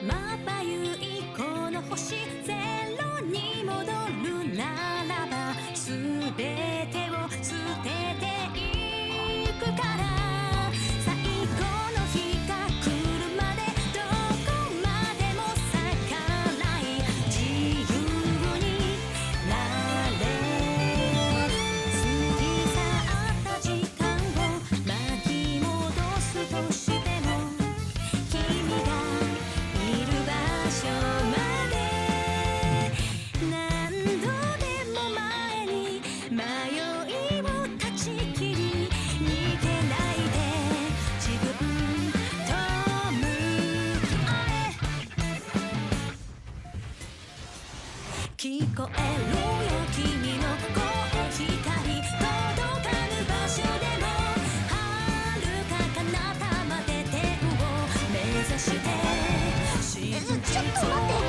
まばゆいこの星ゼロに戻るならば全てを捨てていくから最後の日が来るまでどこまでも逆らい自由になれ過ぎ去った時間を巻き戻すとしても君がいる場所まで何度でも前に迷いを断ち切り逃げないで自分と向き合え聞こえるよ君の声光届かぬ場所でも遥か彼方まで天を目指して真実を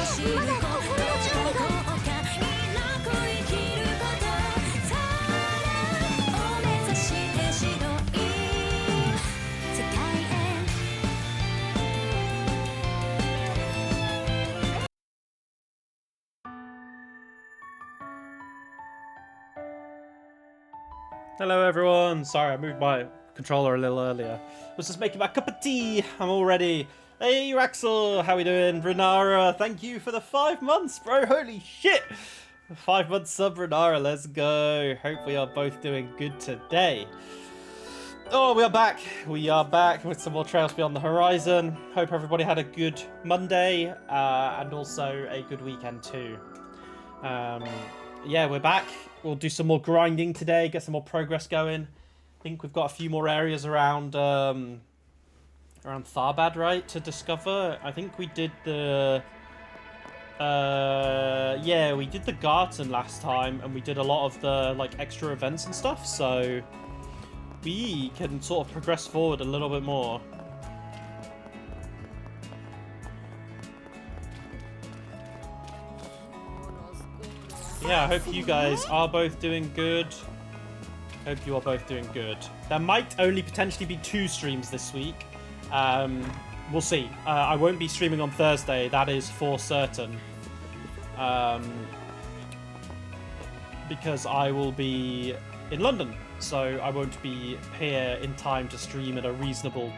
知ることどこかいなく生きることさらを目指して白い世界へHello everyone, sorry I moved my controller a little earlier. Was just making my cup of tea, I'm all ready. Hey Raxel, how we doing? Renara, thank you for the 5 months bro, holy shit! 5 months sub Renara, let's go. Hope we are both doing good today. Oh, we are back with some more Trails Beyond the Horizon. Hope everybody had a good Monday and also a good weekend too. Yeah, we're back. We'll do some more grinding today, get some more progress going. I think we've got a few more areas around Tharbad, right, to discover. I think we did the yeah, we did the Garten last time, and we did a lot of the like extra events and stuff, so we can sort of progress forward a little bit more. Yeah, I hope you guys are both doing good. Hope you are both doing good. There might only potentially be 2 streams this week. We'll see. I won't be streaming on Thursday, that is for certain. Because I will be in London, so I won't be here in time to stream at a reasonable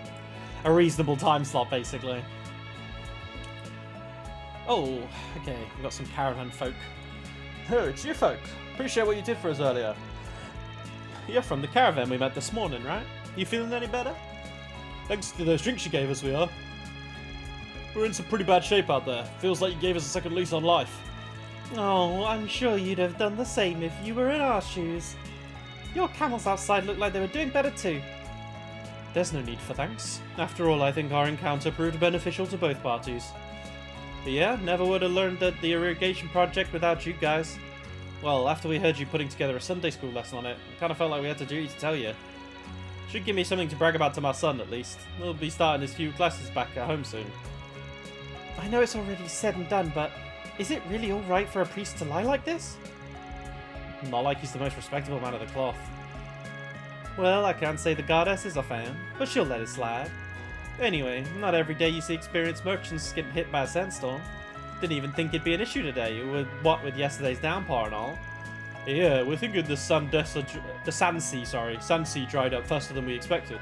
time slot, basically. Oh, okay, we've got some caravan folk. Oh, it's you folk. Appreciate what you did for us earlier. You're from the caravan we met this morning, right? You feeling any better? Thanks to those drinks you gave us, we are. We're in some pretty bad shape out there. Feels like you gave us a second lease on life. Oh, I'm sure you'd have done the same if you were in our shoes. Your camels outside looked like they were doing better too. There's no need for thanks. After all, I think our encounter proved beneficial to both parties. But yeah, never would have learned that the irrigation project without you guys. Well, after we heard you putting together a Sunday school lesson on it, it kind of felt like we had a duty to tell you. Should give me something to brag about to my son, at least. He'll be starting his few classes back at home soon. I know it's already said and done, but is it really alright for a priest to lie like this? Not like he's the most respectable man of the cloth. Well, I can't say the goddess is a fan, but she'll let it slide. Anyway, not every day you see experienced merchants getting hit by a sandstorm. Didn't even think it'd be an issue today, with yesterday's downpour and all. Yeah, we're thinking the Sandsea dried up faster than we expected.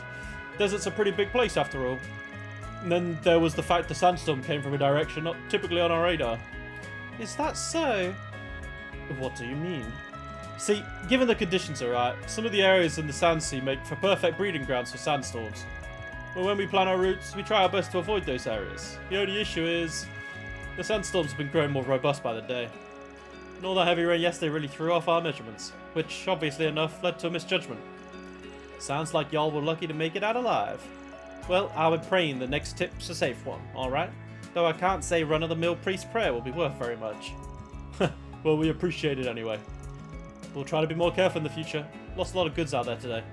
Desert's a pretty big place after all. And then there was the fact the sandstorm came from a direction not typically on our radar. Is that so? What do you mean? See, given the conditions are right, some of the areas in the Sandsea make for perfect breeding grounds for sandstorms. But when we plan our routes, we try our best to avoid those areas. The only issue is the sandstorms have been growing more robust by the day. And all that heavy rain yesterday really threw off our measurements, which, obviously enough, led to a misjudgment. Sounds like y'all were lucky to make it out alive. Well, I'll be praying the next tip's a safe one, alright? Though I can't say run-of-the-mill priest prayer will be worth very much. Well, we appreciate it anyway. We'll try to be more careful in the future. Lost a lot of goods out there today.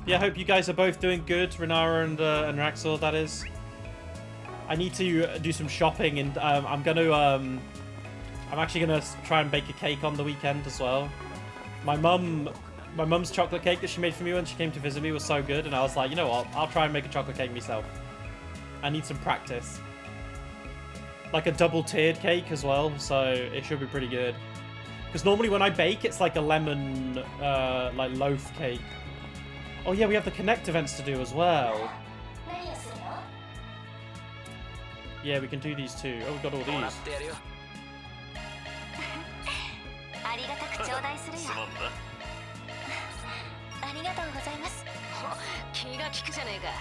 Yeah, I hope you guys are both doing good, Renara and Raxel, that is. I need to do some shopping, and I'm actually gonna try and bake a cake on the weekend as well. My mum My mum's chocolate cake that she made for me when she came to visit me was so good, and I was like, you know what? I'll try and make a chocolate cake myself. I need some practice. Like a double-tiered cake as well, so it should be pretty good. Because normally when I bake, it's like a lemon, like loaf cake. Oh yeah, we have the Connect events to do as well. Yeah, we can do these too. Oh, we've got all these.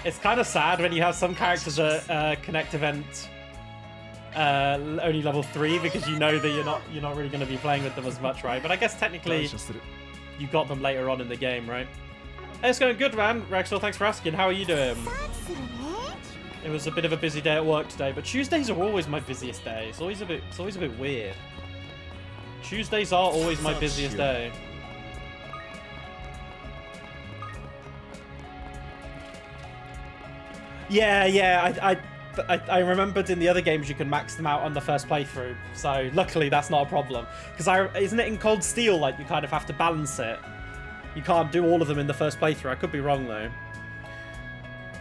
It's kind of sad when you have some characters at Connect event only level 3 because you know that you're not really going to be playing with them as much, right? But I guess technically you got them later on in the game, right? Hey, it's going good, man. Rexel, thanks for asking. How are you doing? It was a bit of a busy day at work today, but Tuesdays are always my busiest day. It's always a bit weird. Tuesdays are always my busiest day. Yeah. I remembered in the other games you can max them out on the first playthrough, so luckily that's not a problem. Because isn't it in Cold Steel, like, you kind of have to balance it? You can't do all of them in the first playthrough. I could be wrong, though.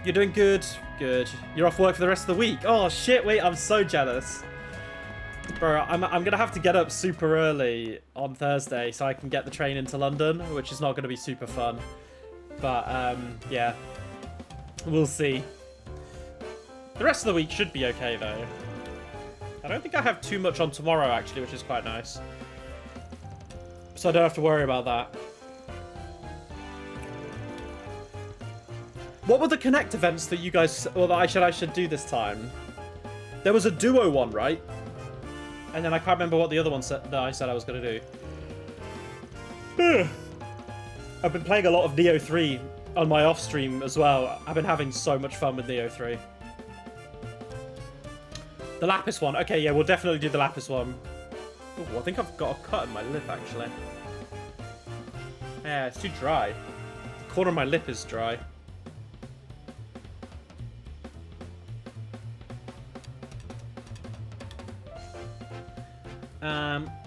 You're doing good. Good. You're off work for the rest of the week. Oh, shit, wait, I'm so jealous. Bro, I'm going to have to get up super early on Thursday so I can get the train into London, which is not going to be super fun. But, yeah. We'll see. The rest of the week should be okay, though. I don't think I have too much on tomorrow, actually, which is quite nice. So I don't have to worry about that. What were the Connect events that you guys... Well, that I should do this time? There was a duo one, right? And then I can't remember what the other one that I said I was going to do. I've been playing a lot of Neo 3 on my off stream as well. I've been having so much fun with Neo 3. The Lapis one. Okay, yeah, we'll definitely do the Lapis one. Ooh, I think I've got a cut in my lip, actually. Yeah, it's too dry. The corner of my lip is dry.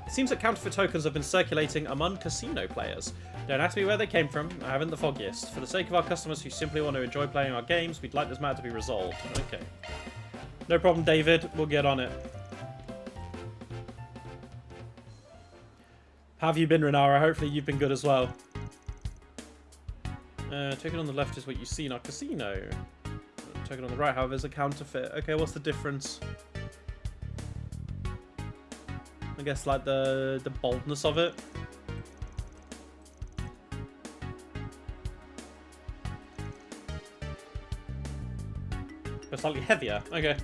It seems that counterfeit tokens have been circulating among casino players. Don't ask me where they came from, I haven't the foggiest. For the sake of our customers who simply want to enjoy playing our games, we'd like this matter to be resolved. Okay. No problem, David. We'll get on it. How have you been, Renara? Hopefully you've been good as well. Token on the left is what you see in our casino. Token on the right, however, is a counterfeit. Okay, what's the difference? I guess like the boldness of it. But slightly heavier. Okay.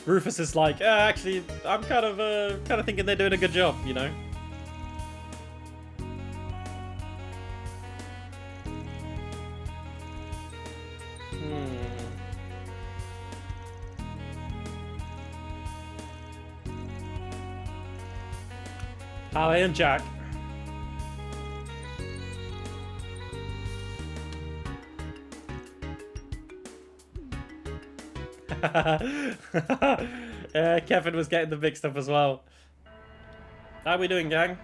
Rufus is like, actually, I'm kind of thinking they're doing a good job, you know. Harley and Jack. Kevin was getting the mixed up as well. How are we doing, gang?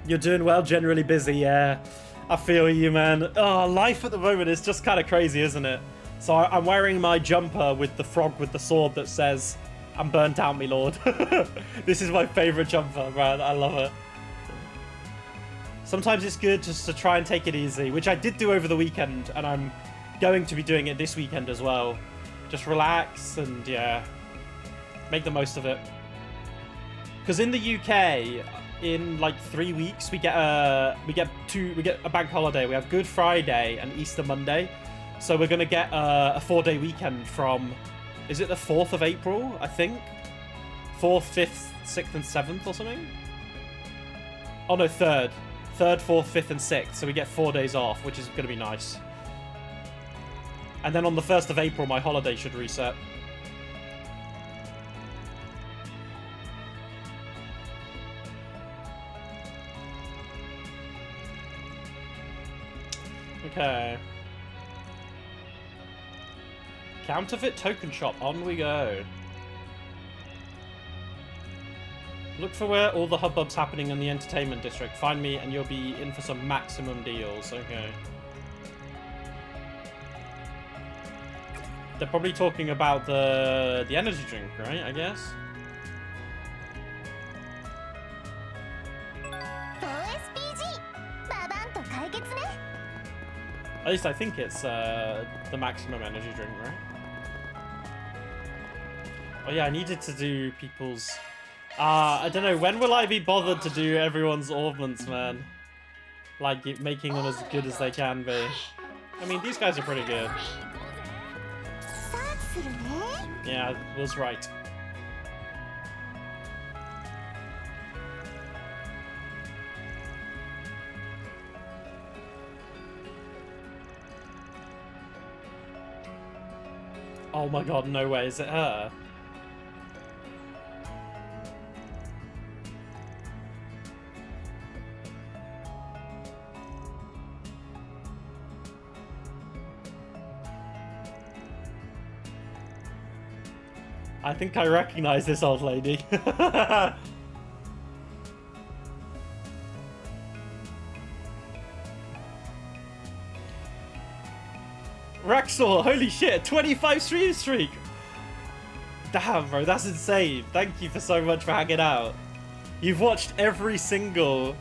You're doing well, generally busy, yeah. I feel you, man. Oh, life at the moment is just kind of crazy, isn't it? So I'm wearing my jumper with the frog with the sword that says, "I'm burnt out, me lord." This is my favorite jumper, man. I love it. Sometimes it's good just to try and take it easy, which I did do over the weekend, and I'm going to be doing it this weekend as well. Just relax and, yeah, make the most of it. Because in the UK, in like 3 weeks, we get a bank holiday. We have Good Friday and Easter Monday. So we're going to get a 4-day weekend from, is it the 4th of April, I think? 4th, 5th, 6th, and 7th or something? Oh no, 3rd. 3rd, 4th, 5th, and 6th. So we get 4 days off, which is going to be nice. And then on the 1st of April, my holiday should reset. Okay. Counterfeit token shop, on we go. Look for where all the hubbub's happening in the entertainment district. Find me and you'll be in for some maximum deals. Okay. They're probably talking about the energy drink, right? I guess. At least I think it's the maximum energy drink, right? Oh yeah, I needed to do people's... I don't know, when will I be bothered to do everyone's ornaments, man? Like, making them as good as they can be. I mean, these guys are pretty good. Yeah, I was right. Oh my god, no way, is it her? I think I recognize this old lady. Raxor, holy shit, 25 stream streak! Damn, bro, that's insane. Thank you for so much for hanging out. You've watched every single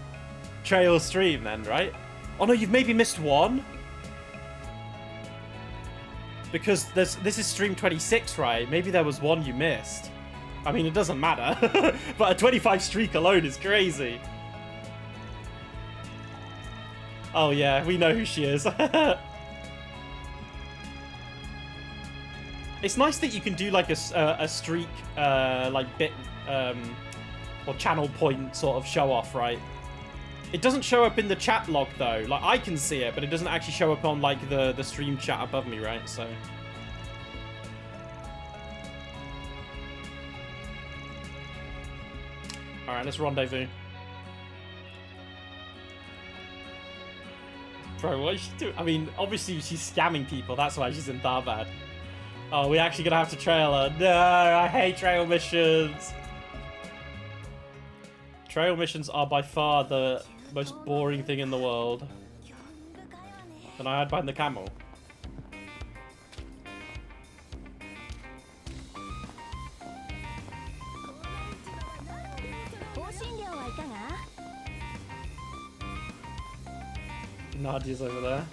trail stream then, right? Oh no, you've maybe missed one? Because this is stream 26, right? Maybe there was one you missed. I mean, it doesn't matter. But a 25 streak alone is crazy. Oh yeah, we know who she is. It's nice that you can do like a streak, like bit, or channel point sort of show off, right? It doesn't show up in the chat log though. Like I can see it, but it doesn't actually show up on like the stream chat above me, right? So. All right, let's rendezvous. Bro, what is she doing? I mean, obviously she's scamming people. That's why she's in Tharbad. Oh, we're actually gonna have to trail her. No, I hate trail missions. Trail missions are by far the most boring thing in the world. Can I hide behind the camel? Nadia's over there.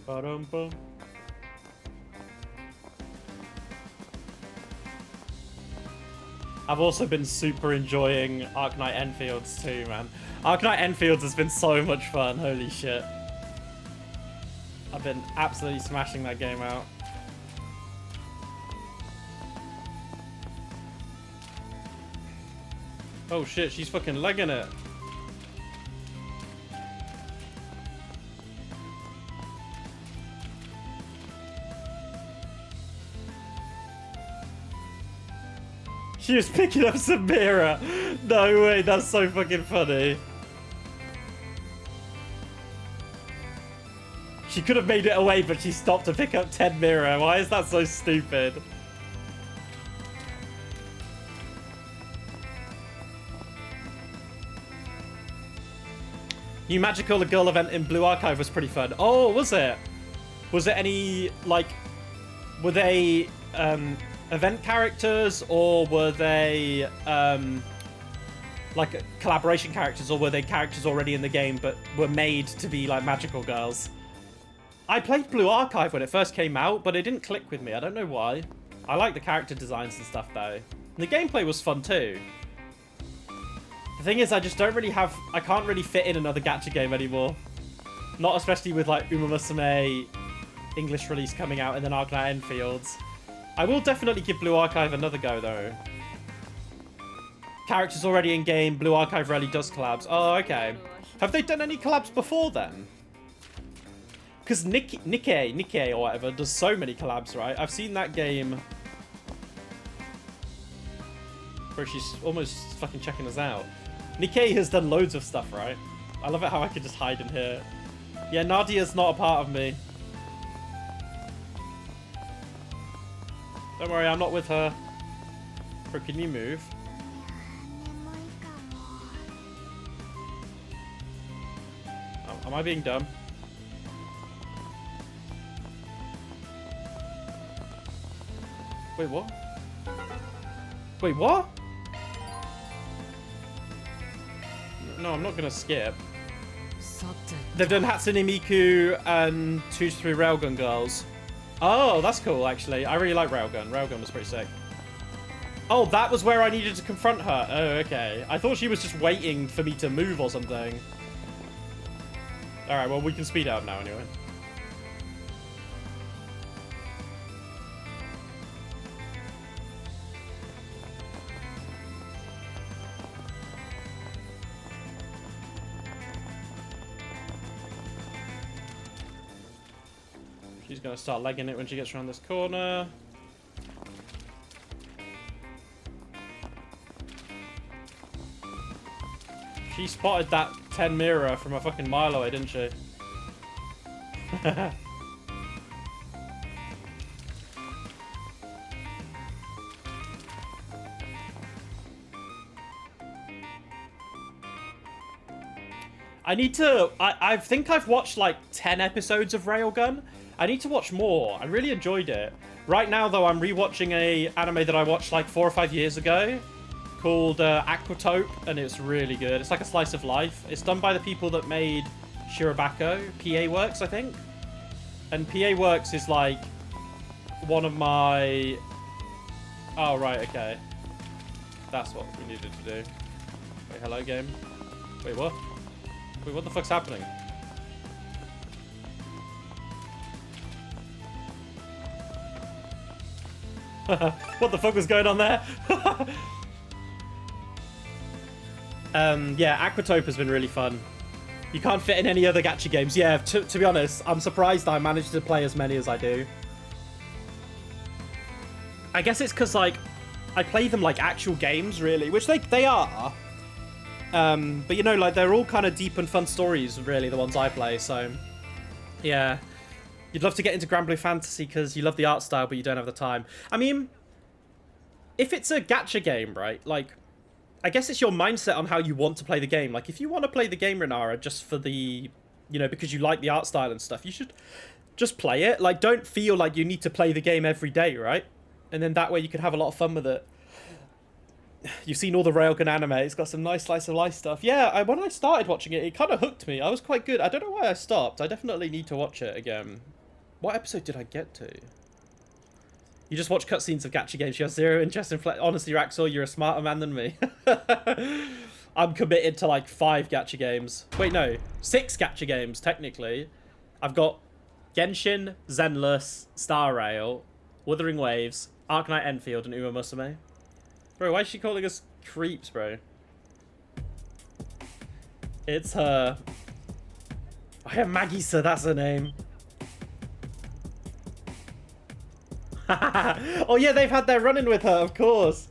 Ba-dum-bum. I've also been super enjoying Arknight Enfields too, man. Arknight Enfields has been so much fun, holy shit. I've been absolutely smashing that game out. Oh shit, she's fucking legging it. She was picking up Samira. No way, that's so fucking funny. She could have made it away, but she stopped to pick up 10 Mira. Why is that so stupid? New Magical Girl event in Blue Archive was pretty fun. Oh, was it? Was it any, like, were they, event characters, or were they like collaboration characters, or were they characters already in the game but were made to be like magical girls? I played Blue Archive when it first came out, but it didn't click with me. I don't know why. I like the character designs and stuff though. And the gameplay was fun too. The thing is, I just don't really have... I can't really fit in another gacha game anymore. Not especially with like Uma Musume English release coming out and then Arknight Enfields. I will definitely give Blue Archive another go, though. Characters already in game. Blue Archive rarely does collabs. Oh, okay. Have they done any collabs before then? Because Nikkei or whatever does so many collabs, right? I've seen that game where she's almost fucking checking us out. Nikkei has done loads of stuff, right? I love it how I could just hide in here. Yeah, Nadia's not a part of me. Don't worry, I'm not with her. Bro, can you move? Oh, am I being dumb? Wait, what? Wait, what? No, I'm not gonna skip. They've done Hatsune Miku and 2 to 3 Railgun Girls. Oh, that's cool, actually. I really like Railgun. Railgun was pretty sick. Oh, that was where I needed to confront her. Oh, okay. I thought she was just waiting for me to move or something. Alright, well, we can speed up now anyway. She's going to start legging it when she gets around this corner. She spotted that 10 mirror from a fucking mile away, didn't she? I think I've watched like 10 episodes of Railgun. I need to watch more. I really enjoyed it. Right now, though, I'm rewatching a anime that I watched like 4 or 5 years ago called Aquatope, and it's really good. It's like a slice of life. It's done by the people that made Shirobako, PA Works, I think. And PA Works is like one of my... Oh, right, okay. That's what we needed to do. Wait, hello, game. Wait, what? Wait, what the fuck's happening? What the fuck was going on there? Yeah, Aquatope has been really fun. You can't fit in any other gacha games. Yeah, to be honest, I'm surprised I managed to play as many as I do. I guess it's because, like, I play them like actual games, really, which they are. But, you know, like, they're all kind of deep and fun stories, really, the ones I play, so... Yeah. You'd love to get into Grand Blue Fantasy because you love the art style, but you don't have the time. I mean, if it's a gacha game, right, like, I guess it's your mindset on how you want to play the game. Like, if you want to play the game, Renara, just for the, you know, because you like the art style and stuff, you should just play it. Like, don't feel like you need to play the game every day, right? And then that way you can have a lot of fun with it. You've seen all the Railgun anime. It's got some nice slice of life stuff. Yeah, when I started watching it, it kind of hooked me. I was quite good. I don't know why I stopped. I definitely need to watch it again. What episode did I get to? You just watch cutscenes of gacha games. You have zero interest in... Honestly, Raxor, you're a smarter man than me. I'm committed to like 5 gacha games. Wait, no. 6 gacha games, technically. I've got Genshin, Zenless, Star Rail, Wuthering Waves, Arknight Enfield, and Uma Musume. Bro, why is she calling us creeps, bro? It's her. I am Magisa, that's her name. Oh yeah, they've had their run-in with her, of course.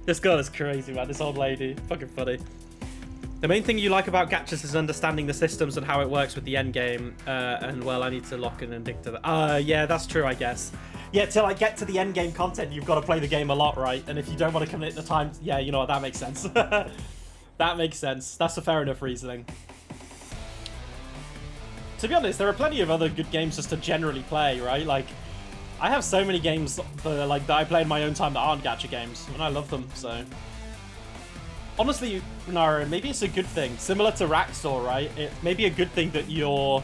This girl is crazy, man. This old lady. Fucking funny. The main thing you like about gachas is understanding the systems and how it works with the end game. And, well, I need to lock in and dig to that. Yeah, that's true, I guess. Yeah, till I get to the end game content, you've got to play the game a lot, right? And if you don't want to commit the time... Yeah, you know what? That makes sense. That makes sense. That's a fair enough reasoning. To be honest, there are plenty of other good games just to generally play, right? Like, I have so many games that I play in my own time that aren't gacha games, and I love them, so... Honestly, Nara, maybe it's a good thing. Similar to Raxor, right? It may be a good thing that you're...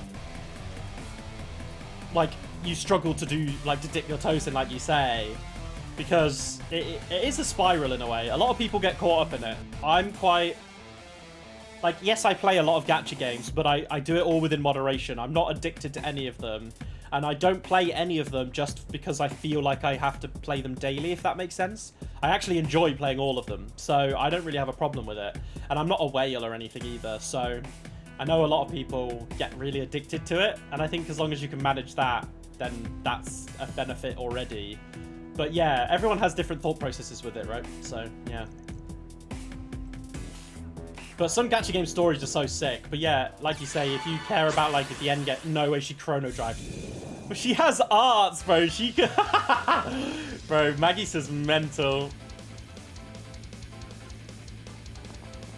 Like, you struggle to do, like, to dip your toes in, like you say. because it is a spiral in a way. A lot of people get caught up in it. I'm quite... Like, yes, I play a lot of gacha games, but I do it all within moderation. I'm not addicted to any of them. And I don't play any of them just because I feel like I have to play them daily, if that makes sense. I actually enjoy playing all of them, so I don't really have a problem with it. And I'm not a whale or anything either, so I know a lot of people get really addicted to it. And I think as long as you can manage that, then that's a benefit already. But yeah, everyone has different thought processes with it, right? So, yeah. But some gacha game stories are so sick. But yeah, like you say, if you care about, like, at the end get... No way she chrono drives. But she has arts, bro. She can... Bro, Maggie says mental.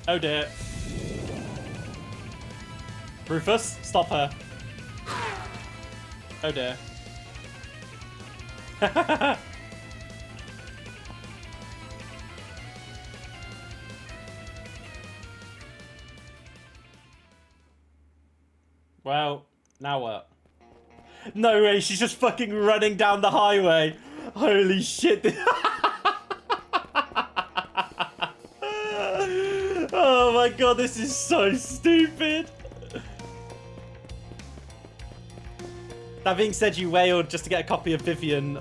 Oh dear. Rufus, stop her. Oh dear. Well, now what? No way, she's just fucking running down the highway. Holy shit. Oh my god, this is so stupid. That being said, you wailed just to get a copy of Vivian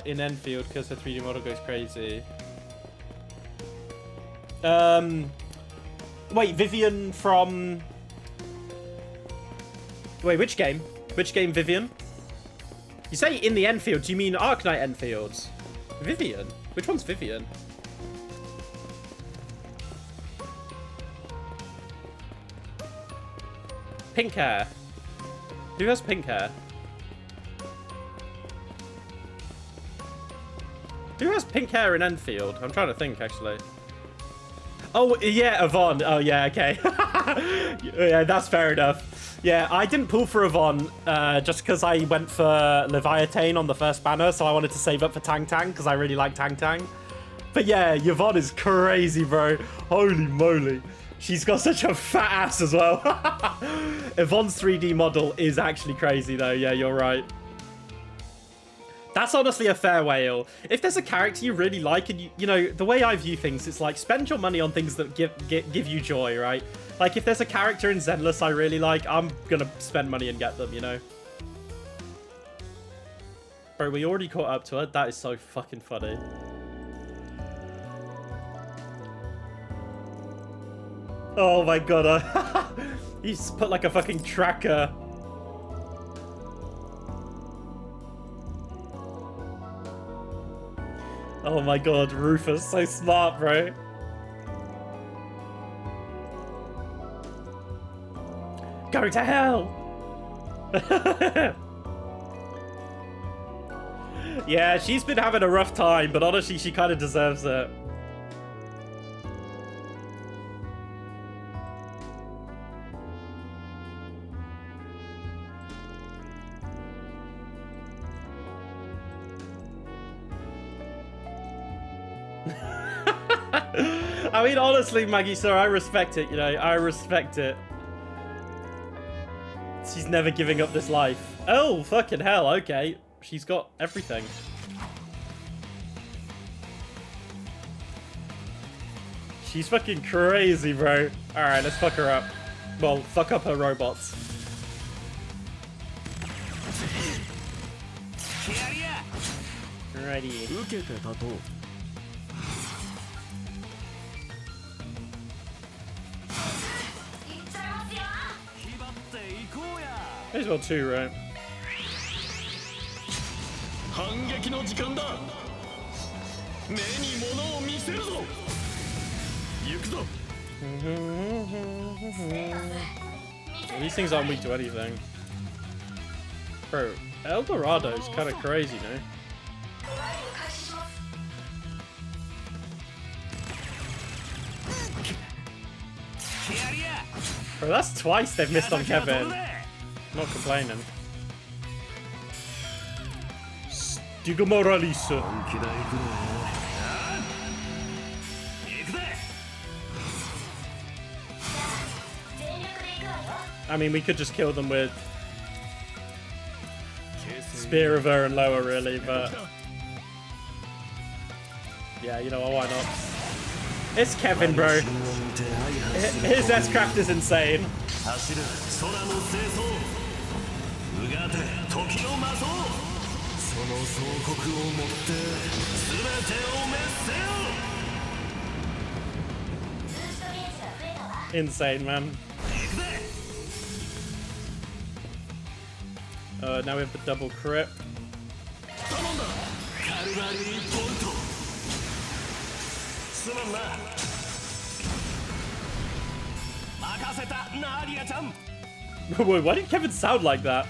in Enfield because her 3D model goes crazy. Wait, Vivian from... Wait, which game? Which game, Vivian? You say in the Enfield, do you mean Arknight Enfields? Vivian? Which one's Vivian? Pink hair. Who has pink hair? Who has pink hair in Enfield? I'm trying to think, actually. Oh, yeah, Yvonne. Oh, yeah, okay. Yeah, that's fair enough. Yeah, I didn't pull for Yvonne just because I went for Leviatane on the first banner, so I wanted to save up for Tang Tang because I really like Tang Tang. But yeah, Yvonne is crazy, bro. Holy moly. She's got such a fat ass as well. Yvonne's 3D model is actually crazy, though. Yeah, you're right. That's honestly a fair whale. If there's a character you really like, and you know, the way I view things, it's like spend your money on things that give you joy, right? Like if there's a character in Zenless I really like, I'm gonna spend money and get them, you know? Bro, we already caught up to her. That is so fucking funny. Oh my god, he's put like a fucking tracker. Oh my god, Rufus, so smart, bro. Going to hell! Yeah, she's been having a rough time, but honestly, she kind of deserves it. I mean, honestly, Maggie, sir, I respect it, you know, I respect it. She's never giving up this life. Oh, fucking hell, okay. She's got everything. She's fucking crazy, bro. Alright, let's fuck her up. Well, fuck up her robots. Alrighty. May as well too, right? These things aren't weak to anything. Bro, Eldorado's kind of crazy, no? Bro, that's twice they've missed on Kevin. Not complaining. Stigomoralisa. I mean, we could just kill them with Spear of her and lower, really, but Yeah, you know what? Why not? It's Kevin, bro. His S-Craft is insane. Insane, man. Now we have the double crit. Wait, why did Kevin sound like that?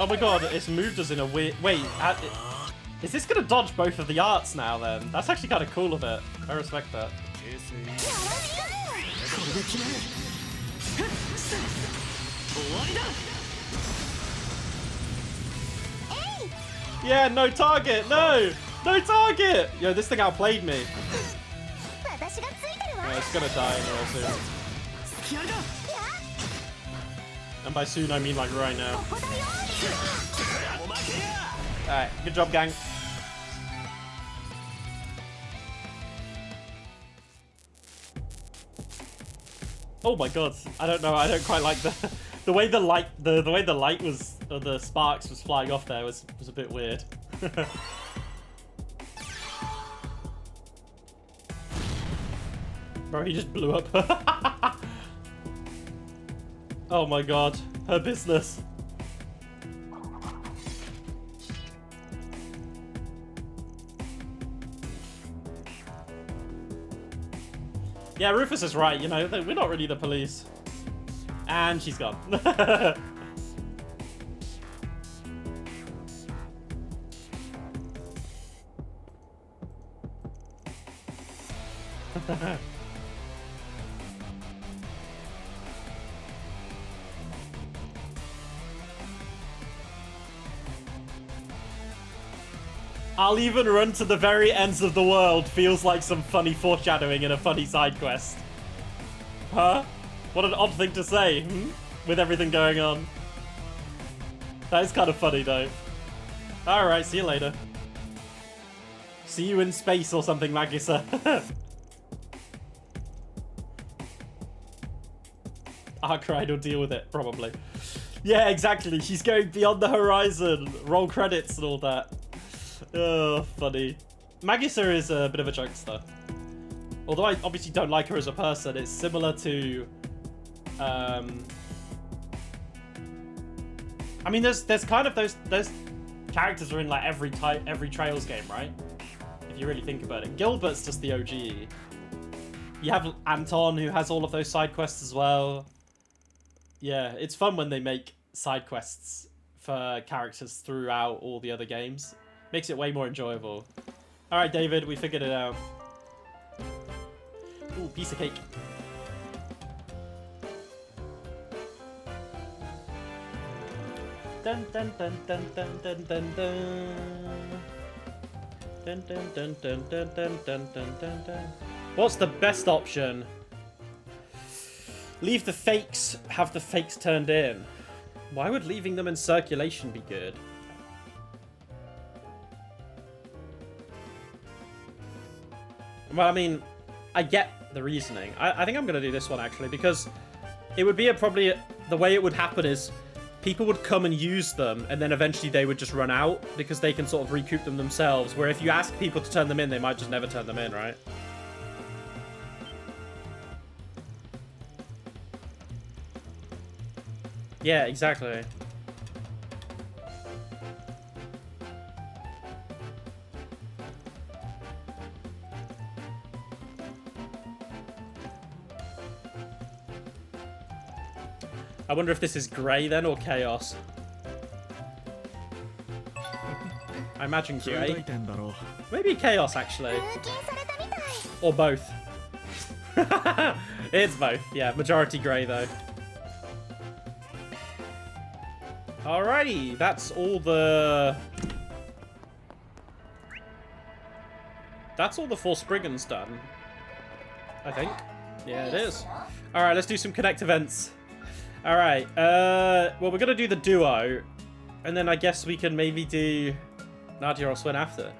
Oh my god, it's moved us in a weird... Wait, is this gonna dodge both of the arts now then? That's actually kind of cool of it. I respect that. Yeah, no target, no! No target! Yo, this thing outplayed me. Yeah, it's gonna die anyway soon. And by soon, I mean like right now. Alright, good job, gang. Oh my god, I don't know, I don't quite like the way the light was, or the sparks was flying off there was a bit weird. Bro, he just blew up. Oh my god, her business. Yeah, Rufus is right, you know, we're not really the police. And she's gone. I'll even run to the very ends of the world feels like some funny foreshadowing in a funny side quest. Huh? What an odd thing to say, with everything going on. That is kind of funny, though. Alright, see you later. See you in space or something, Magisa. Arkride will deal with it, probably. Yeah, exactly. She's going beyond the horizon. Roll credits and all that. Oh, funny. Magisa is a bit of a jokester. Although I obviously don't like her as a person, it's similar to... I mean, there's kind of those characters are in like every Trails game, right? If you really think about it. Gilbert's just the OG. You have Anton, who has all of those side quests as well. Yeah, it's fun when they make side quests for characters throughout all the other games. Makes it way more enjoyable. Alright, David, we figured it out. Ooh, piece of cake. Dun dun dun dun dun dun dun dun. Dun dun dun dun dun dun dun dun dun dun. What's the best option? Leave the fakes, have the fakes turned in. Why would leaving them in circulation be good? Well, I mean, I get the reasoning. I think I'm going to do this one, actually, because it would be probably... The way it would happen is people would come and use them, and then eventually they would just run out, because they can sort of recoup them themselves, where if you ask people to turn them in, they might just never turn them in, right? Yeah, exactly. I wonder if this is grey then, or chaos. I imagine grey. Maybe chaos, actually. Or both. It's both. Yeah, majority grey, though. Alrighty, that's all the... That's all the 4 Spriggans done. I think. Yeah, it is. Alright, let's do some Connect events. Alright, well, we're going to do the duo. And then I guess we can maybe do Nadia or Swin after.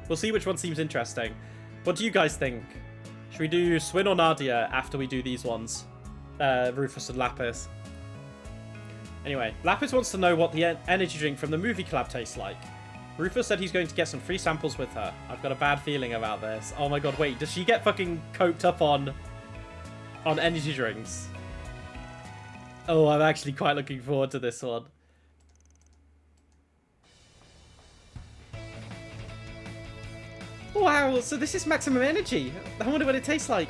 We'll see which one seems interesting. What do you guys think? Should we do Swin or Nadia after we do these ones? Rufus and Lapis. Anyway, Lapis wants to know what the energy drink from the movie collab tastes like. Rufus said he's going to get some free samples with her. I've got a bad feeling about this. Oh my god, wait, does she get fucking coked up on energy drinks? Oh, I'm actually quite looking forward to this one. Wow, so this is maximum energy. I wonder what it tastes like.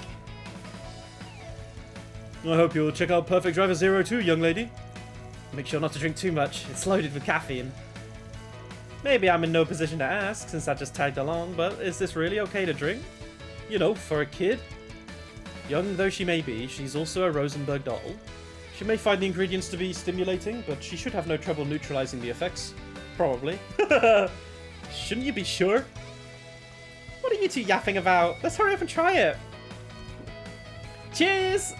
I hope you'll check out Perfect Driver 02, young lady. Make sure not to drink too much. It's loaded with caffeine. Maybe I'm in no position to ask since I just tagged along, but is this really okay to drink? You know, for a kid. Young though she may be, she's also a Rosenberg doll. She may find the ingredients to be stimulating, but she should have no trouble neutralizing the effects. Probably. Shouldn't you be sure? What are you two yapping about? Let's hurry up and try it. Cheers!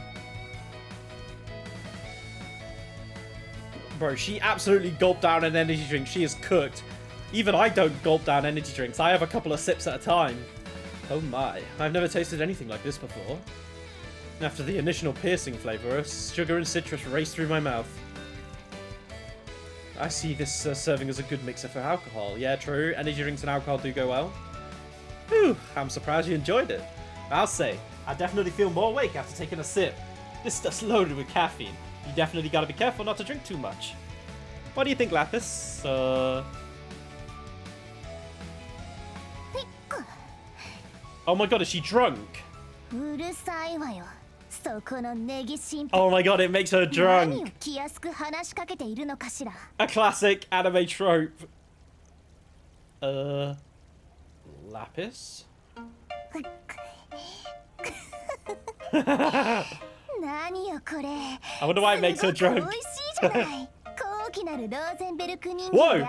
Bro, she absolutely gulped down an energy drink. She is cooked. Even I don't gulp down energy drinks. I have a couple of sips at a time. Oh my. I've never tasted anything like this before. After the initial piercing flavor, sugar and citrus raced through my mouth. I see this serving as a good mixer for alcohol. Yeah, true. Energy drinks and alcohol do go well. Whew, I'm surprised you enjoyed it. I'll say, I definitely feel more awake after taking a sip. This stuff's loaded with caffeine. You definitely gotta be careful not to drink too much. What do you think, Lapis? Oh my god, is she drunk? Oh my god, it makes her drunk. A classic anime trope. Lapis? I wonder why it makes her drunk. Whoa!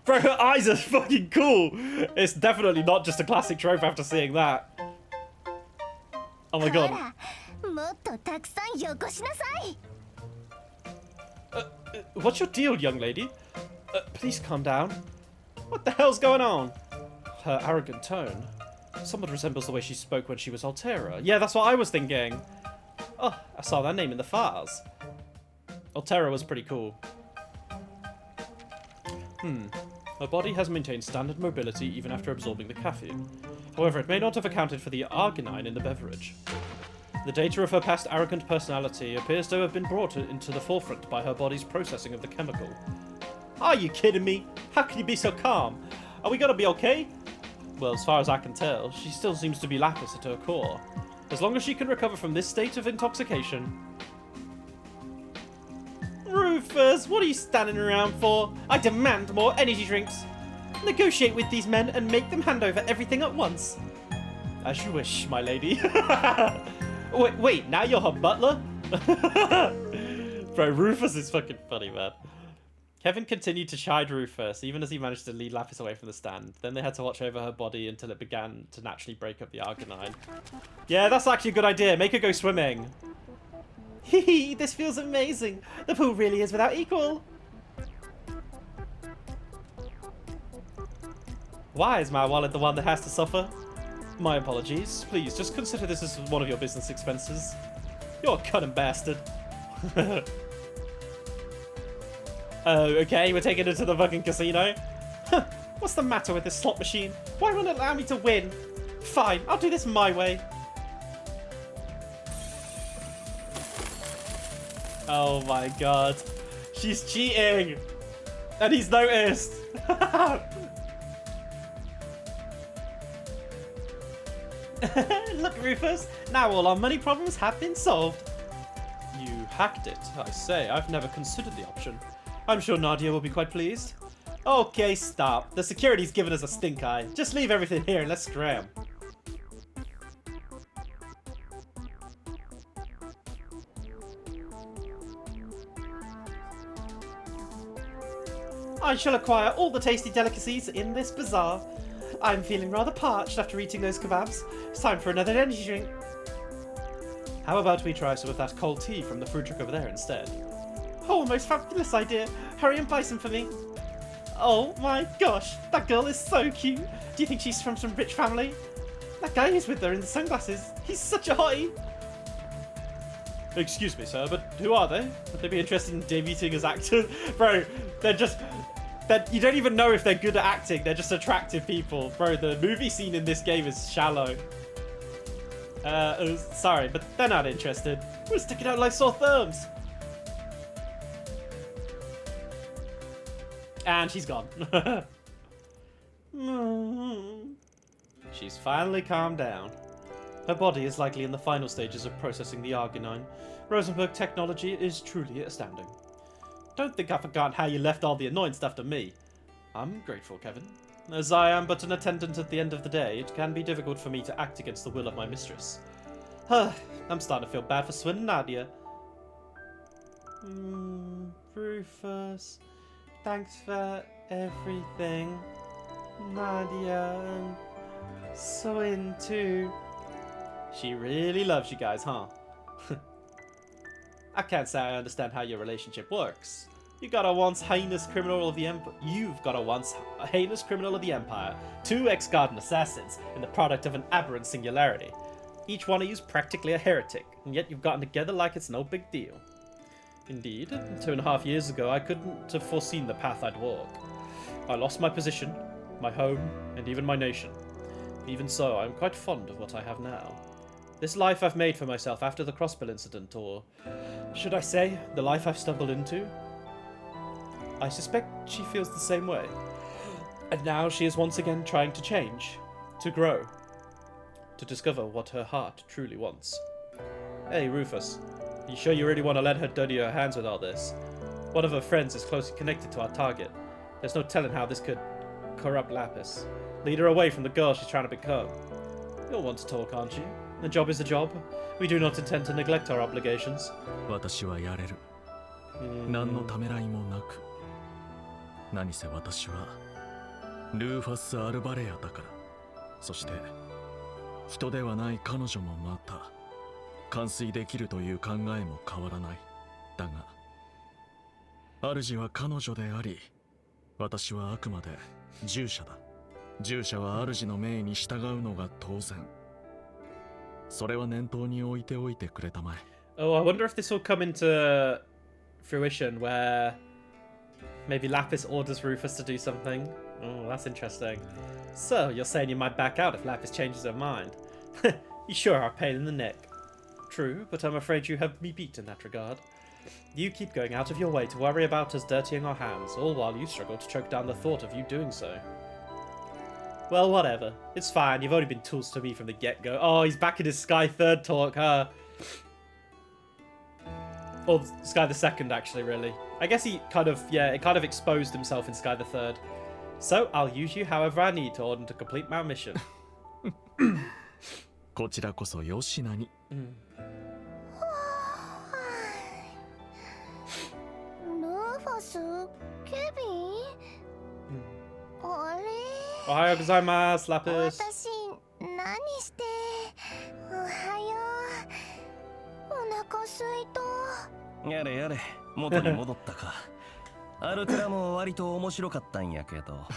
Bro, her eyes are fucking cool. It's definitely not just a classic trope after seeing that. Oh my god. What's your deal, young lady? Please calm down. What the hell's going on? Her arrogant tone somewhat resembles the way she spoke when she was Altera. Yeah, that's what I was thinking. Oh, I saw that name in the files. Altera was pretty cool. Her body has maintained standard mobility even after absorbing the caffeine. However, it may not have accounted for the arginine in the beverage. The data of her past arrogant personality appears to have been brought into the forefront by her body's processing of the chemical. Are you kidding me? How can you be so calm? Are we gonna be okay? Well, as far as I can tell, she still seems to be Lapis at her core. As long as she can recover from this state of intoxication. Rufus, what are you standing around for? I demand more energy drinks. Negotiate with these men and make them hand over everything at once. As you wish, my lady. wait, now you're her butler? Bro, Rufus is fucking funny, man. Kevin continued to chide Rufus, even as he managed to lead Lapis away from the stand. Then they had to watch over her body until it began to naturally break up the arginine. Yeah, that's actually a good idea. Make her go swimming. Hee, this feels amazing. The pool really is without equal. Why is my wallet the one that has to suffer? My apologies. Please, just consider this as one of your business expenses. You're a cunning bastard. Oh, okay, we're taking her to the fucking casino. Huh, what's the matter with this slot machine? Why won't it allow me to win? Fine, I'll do this my way. Oh my god. She's cheating! And he's noticed! Look, Rufus, now all our money problems have been solved. You hacked it, I say. I've never considered the option. I'm sure Nadia will be quite pleased. Okay, stop. The security's given us a stink eye. Just leave everything here and let's scram. I shall acquire all the tasty delicacies in this bazaar. I'm feeling rather parched after eating those kebabs. It's time for another energy drink. How about we try some of that cold tea from the fruit truck over there instead? Oh, most fabulous idea. Hurry and buy some for me. Oh my gosh, that girl is so cute. Do you think she's from some rich family? That guy who's with her in the sunglasses, he's such a hottie. Excuse me, sir, but who are they? Would they be interested in debuting as actors? Bro, you don't even know if they're good at acting. They're just attractive people. Bro, the movie scene in this game is shallow. Sorry, but they're not interested. We're sticking out like sore thumbs. And she's gone. She's finally calmed down. Her body is likely in the final stages of processing the Arginine. Rosenberg technology is truly astounding. Don't think I've forgotten how you left all the annoying stuff to me. I'm grateful, Kevin. As I am but an attendant at the end of the day, it can be difficult for me to act against the will of my mistress. I'm starting to feel bad for Swin and Nadia. Rufus, thanks for everything. Nadia and Swin too. She really loves you guys, huh? I can't say I understand how your relationship works. You've got a once heinous criminal of the Empire, 2 ex-garden assassins, and the product of an aberrant singularity. Each one of you's practically a heretic, and yet you've gotten together like it's no big deal. Indeed, 2.5 years ago I couldn't have foreseen the path I'd walk. I lost my position, my home, and even my nation. Even so, I'm quite fond of what I have now. This life I've made for myself after the Crossbill incident, or should I say, the life I've stumbled into? I suspect she feels the same way. And now she is once again trying to change, to grow, to discover what her heart truly wants. Hey, Rufus, are you sure you really want to let her dirty her hands with all this? One of her friends is closely connected to our target. There's no telling how this could corrupt Lapis. Lead her away from the girl she's trying to become. You'll want to talk, aren't you? The job is a job. We do not intend to neglect our obligations. 私はやれる。何のためらいもなく。何せ私はルーファス・アルバレアだから。そして人ではない彼女もまた完遂できるという考えも変わらない。だが主は彼女であり、私はあくまで従者だ。従者は主の命に従うのが当然。それは念頭に置いておいてくれたまえ。Oh, I wonder if this will come into fruition where maybe Lapis orders Rufus to do something. Oh, that's interesting. So, you're saying you might back out if Lapis changes her mind. You sure are a pain in the neck. True, but I'm afraid you have me beat in that regard. You keep going out of your way to worry about us dirtying our hands, all while you struggle to choke down the thought of you doing so. Well, whatever. It's fine. You've only been tools to me from the get-go. Oh, he's back in his Sky Third talk, huh? Or Sky the Second, actually, really. I guess he kind of, yeah, it kind of exposed himself in Sky the Third. So, I'll use you however I need to order to complete my mission. こちらこそよしなに。ルーファス、ケビン、あれ？おはようございます、ラピス。私、何して？おはよう。お腹すいた。やれやれ、元に戻ったか。アルテラも割と面白かったんやけど。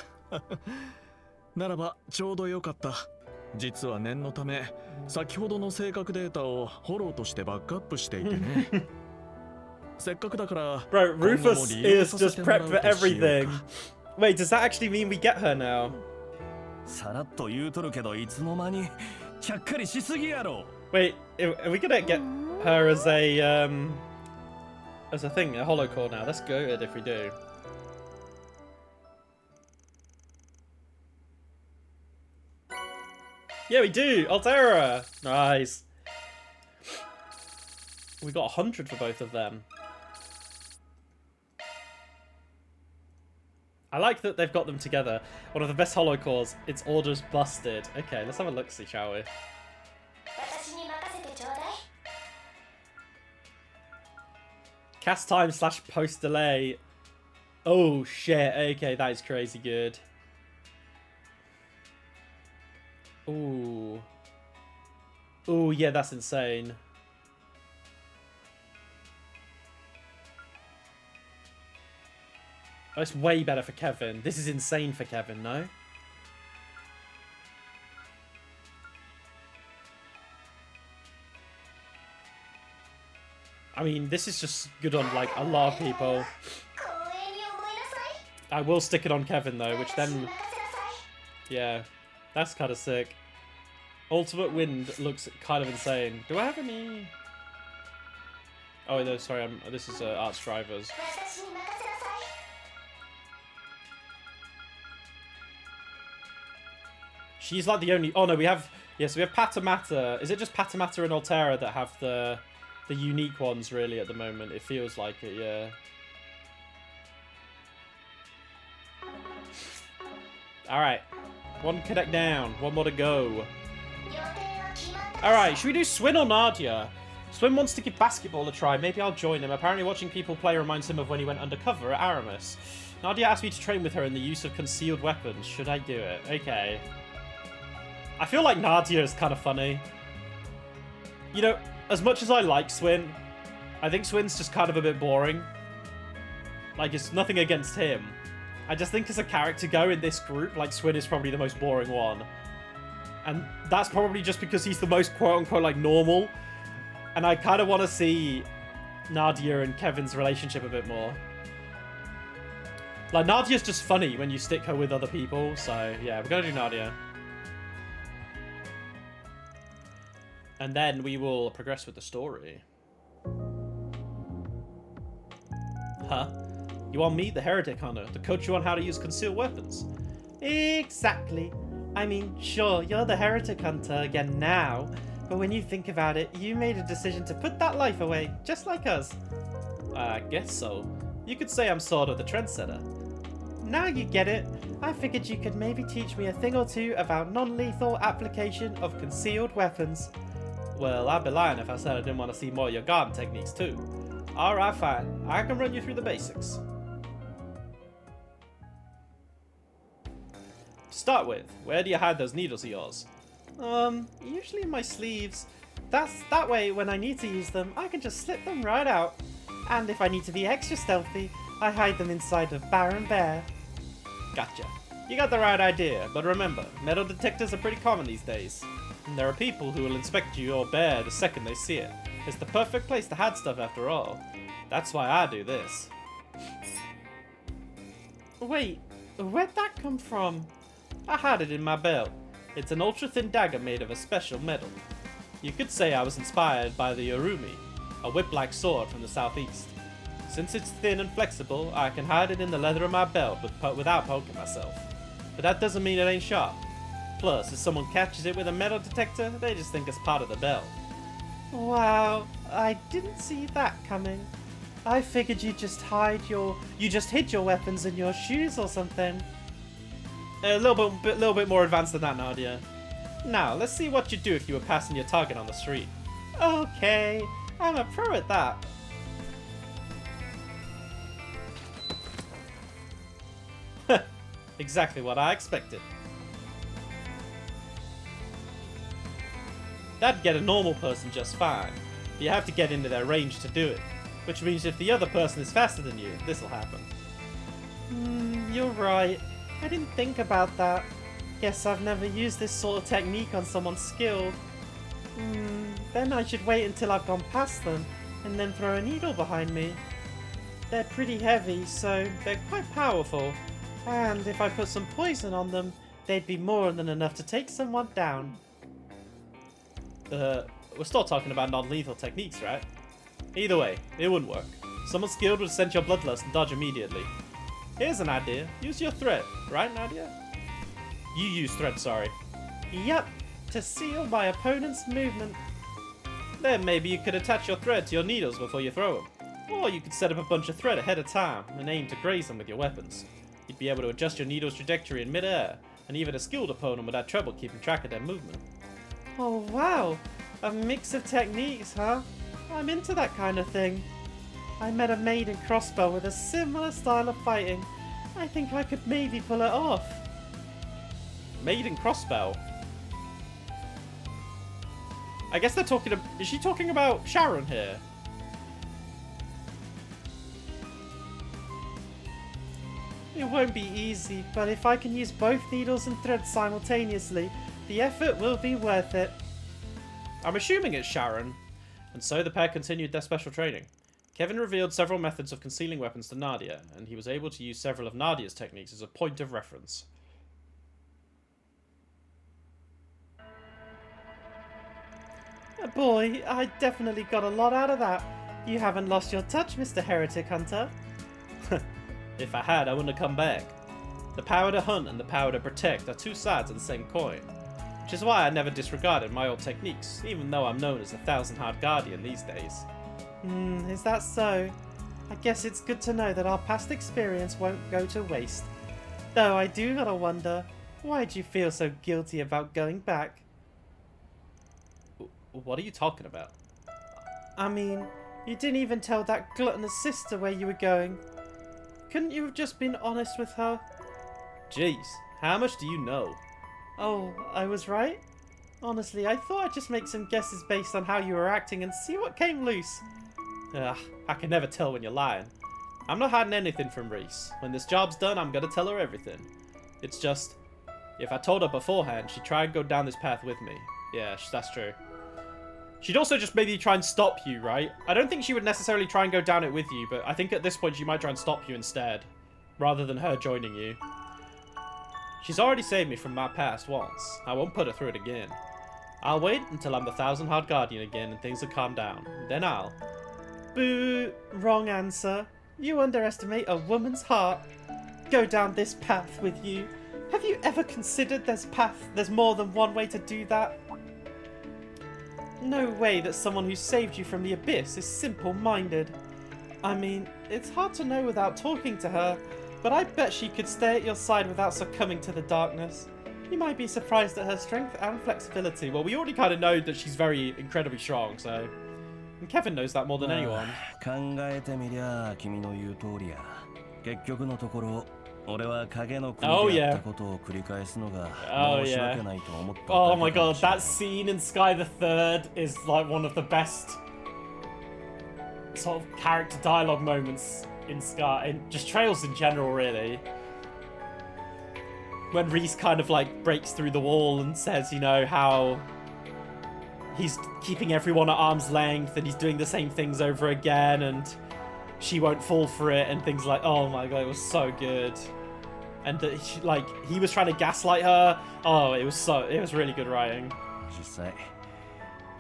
ならばちょうどよかった。実は念のため、先ほどの正確データをフォローとしてバックアップしていてね。せっかくだから。Bro, Rufus is just prepped for everything. Wait, does that actually mean we get her now? さらっと言うとるけど、いつの間にちゃっかりしすぎやろ。Wait, are we gonna get her as a thing, a holocore now? That's good if we do. Yeah, we do! Altera! Nice. We got 100 for both of them. I like that they've got them together. One of the best holocores. Its orders busted. Okay, let's have a look-see, shall we? Cast time / post delay. Oh shit, okay, that is crazy good. Ooh. Ooh, yeah, that's insane. Oh, it's way better for Kevin. This is insane for Kevin, no? I mean, this is just good on, like, a lot of people. I will stick it on Kevin, though, which then... Yeah, that's kind of sick. Ultimate Wind looks kind of insane. Do I have any... Oh, no, sorry, this is Arts Drivers. She's like the only... Oh, no, we have... Yes, we have Patamata. Is it just Patamata and Altera that have the unique ones, really, at the moment? It feels like it, yeah. Alright. One cadet down. One more to go. Alright, should we do Swin or Nadia? Swin wants to give basketball a try. Maybe I'll join him. Apparently watching people play reminds him of when he went undercover at Aramis. Nadia asked me to train with her in the use of concealed weapons. Should I do it? Okay. I feel like Nadia is kind of funny. You know, as much as I like Swin, I think Swin's just kind of a bit boring. Like, it's nothing against him. I just think as a character go in this group, like, Swin is probably the most boring one. And that's probably just because he's the most quote-unquote, like, normal. And I kind of want to see Nadia and Kevin's relationship a bit more. Like, Nadia's just funny when you stick her with other people. So, yeah, we're going to do Nadia. And then we will progress with the story. Huh? You want me, the heretic hunter, to coach you on how to use concealed weapons? Exactly. I mean, sure, you're the heretic hunter again now, but when you think about it, you made a decision to put that life away, just like us. I guess so. You could say I'm sort of the trendsetter. Now you get it. I figured you could maybe teach me a thing or two about non-lethal application of concealed weapons. Well, I'd be lying if I said I didn't want to see more of your garden techniques too. Alright, fine. I can run you through the basics. To start with, where do you hide those needles of yours? Usually in my sleeves. That way, when I need to use them, I can just slip them right out. And if I need to be extra stealthy, I hide them inside of Baron Bear. Gotcha. You got the right idea, but remember, metal detectors are pretty common these days. And there are people who will inspect your bear the second they see it. It's the perfect place to hide stuff after all. That's why I do this. Wait, where'd that come from? I had it in my belt. It's an ultra-thin dagger made of a special metal. You could say I was inspired by the Urumi, a whip-like sword from the southeast. Since it's thin and flexible, I can hide it in the leather of my belt without poking myself. But that doesn't mean it ain't sharp. Plus, if someone catches it with a metal detector, they just think it's part of the belt. Wow, I didn't see that coming. I figured you just hid your weapons in your shoes or something. A little bit more advanced than that, Nadia. Now, let's see what you'd do if you were passing your target on the street. Okay, I'm a pro at that. Exactly what I expected. That'd get a normal person just fine, but you have to get into their range to do it, which means if the other person is faster than you, this'll happen. You're right. I didn't think about that. Guess I've never used this sort of technique on someone skilled. Then I should wait until I've gone past them, and then throw a needle behind me. They're pretty heavy, so they're quite powerful. And if I put some poison on them, they'd be more than enough to take someone down. We're still talking about non-lethal techniques, right? Either way, it wouldn't work. Someone skilled would sense your bloodlust and dodge immediately. Here's an idea. Use your thread, right, Nadia? You use thread, sorry. Yep, to seal my opponent's movement. Then maybe you could attach your thread to your needles before you throw them. Or you could set up a bunch of thread ahead of time and aim to graze them with your weapons. You'd be able to adjust your needle's trajectory in mid-air, and even a skilled opponent would have trouble keeping track of their movement. Oh wow, a mix of techniques, huh? I'm into that kind of thing. I met a maiden crossbow with a similar style of fighting. I think I could maybe pull it off. Maiden crossbow? I guess they're talking about... Is she talking about Sharon here? It won't be easy, but if I can use both needles and thread simultaneously, the effort will be worth it. I'm assuming it's Sharon. And so the pair continued their special training. Kevin revealed several methods of concealing weapons to Nadia, and he was able to use several of Nadia's techniques as a point of reference. Boy, I definitely got a lot out of that. You haven't lost your touch, Mr. Heretic Hunter. If I had, I wouldn't have come back. The power to hunt and the power to protect are two sides of the same coin. Which is why I never disregarded my old techniques, even though I'm known as the 1,000-Heart Guardian these days. Is that so? I guess it's good to know that our past experience won't go to waste. Though I do gotta wonder, why'd you feel so guilty about going back? What are you talking about? I mean, you didn't even tell that gluttonous sister where you were going. Couldn't you have just been honest with her? Jeez, how much do you know? Oh, I was right? Honestly, I thought I'd just make some guesses based on how you were acting and see what came loose. Ugh, I can never tell when you're lying. I'm not hiding anything from Reese. When this job's done, I'm gonna tell her everything. It's just, if I told her beforehand, she'd try and go down this path with me. Yeah, that's true. She'd also just maybe try and stop you, right? I don't think she would necessarily try and go down it with you, but I think at this point she might try and stop you instead, rather than her joining you. She's already saved me from my past once. I won't put her through it again. I'll wait until I'm the 1,000-Heart Guardian again and things have calmed down. Then I'll... Boo! Wrong answer. You underestimate a woman's heart. Go down this path with you. Have you ever considered there's more than one way to do that? No way that someone who saved you from the abyss is simple-minded. I mean, it's hard to know without talking to her, but I bet she could stay at your side without succumbing to the darkness. You might be surprised at her strength and flexibility. Well, we already kind of know that she's very incredibly strong, so... And Kevin knows that more than anyone. 考えてみりゃ君の言う通りや。結局のところ、俺は影の国でやったことを繰り返すのが申し訳ないと思った。Oh my god, that scene in Sky the Third is like one of the best sort of character dialogue moments in Sky, and just Trails in general, really. When Reese kind of like breaks through the wall and says, you know, how he's keeping everyone at arm's length and he's doing the same things over again and she won't fall for it and things like, oh my god, it was so good. And that he was trying to gaslight her. Oh, it was really good writing. 実際、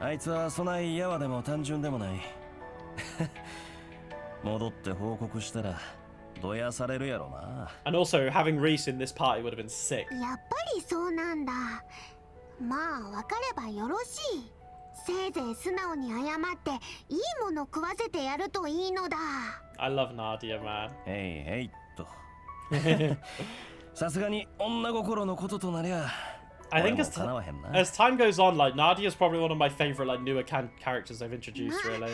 あいつはそないやわでも単純でもない。戻って報告したらどやされるやろな。And also having Reese in this party would have been sick. やっぱりそうなんだ。まあ分かればよろしい。せいぜい素直に謝っていいもの食わせてやるといいのだ。I love Nadia, man. えいと。さすがに女心のこととなりゃ。I think as time goes on, like Nadia's probably one of my favorite like newer characters they've introduced, really.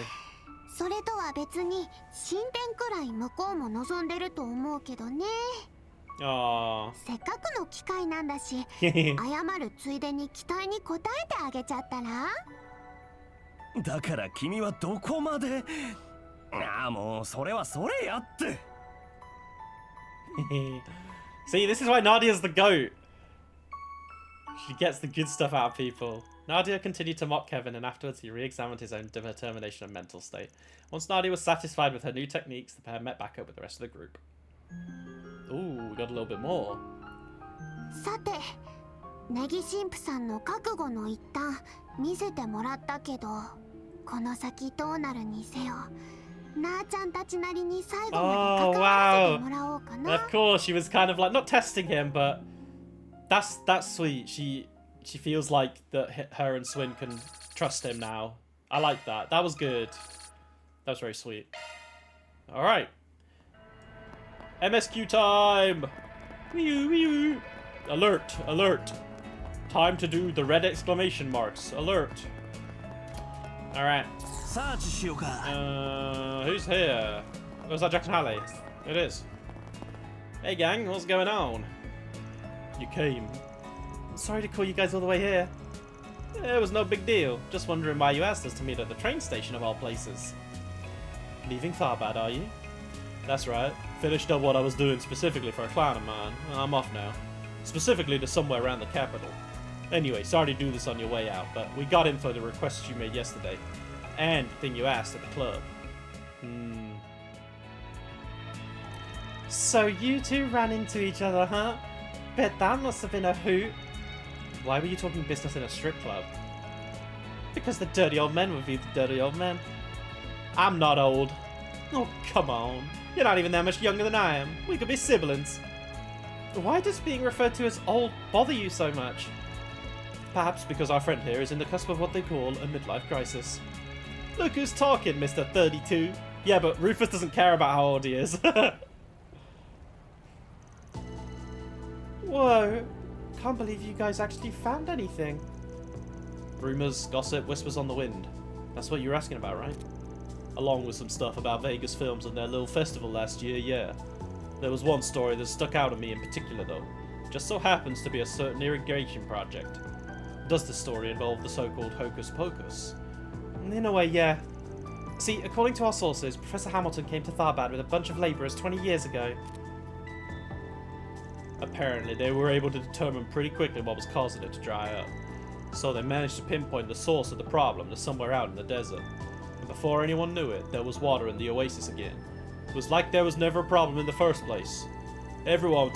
それとは別に進展くらい向こうも望んでると思うけどね。せっかくの機会なんだし、謝るついでに期待に応えてあげちゃったら？だから君はどこまで？ああ、もうそれはそれやって。See, this is why Nadia's the goat. She gets the good stuff out of people. Nadia continued to mock Kevin, and afterwards he re-examined his own determination and mental state. Once Nadia was satisfied with her new techniques, the pair met back up with the rest of the group. Ooh, we got a little bit more. さて、ネギ神父さんの覚悟の一端見せてもらったけど、この先どうなるにせよ、なあちゃんたちなりに最後まで関わらせてもらおうかな。Of course, she was kind of like not testing him, but that's sweet. She feels like that her and Swin can trust him now. I like that. That was good. That was very sweet. All right. MSQ time! Alert! Alert! Time to do the red exclamation marks. Alert! Alright. Who's here? Oh, is that Jackson Halley? It is. Hey gang, what's going on? You came. I'm sorry to call you guys all the way here. It was no big deal. Just wondering why you asked us to meet at the train station of all places. Leaving Farbad, are you? That's right. Finished up what I was doing specifically for a client of mine. I'm off now. Specifically to somewhere around the capital. Anyway, sorry to do this on your way out, but we got info the requests you made yesterday. And the thing you asked at the club. So you two ran into each other, huh? Bet that must have been a hoot. Why were you talking business in a strip club? Because the dirty old men would be the dirty old men. I'm not old. Oh, come on. You're not even that much younger than I am. We could be siblings. Why does being referred to as old bother you so much? Perhaps because our friend here is in the cusp of what they call a midlife crisis. Look who's talking, Mr. 32. Yeah, but Rufus doesn't care about how old he is. Whoa. Can't believe you guys actually found anything. Rumors, gossip, whispers on the wind. That's what you're asking about, right? Along with some stuff about Vegas Films and their little festival last year, yeah. There was one story that stuck out at me in particular, though. Just so happens to be a certain irrigation project. Does this story involve the so-called Hocus Pocus? In a way, yeah. See, according to our sources, Professor Hamilton came to Tharbad with a bunch of labourers 20 years ago. Apparently, they were able to determine pretty quickly what was causing it to dry up. So they managed to pinpoint the source of the problem to somewhere out in the desert. And before anyone knew it, there was water in the oasis again. It was like there was never a problem in the first place. Everyone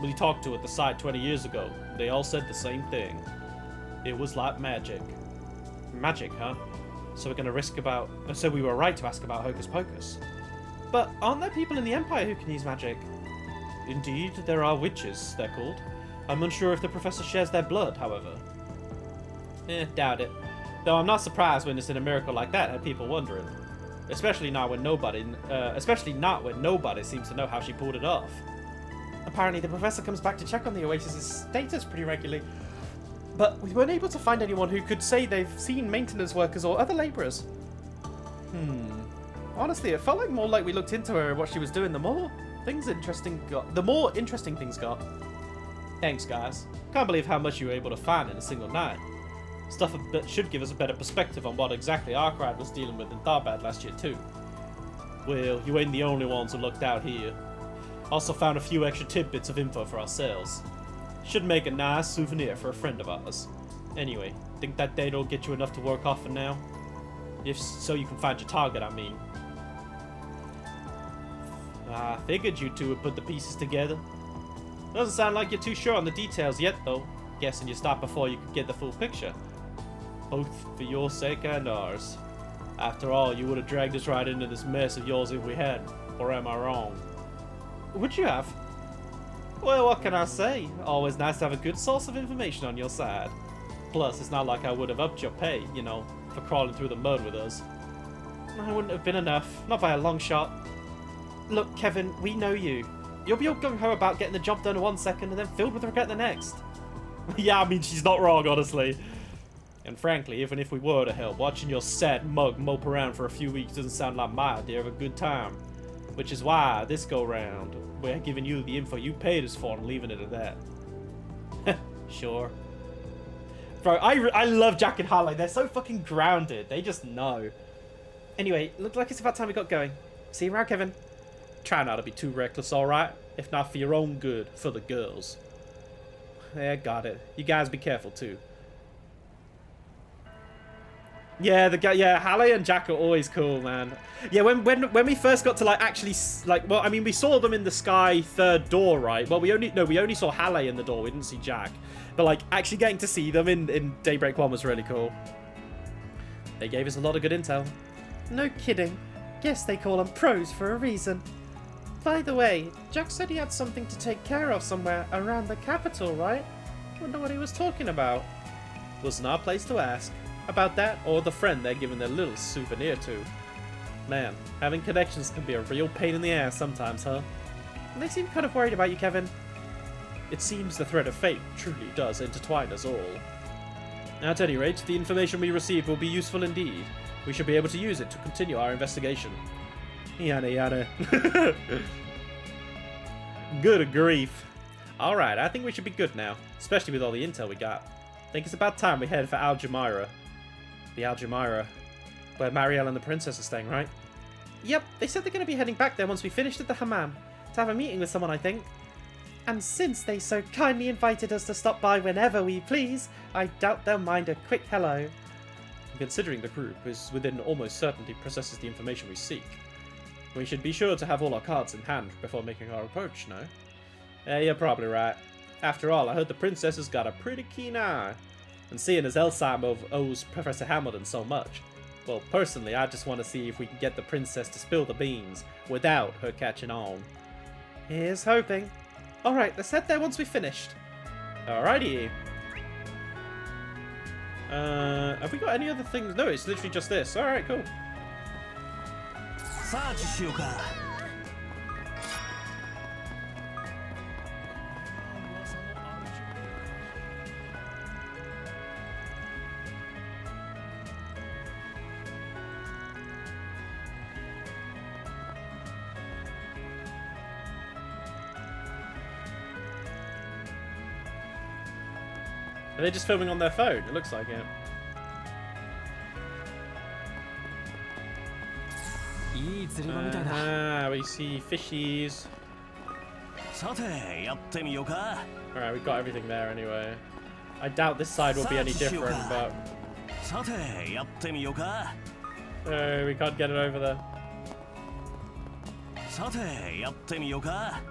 we talked to at the site 20 years ago, they all said the same thing. It was like magic. Magic, huh? So we're gonna so we were right to ask about Hocus Pocus. But aren't there people in the Empire who can use magic? Indeed, there are witches, they're called. I'm unsure if the Professor shares their blood, however. Doubt it. Though I'm not surprised when it's in a miracle like that had people wondering. Especially not when nobody seems to know how she pulled it off. Apparently the Professor comes back to check on the Oasis's status pretty regularly. But we weren't able to find anyone who could say they've seen maintenance workers or other labourers. Honestly, it felt like more like we looked into her and what she was doing, the more interesting things got. Thanks, guys. Can't believe how much you were able to find in a single night. Stuff that should give us a better perspective on what exactly our crowd was dealing with in Tharbad last year too. Well, you ain't the only ones who looked out here. Also found a few extra tidbits of info for ourselves. Should make a nice souvenir for a friend of ours. Anyway, think that date'll get you enough to work off for now? If so, you can find your target, I mean. I figured you two would put the pieces together. Doesn't sound like you're too sure on the details yet, though. Guessing you stopped before you could get the full picture. Both for your sake and ours. After all, you would have dragged us right into this mess of yours if we had. Or am I wrong? Would you have? Well, what can I say? Always nice to have a good source of information on your side. Plus, it's not like I would have upped your pay, you know, for crawling through the mud with us. I wouldn't have been enough. Not by a long shot. Look, Kevin, we know you. You'll be all gung-ho about getting the job done in 1 second and then filled with regret the next. Yeah, I mean, she's not wrong, honestly. And frankly, even if we were to help, watching your sad mug mope around for a few weeks doesn't sound like my idea of a good time. Which is why, this go-round, we're giving you the info you paid us for and leaving it at that. Sure. Bro, I love Jack and Harley. They're so fucking grounded. They just know. Anyway, looks like it's about time we got going. See you around, Kevin. Try not to be too reckless, alright? If not for your own good, for the girls. Yeah, got it. You guys be careful, too. Yeah, Halle and Jack are always cool, man. Yeah, when we first got to well, I mean, we saw them in the sky third door, right? Well, we only saw Halle in the door. We didn't see Jack, but like actually getting to see them in Daybreak 1 was really cool. They gave us a lot of good intel. No kidding. Guess they call them pros for a reason. By the way, Jack said he had something to take care of somewhere around the capital, right? Wonder what he was talking about. Wasn't our place to ask. About that, or the friend they're giving their little souvenir to. Man, having connections can be a real pain in the ass sometimes, huh? And they seem kind of worried about you, Kevin. It seems the thread of fate truly does intertwine us all. At any rate, the information we receive will be useful indeed. We should be able to use it to continue our investigation. Yada yada. Good grief. Alright, I think we should be good now, especially with all the intel we got. Think it's about time we head for Algemira. The Algemira, where Marielle and the princess are staying, right? Yep, they said they're going to be heading back there once we finished at the hammam. to have a meeting with someone, I think. And since they so kindly invited us to stop by whenever we please, I doubt they'll mind a quick hello. Considering the group is within almost certainty possesses the information we seek, we should be sure to have all our cards in hand before making our approach, no? Yeah, you're probably right. After all, I heard the princess has got a pretty keen eye. And seeing as Elsa owes Professor Hamilton so much, well, personally, I just want to see if we can get the princess to spill the beans without her catching on. Here's hoping. Alright, let's head there once we've finished. Alrighty. Have we got any other things? No, it's literally just this. Alright, cool. Are they just filming on their phone? It looks like it. We see fishies. Alright, we got everything there anyway. I doubt this side will be any different, but... we can't get it over there.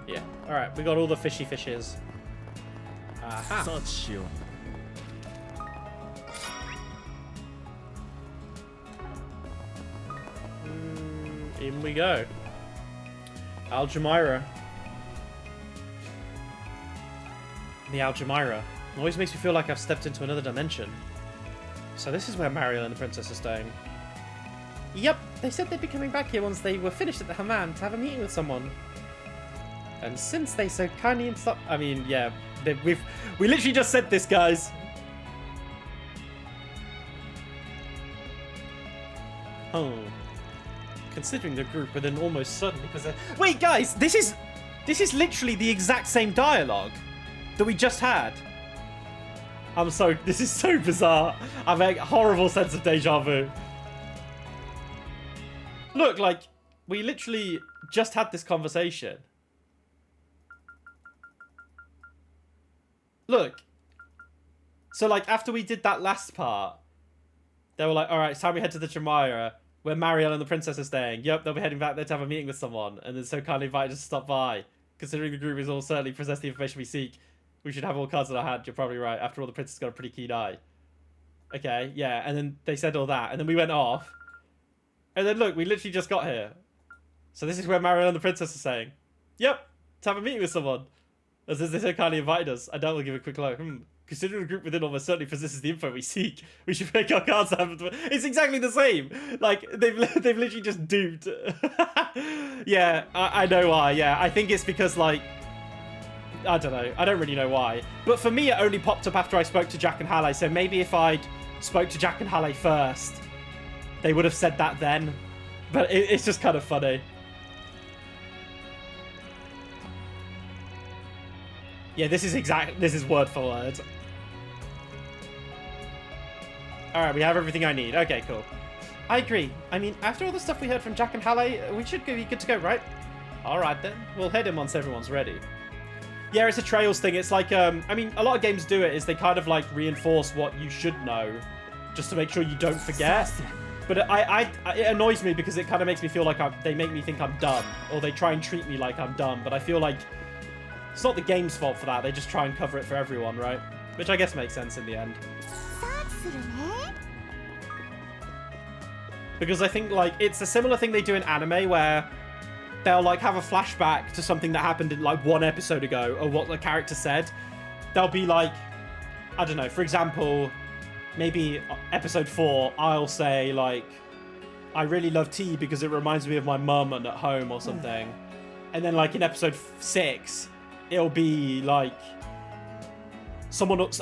Yeah, alright, we got all the fishy fishes. Aha. In we go. Aljamira. The Aljamira. Always makes me feel like I've stepped into another dimension. So this is where Mariel and the princess are staying. Yep, they said they'd be coming back here once they were finished at the Hammam to have a meeting with someone. And since they so kindly I mean, yeah, we literally just said this, guys. Oh. Considering the group within almost certainly possess. Wait, guys, this is literally the exact same dialogue that we just had. This is so bizarre. I have a horrible sense of deja vu. Look, like, we literally just had this conversation. Look. So, like, after we did that last part, they were like, alright, it's time we head to the Tremira, where Mariel and the princess are staying. Yep, they'll be heading back there to have a meeting with someone, and then so kindly invited us to stop by. Considering the group is all certainly possess the information we seek, we should have all cards in our hand. You're probably right. After all, the princess got a pretty keen eye. Okay, yeah, and then they said all that, and then we went off. And then look, we literally just got here. So this is where Mariel and the princess are saying, yep, to have a meeting with someone. As they so kindly invited us. I doubt we'll give a quick look. Considering the group within almost certainly possesses the info we seek, we should make our cards happen. It's exactly the same. Like, they've literally just duped. Yeah, I know why. Yeah, I think it's because, like, I don't know. I don't really know why. But for me, it only popped up after I spoke to Jack and Halle. So maybe if I'd spoke to Jack and Halle first, they would have said that then. But it's just kind of funny. Yeah, this is word for word. Alright, we have everything I need. Okay, cool. I agree. I mean, after all the stuff we heard from Jack and Halle, we should be good to go, right? Alright then. We'll head in once everyone's ready. Yeah, it's a trails thing. It's like, I mean, a lot of games do it, is they kind of like reinforce what you should know, just to make sure you don't forget. But it annoys me because it kind of makes me feel like they make me think I'm dumb, or they try and treat me like I'm dumb, but I feel like it's not the game's fault for that. They just try and cover it for everyone, right? Which I guess makes sense in the end. Because I think, like, it's a similar thing they do in anime where they'll, like, have a flashback to something that happened in, like, one episode ago, or what the character said. They'll be like, I don't know, for example, maybe episode 4, I'll say, like, I really love tea because it reminds me of my mum and at home or something. And then, like, in episode 6, it'll be, like,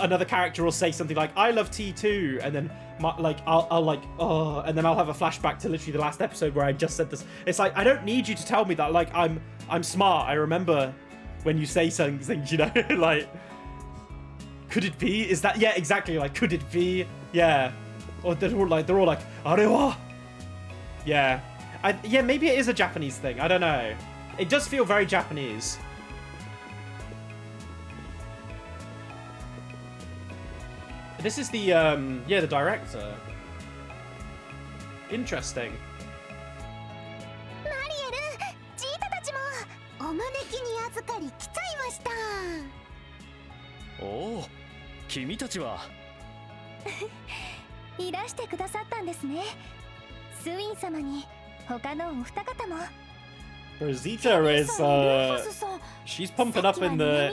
another character will say something like, I love tea too, and then I'll like, oh, and then I'll have a flashback to literally the last episode where I just said this. It's like, I don't need you to tell me that. Like, I'm smart. I remember when you say certain things, you know. Like, could it be? Is that, yeah, exactly. Like, could it be? Yeah. Or they're all like, arewa. Yeah. Yeah, maybe it is a Japanese thing. I don't know. It does feel very Japanese. This is the, yeah, the director. Interesting. マリエル、ジータたちもお招きに預かり来ちゃいました。おお、君たちは。いらしてくださったんですね。スウィン様に他のお二方も。Rosita is, she's pumping up in the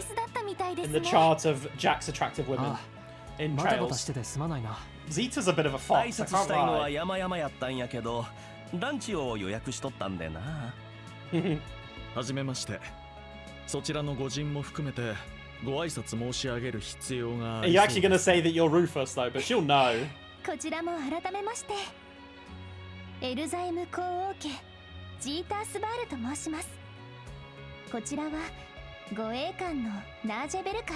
chart of Jack's attractive women in Trails. Zita's a bit of a fox. 挨拶したいのは山々やったんやけど、ランチを予約しとったんでな。はじめまして。そちらの御人も含めてご挨拶申し上げる必要があり。Are you actually going to say that you're Rufus though? But she'll know. こちらも改めまして、エルザイム皇王家ジータースバールと申します。こちらは護衛官のナージェベルカ。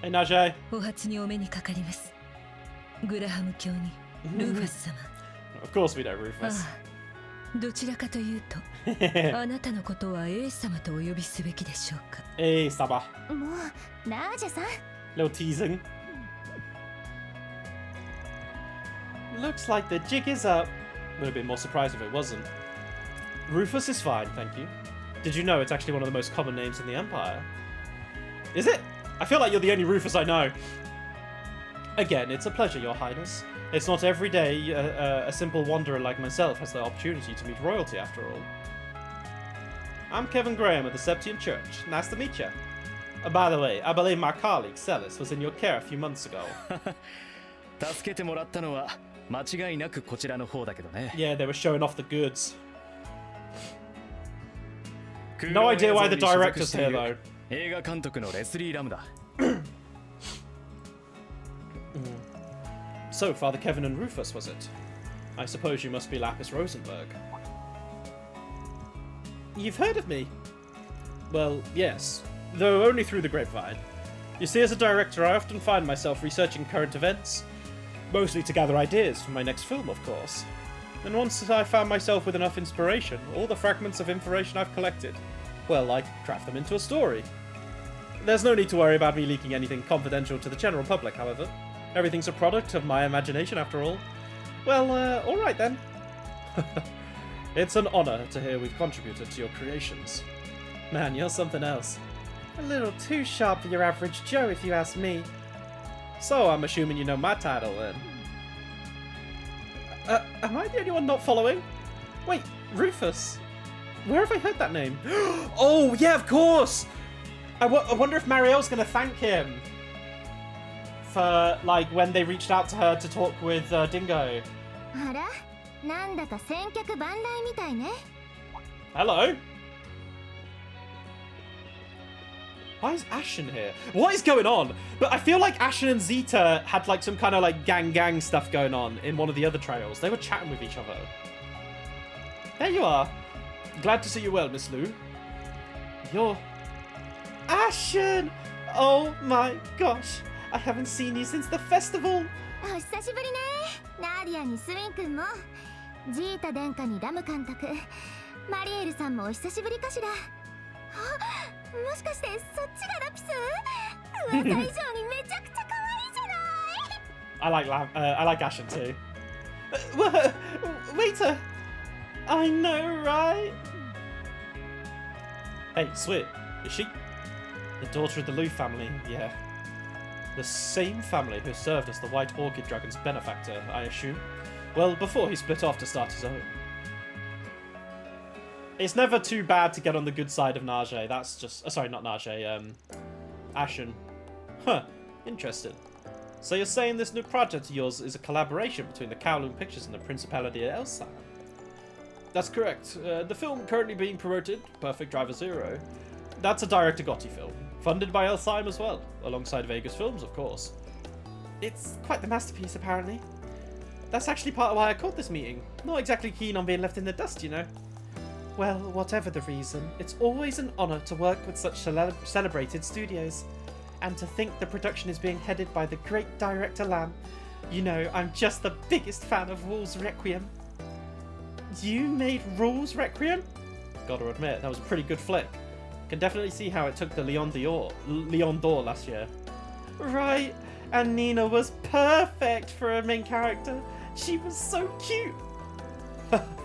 Hey Najee. お初にお目にかかります。グラハム卿にルーファス様。Of course we know Rufus. どちらかというと、あなたのことはエース様とお呼びすべきでしょうか。Hey Saba. もうナージェさん。Little teasing. Looks like the jig is up. Would have been more surprised if it wasn't. Rufus is fine, thank you. Did you know it's actually one of the most common names in the Empire? Is it? I feel like you're the only Rufus I know. Again, it's a pleasure, Your Highness. It's not every day a simple wanderer like myself has the opportunity to meet royalty, after all. I'm Kevin Graham of the Septian Church. Nice to meet you. By the way, I believe my colleague, Celis, was in your care a few months ago. 助けてもらったのは間違いなくこちらの方だけどね。Yeah, they were showing off the goods. No idea why the director's here, though. 映画監督のレスリー・ラムだ。So, Father Kevin and Rufus, was it? I suppose you must be Lapis Rosenberg. You've heard of me? Well, yes, though only through the grapevine. You see, as a director, I often find myself researching current events, mostly to gather ideas for my next film, of course. And once I found myself with enough inspiration, all the fragments of information I've collected, well, I craft them into a story. There's no need to worry about me leaking anything confidential to the general public, however. Everything's a product of my imagination, after all. Well, alright then. It's an honor to hear we've contributed to your creations. Man, you're something else. A little too sharp for your average Joe, if you ask me. So, I'm assuming you know my title, then. Am I the only one not following? Wait, Rufus. Where have I heard that name? Oh, yeah, of course! I wonder if Marielle's gonna thank him for, like, when they reached out to her to talk with Dingo. あら、なんだか先客万来みたいね。Hello? Why is Ashen here? What is going on? But I feel like Ashen and Zeta had like some kind of like gang stuff going on in one of the other trails. They were chatting with each other. There you are. Glad to see you well, Miss Lou. You're... Ashen! Oh my gosh. I haven't seen you since the festival. お久しぶりね。ナーディアにスウィン君も、ジータ殿下にラム監督、マリエルさんもお久しぶりかしら。あ、もしかしてそっちがラピス？噂以上にめちゃくちゃ可愛いじゃない。I like Ashen too. Waiter! I know, right? Hey, Swit, is she? The daughter of the Lu family, yeah. The same family who served as the White Orchid Dragon's benefactor, I assume. Well, before he split off to start his own. It's never too bad to get on the good side of Najee. That's just... sorry, not Najee. Ashen. Huh. Interesting. So you're saying this new project of yours is a collaboration between the Kowloon Pictures and the Principality of Elsa? That's correct. The film currently being promoted, Perfect Driver Zero, that's a direct-to-Gotti film, funded by Elsa as well, alongside Vegas Films, of course. It's quite the masterpiece, apparently. That's actually part of why I called this meeting. Not exactly keen on being left in the dust, you know. Well, whatever the reason, it's always an honour to work with such celebrated studios. And to think the production is being headed by the great director Lam. You know, I'm just the biggest fan of Rules Requiem. You made Rules Requiem? gotta admit. That was a pretty good flick. Can definitely see how it took the Lion d'Or last year. Right, and Nina was perfect for a main character. She was so cute.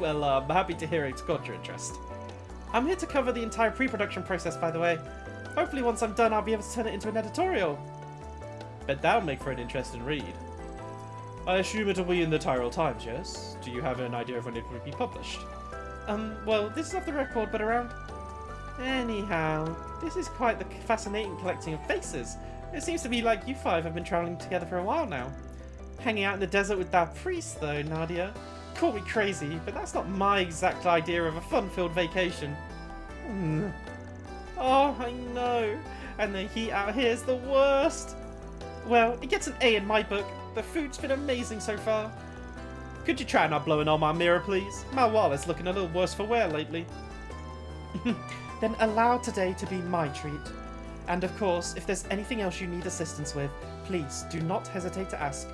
Well, I'm happy to hear it's got your interest. I'm here to cover the entire pre-production process, by the way. Hopefully once I'm done, I'll be able to turn it into an editorial. Bet that'll make for an interesting read. I assume it'll be in the Tyrol Times, yes? Do you have an idea of when it will be published? Well, this is off the record, but around... Anyhow, this is quite the fascinating collecting of faces. It seems to be like you five have been travelling together for a while now. Hanging out in the desert with that priest, though, Nadia. Call me crazy, but that's not my exact idea of a fun-filled vacation. Oh, I know. And the heat out here is the worst. Well, it gets an A in my book. The food's been amazing so far. Could you try not blowing on my mirror, please? My wallet's looking a little worse for wear lately. Then allow today to be my treat. And of course, if there's anything else you need assistance with, please do not hesitate to ask.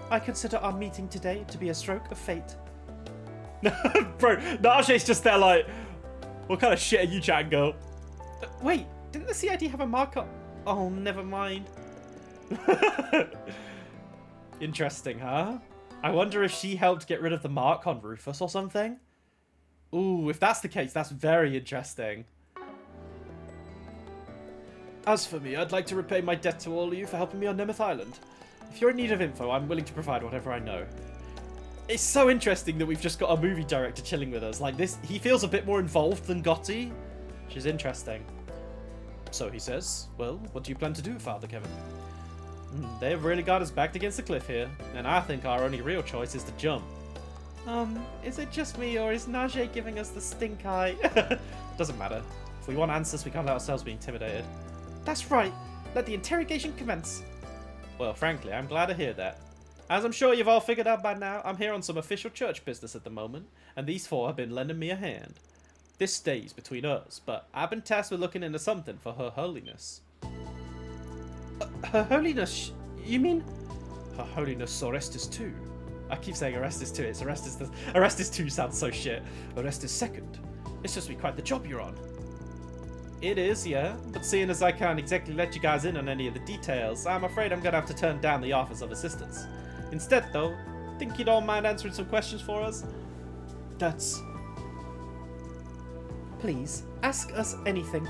I consider our meeting today to be a stroke of fate. Bro, Naje's just there like, what kind of shit are you chatting, girl? Wait, didn't the CID have a markup? Oh, never mind. Interesting, huh? I wonder if she helped get rid of the mark on Rufus or something? Ooh, if that's the case, that's very interesting. As for me, I'd like to repay my debt to all of you for helping me on Nemeth Island. If you're in need of info, I'm willing to provide whatever I know. It's so interesting that we've just got a movie director chilling with us. Like this, he feels a bit more involved than Gotti, which is interesting. So he says, well, what do you plan to do, Father Kevin? They've really got us backed against the cliff here, and I think our only real choice is to jump. Is it just me, or is Najee giving us the stink eye? Doesn't matter. If we want answers, we can't let ourselves be intimidated. That's right. Let the interrogation commence. Well, frankly, I'm glad to hear that. As I'm sure you've all figured out by now, I'm here on some official church business at the moment, and these four have been lending me a hand. This stays between us, but I've been tasked with looking into something for Her Holiness. Her Holiness? You mean? Her Holiness Orestes II. I keep saying Orestes II, it's Orestes II sounds so shit. Orestes II. It's just be quite the job you're on. It is, yeah, but seeing as I can't exactly let you guys in on any of the details, I'm afraid I'm gonna have to turn down the offers of assistance. Instead, though, think you'd all mind answering some questions for us? That's... Please, ask us anything.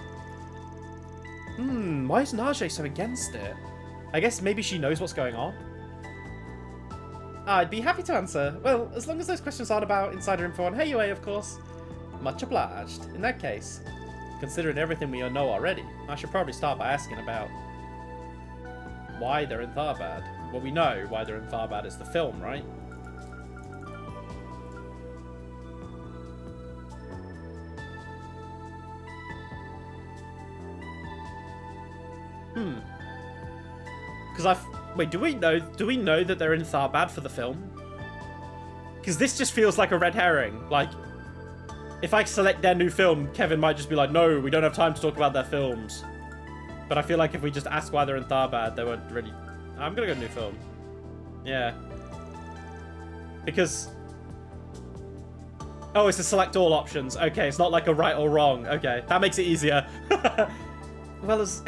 Why is Najee so against it? I guess maybe she knows what's going on? I'd be happy to answer. Well, as long as those questions aren't about insider info on HeyUA, of course. Much obliged. In that case, considering everything we know already, I should probably start by asking about why they're in Tharbad. Well, we know why they're in Tharbad is the film, right? Because wait, do we know that they're in Tharbad for the film? Because this just feels like a red herring. Like, if I select their new film, Kevin might just be like, no, we don't have time to talk about their films. But I feel like if we just ask why they're in Tharbad, they won't really... I'm gonna go new film. Yeah. Because... Oh, it's a select all options. Okay, it's not like a right or wrong. Okay, that makes it easier. Well, as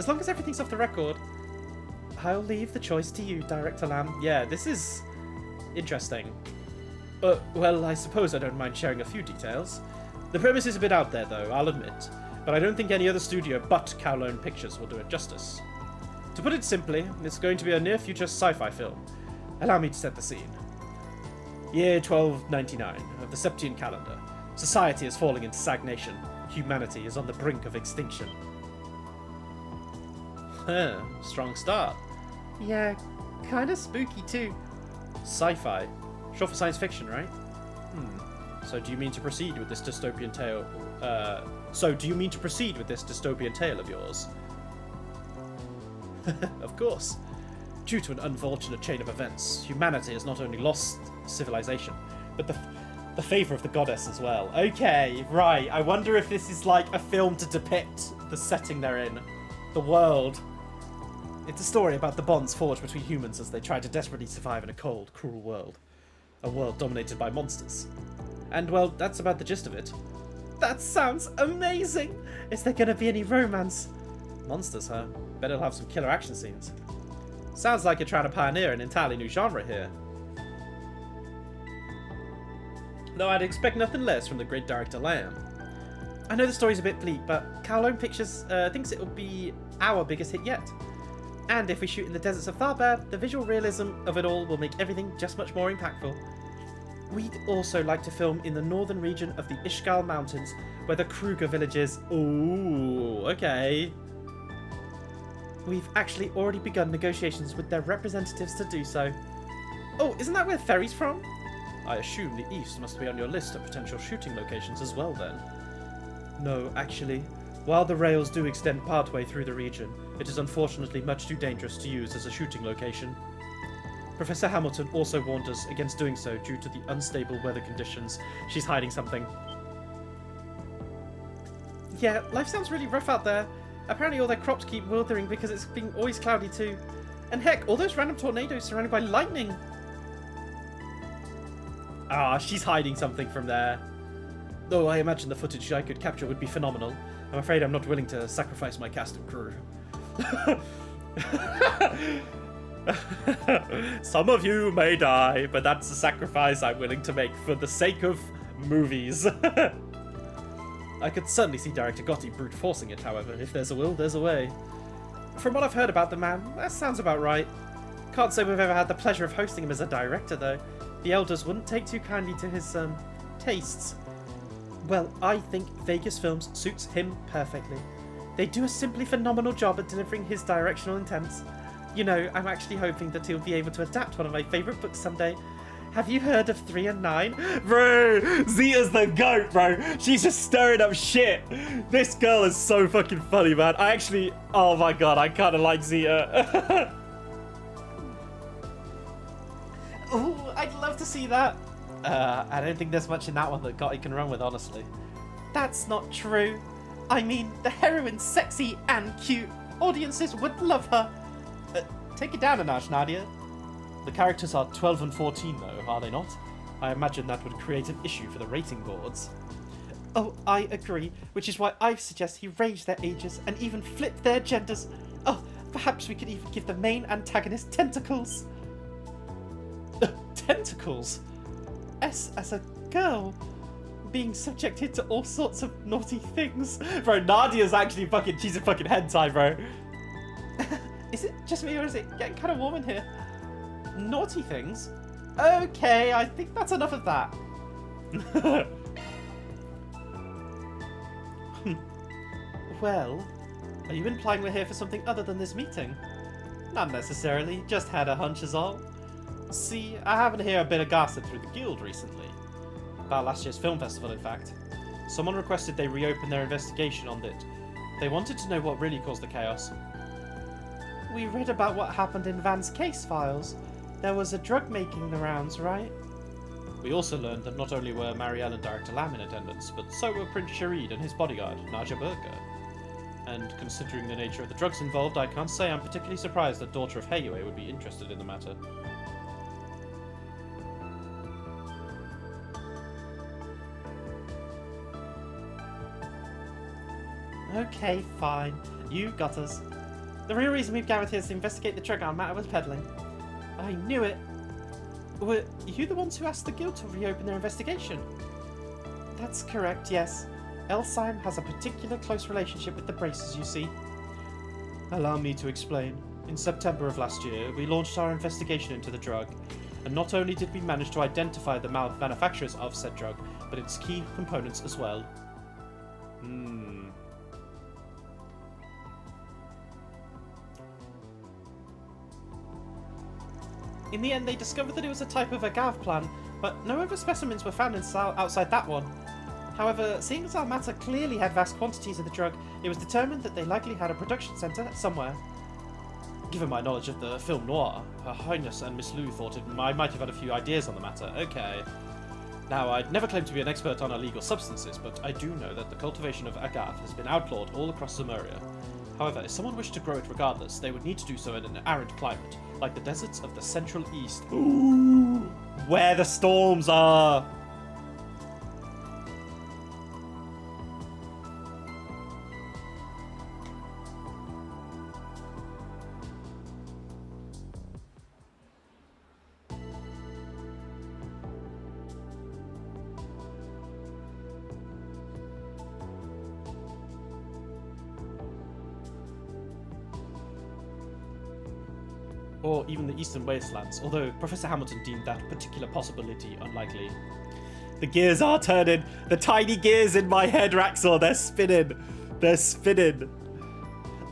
long as everything's off the record, I'll leave the choice to you, Director Lamb. Yeah, this is interesting. Well, I suppose I don't mind sharing a few details. The premise is a bit out there, though, I'll admit, but I don't think any other studio but Kowloon Pictures will do it justice. To put it simply, it's going to be a near-future sci-fi film. Allow me to set the scene. Year 1299 of the Septian calendar. Society is falling into stagnation. Humanity is on the brink of extinction. Strong start. Yeah, kinda spooky too. Sci-fi. Short for science fiction, right? So do you mean to proceed with this dystopian tale? Of yours? Of course. Due to an unfortunate chain of events, humanity has not only lost civilization, but the favor of the goddess as well. Okay, right. I wonder if this is like a film to depict the setting they're in. The world. It's a story about the bonds forged between humans as they try to desperately survive in a cold, cruel world. A world dominated by monsters. And, well, that's about the gist of it. That sounds amazing! Is there gonna be any romance? Monsters, huh? Bet it'll have some killer action scenes. Sounds like you're trying to pioneer an entirely new genre here. Though I'd expect nothing less from the great director Lamb. I know the story's a bit bleak, but Kowloon Pictures thinks it will be our biggest hit yet. And if we shoot in the deserts of Tharbad, the visual realism of it all will make everything just much more impactful. We'd also like to film in the northern region of the Ishgal Mountains, where the Kruger village is. Ooh, okay. We've actually already begun negotiations with their representatives to do so. Oh, isn't that where Ferry's from? I assume the east must be on your list of potential shooting locations as well then. No, actually. While the rails do extend partway through the region, it is unfortunately much too dangerous to use as a shooting location. Professor Hamilton also warned us against doing so due to the unstable weather conditions. She's hiding something. Yeah, life sounds really rough out there. Apparently all their crops keep withering because it's been always cloudy too. And heck, all those random tornadoes surrounded by lightning. Ah, she's hiding something from there. Though I imagine the footage I could capture would be phenomenal. I'm afraid I'm not willing to sacrifice my cast and crew. Some of you may die, but that's a sacrifice I'm willing to make for the sake of movies. I could certainly see Director Gotti brute forcing it, however. If there's a will, there's a way. From what I've heard about the man, that sounds about right. Can't say we've ever had the pleasure of hosting him as a director, though. The elders wouldn't take too kindly to his, tastes. Well, I think Vegas Films suits him perfectly. They do a simply phenomenal job at delivering his directional intents. You know, I'm actually hoping that he'll be able to adapt one of my favourite books someday. Have you heard of 3 and 9? Bro, Zeta's the GOAT, bro. She's just stirring up shit. This girl is so fucking funny, man. I actually, oh my god, I kind of like Zeta. Ooh, I'd love to see that. I don't think there's much in that one that Gotti can run with, honestly. That's not true. I mean, the heroine's sexy and cute. Audiences would love her. Take it down a notch, Nadia. The characters are 12 and 14, though, are they not? I imagine that would create an issue for the rating boards. Oh, I agree, which is why I suggest he range their ages and even flip their genders. Oh, perhaps we could even give the main antagonist tentacles. Tentacles? S as a girl, being subjected to all sorts of naughty things. Bro, Nadia's actually fucking, she's a fucking hentai, bro. Is it just me or is it getting kind of warm in here? Naughty things? Okay, I think that's enough of that. Well, are you implying we're here for something other than this meeting? Not necessarily, just had a hunch is all. See, I happen to hear a bit of gossip through the guild recently. About last year's film festival, in fact. Someone requested they reopen their investigation on it. They wanted to know what really caused the chaos. We read about what happened in Van's case files. There was a drug making the rounds, right? We also learned that not only were Marielle and Director Lam in attendance, but so were Prince Sharid and his bodyguard, Naja Burka. And considering the nature of the drugs involved, I can't say I'm particularly surprised that Daughter of Heiyue would be interested in the matter. Okay, fine. You got us. The real reason we've gathered here is to investigate the drug our matter was peddling. I knew it. Were you the ones who asked the guild to reopen their investigation? That's correct, yes. Elsheim has a particular close relationship with the Braces, you see. Allow me to explain. In September of last year, we launched our investigation into the drug, and not only did we manage to identify the manufacturers of said drug, but its key components as well. In the end, they discovered that it was a type of agave plant, but no other specimens were found outside that one. However, seeing as our matter clearly had vast quantities of the drug, it was determined that they likely had a production centre somewhere. Given my knowledge of the film noir, Her Highness and Miss Lu thought I might have had a few ideas on the matter. Okay. Now, I'd never claim to be an expert on illegal substances, but I do know that the cultivation of agave has been outlawed all across Sumeria. However, if someone wished to grow it regardless, they would need to do so in an arid climate, like the deserts of the Central East. Ooh, where the storms are! or even the Eastern Wastelands, although Professor Hamilton deemed that particular possibility unlikely. The gears are turning. The tiny gears in my head, Raxor, they're spinning. They're spinning.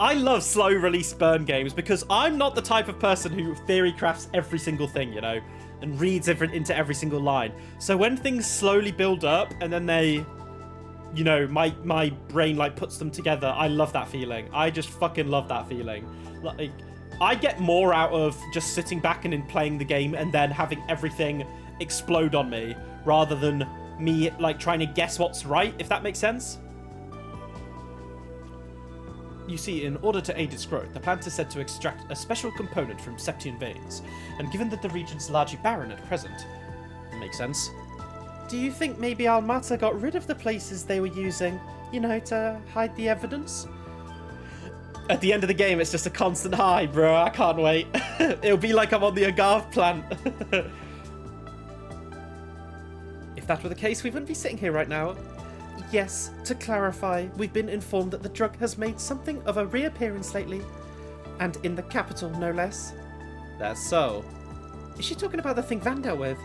I love slow release burn games because I'm not the type of person who theory crafts every single thing, you know, and reads into every single line. So when things slowly build up and then they, you know, my brain like puts them together, I love that feeling. I just fucking love that feeling. Like, I get more out of just sitting back and playing the game and then having everything explode on me rather than me like trying to guess what's right, if that makes sense. You see, in order to aid its growth, the plant is said to extract a special component from Septian veins, and given that the region's largely barren at present, makes sense. Do you think maybe Almata got rid of the places they were using, you know, to hide the evidence? At the end of the game, it's just a constant high, bro. I can't wait. It'll be like I'm on the agave plant. If that were the case, we wouldn't be sitting here right now. Yes, to clarify, we've been informed that the drug has made something of a reappearance lately. And in the capital, no less. That's so. Is she talking about the thing Van dealt with?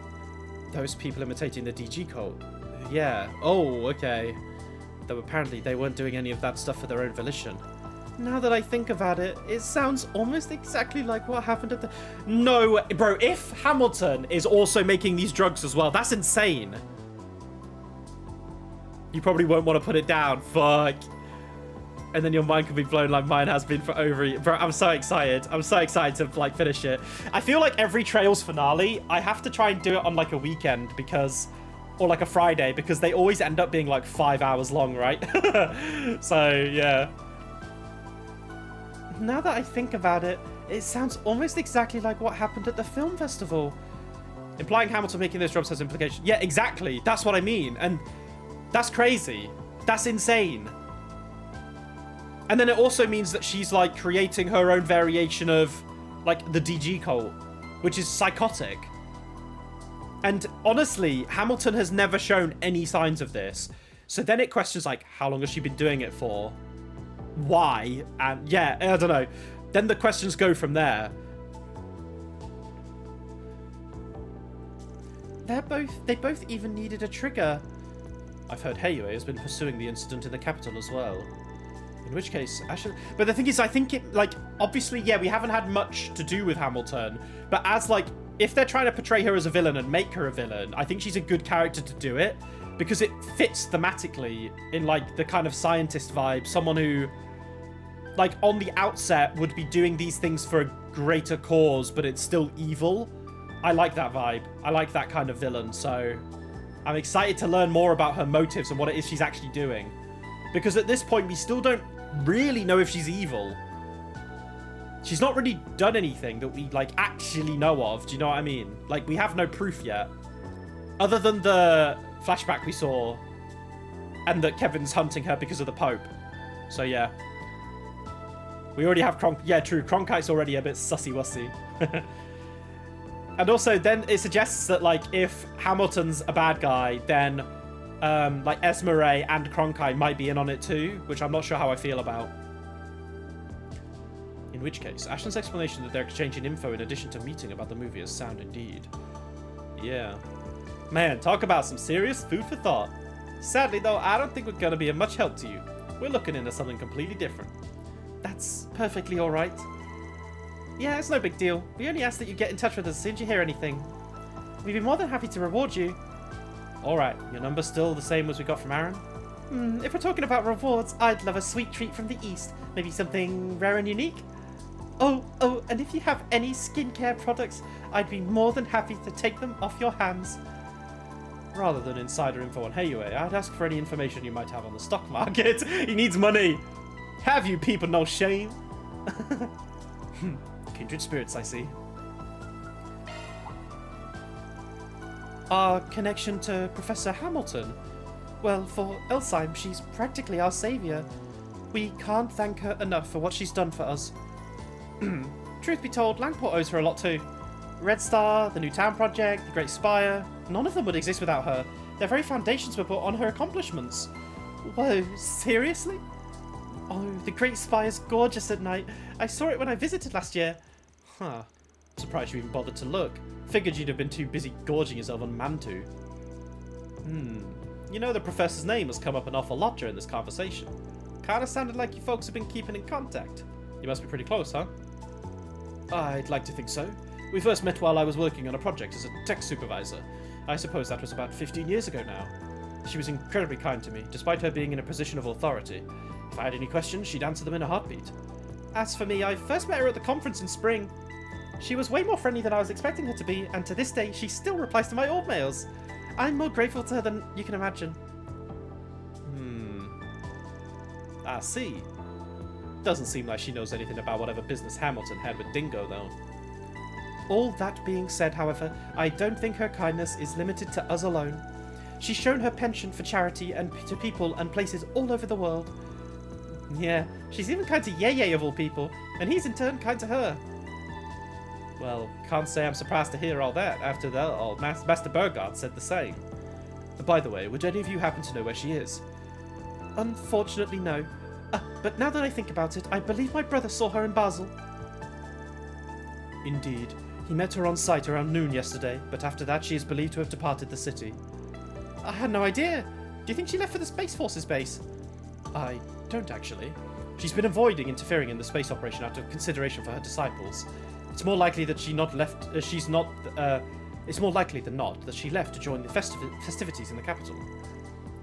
Those people imitating the DG cult? Yeah. Oh, okay. Though apparently they weren't doing any of that stuff for their own volition. Now that I think about it, it sounds almost exactly like what happened at the... No, bro, if Hamilton is also making these drugs as well, that's insane. You probably won't want to put it down. Fuck. And then your mind could be blown like mine has been for over a year. Bro, I'm so excited. I'm so excited to, like, finish it. I feel like every Trails finale, I have to try and do it on, like, a weekend because... Or, like, a Friday, because they always end up being, like, 5 hours long, right? So, yeah. Now that I think about it, it sounds almost exactly like what happened at the film festival. Implying Hamilton making those drugs has implications. Yeah, exactly. That's what I mean. And that's crazy. That's insane. And then it also means that she's, like, creating her own variation of, like, the DG cult, which is psychotic. And honestly, Hamilton has never shown any signs of this. So then it questions, like, how long has she been doing it for? Why? And yeah, I don't know. Then the questions go from there. They both even needed a trigger. I've heard Heiyue has been pursuing the incident in the capital as well. In which case, but the thing is, I think it, like, obviously, yeah, we haven't had much to do with Hamilton, but as, like, if they're trying to portray her as a villain and make her a villain, I think she's a good character to do it, because it fits thematically in, like, the kind of scientist vibe, someone who, like, on the outset would be doing these things for a greater cause, but it's still evil. I like that vibe. I like that kind of villain, so I'm excited to learn more about her motives and what it is she's actually doing. Because at this point, we still don't really know if she's evil. She's not really done anything that we, like, actually know of. Do you know what I mean? Like, we have no proof yet. Other than the flashback we saw, and that Kevin's hunting her because of the Pope. So, yeah. We already have yeah, true. Cronkite's already a bit sussy-wussy. And also, then it suggests that, like, if Hamilton's a bad guy, then, like, Esmeralda and Cronkite might be in on it too, which I'm not sure how I feel about. In which case, Ashton's explanation that they're exchanging info in addition to meeting about the movie is sound indeed. Yeah. Man, talk about some serious food for thought. Sadly, though, I don't think we're going to be of much help to you. We're looking into something completely different. That's perfectly alright. Yeah, it's no big deal. We only ask that you get in touch with us as soon as you hear anything. We'd be more than happy to reward you. Alright, your number's still the same as we got from Aaron? If we're talking about rewards, I'd love a sweet treat from the East. Maybe something rare and unique? Oh, and if you have any skincare products, I'd be more than happy to take them off your hands. Rather than insider info on Heiyue, I'd ask for any information you might have on the stock market. He needs money. Have you people no shame? Kindred spirits, I see. Our connection to Professor Hamilton? Well, for Elsheim, she's practically our savior. We can't thank her enough for what she's done for us. Truth be told, Langport owes her a lot too. Red Star, the New Town Project, the Great Spire, none of them would exist without her. Their very foundations were built on her accomplishments. Whoa, seriously? Oh, the Great Spire's gorgeous at night. I saw it when I visited last year. Huh. Surprised you even bothered to look. Figured you'd have been too busy gorging yourself on Mantu. You know the professor's name has come up an awful lot during this conversation. Kinda sounded like you folks have been keeping in contact. You must be pretty close, huh? I'd like to think so. We first met while I was working on a project as a tech supervisor. I suppose that was about 15 years ago now. She was incredibly kind to me, despite her being in a position of authority. If I had any questions, she'd answer them in a heartbeat. As for me, I first met her at the conference in spring. She was way more friendly than I was expecting her to be, and to this day, she still replies to my old mails. I'm more grateful to her than you can imagine. I see. Doesn't seem like she knows anything about whatever business Hamilton had with Dingo, though. All that being said, however, I don't think her kindness is limited to us alone. She's shown her penchant for charity and to people and places all over the world. Yeah, she's even kind to Yeye of all people, and he's in turn kind to her. Well, can't say I'm surprised to hear all that after Master Burgard said the same. By the way, would any of you happen to know where she is? Unfortunately, no. But now that I think about it, I believe my brother saw her in Basel. Indeed. He met her on site around noon yesterday, but after that she is believed to have departed the city. I had no idea. Do you think she left for the Space Forces base? I don't actually. She's been avoiding interfering in the space operation out of consideration for her disciples. It's more likely that it's more likely than not that she left to join the festivities in the capital.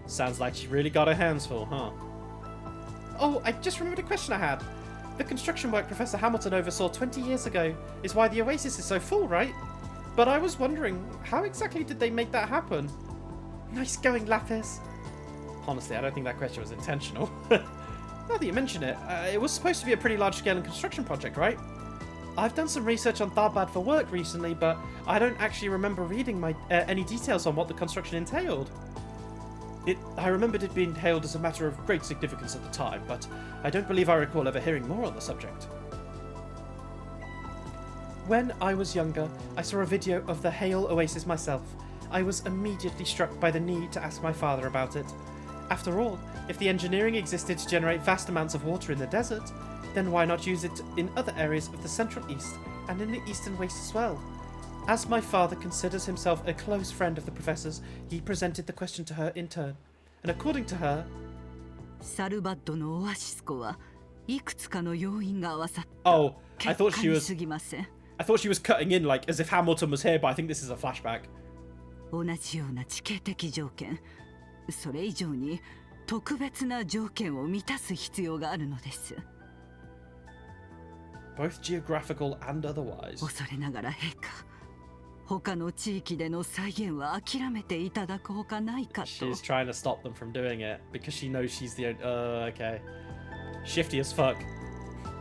Sounds like she really got her hands full, huh? Oh, I just remembered a question I had. The construction work Professor Hamilton oversaw 20 years ago is why the Oasis is so full, right? But I was wondering, how exactly did they make that happen? Nice going, Lapis. Honestly, I don't think that question was intentional. Now that you mention it, it was supposed to be a pretty large-scale construction project, right? I've done some research on Tharbad for work recently, but I don't actually remember reading any details on what the construction entailed. I remembered it being hailed as a matter of great significance at the time, but I don't believe I recall ever hearing more on the subject. When I was younger, I saw a video of the Hale Oasis myself. I was immediately struck by the need to ask my father about it. After all, if the engineering existed to generate vast amounts of water in the desert, then why not use it in other areas of the Central East and in the Eastern Waste as well? As my father considers himself a close friend of the professor's, he presented the question to her in turn. And according to her... Oh, I thought she was cutting in like as if Hamilton was here, but I think this is a flashback. Both geographical and otherwise. She's trying to stop them from doing it because she knows she's the okay. Shifty as fuck.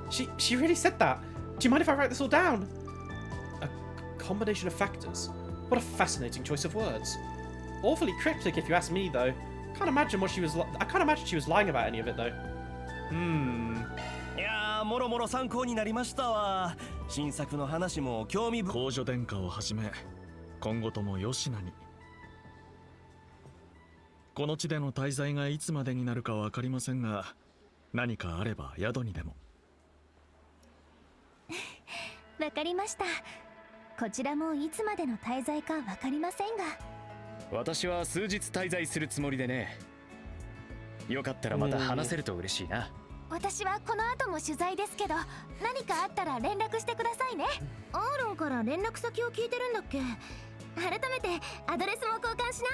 She really said that. Do you mind if I write this all down? A combination of factors. What a fascinating choice of words. Awfully cryptic if you ask me though. I can't imagine she was lying about any of it though. いやー、もろもろ参考になりましたわ。新作の話も興味深い。公女殿下をはじめ、今後とも吉名に。この地での滞在がいつまでになるかわかりませんが、何かあれば宿にでも。わかりました。こちらもいつまでの滞在かわかりませんが。私は数日滞在するつもりでね。よかったらまた話せると嬉しいな。私はこの後も取材ですけど、何かあったら連絡してくださいね。アーロンから連絡先を聞いてるんだっけ？改めてアドレスも交換しな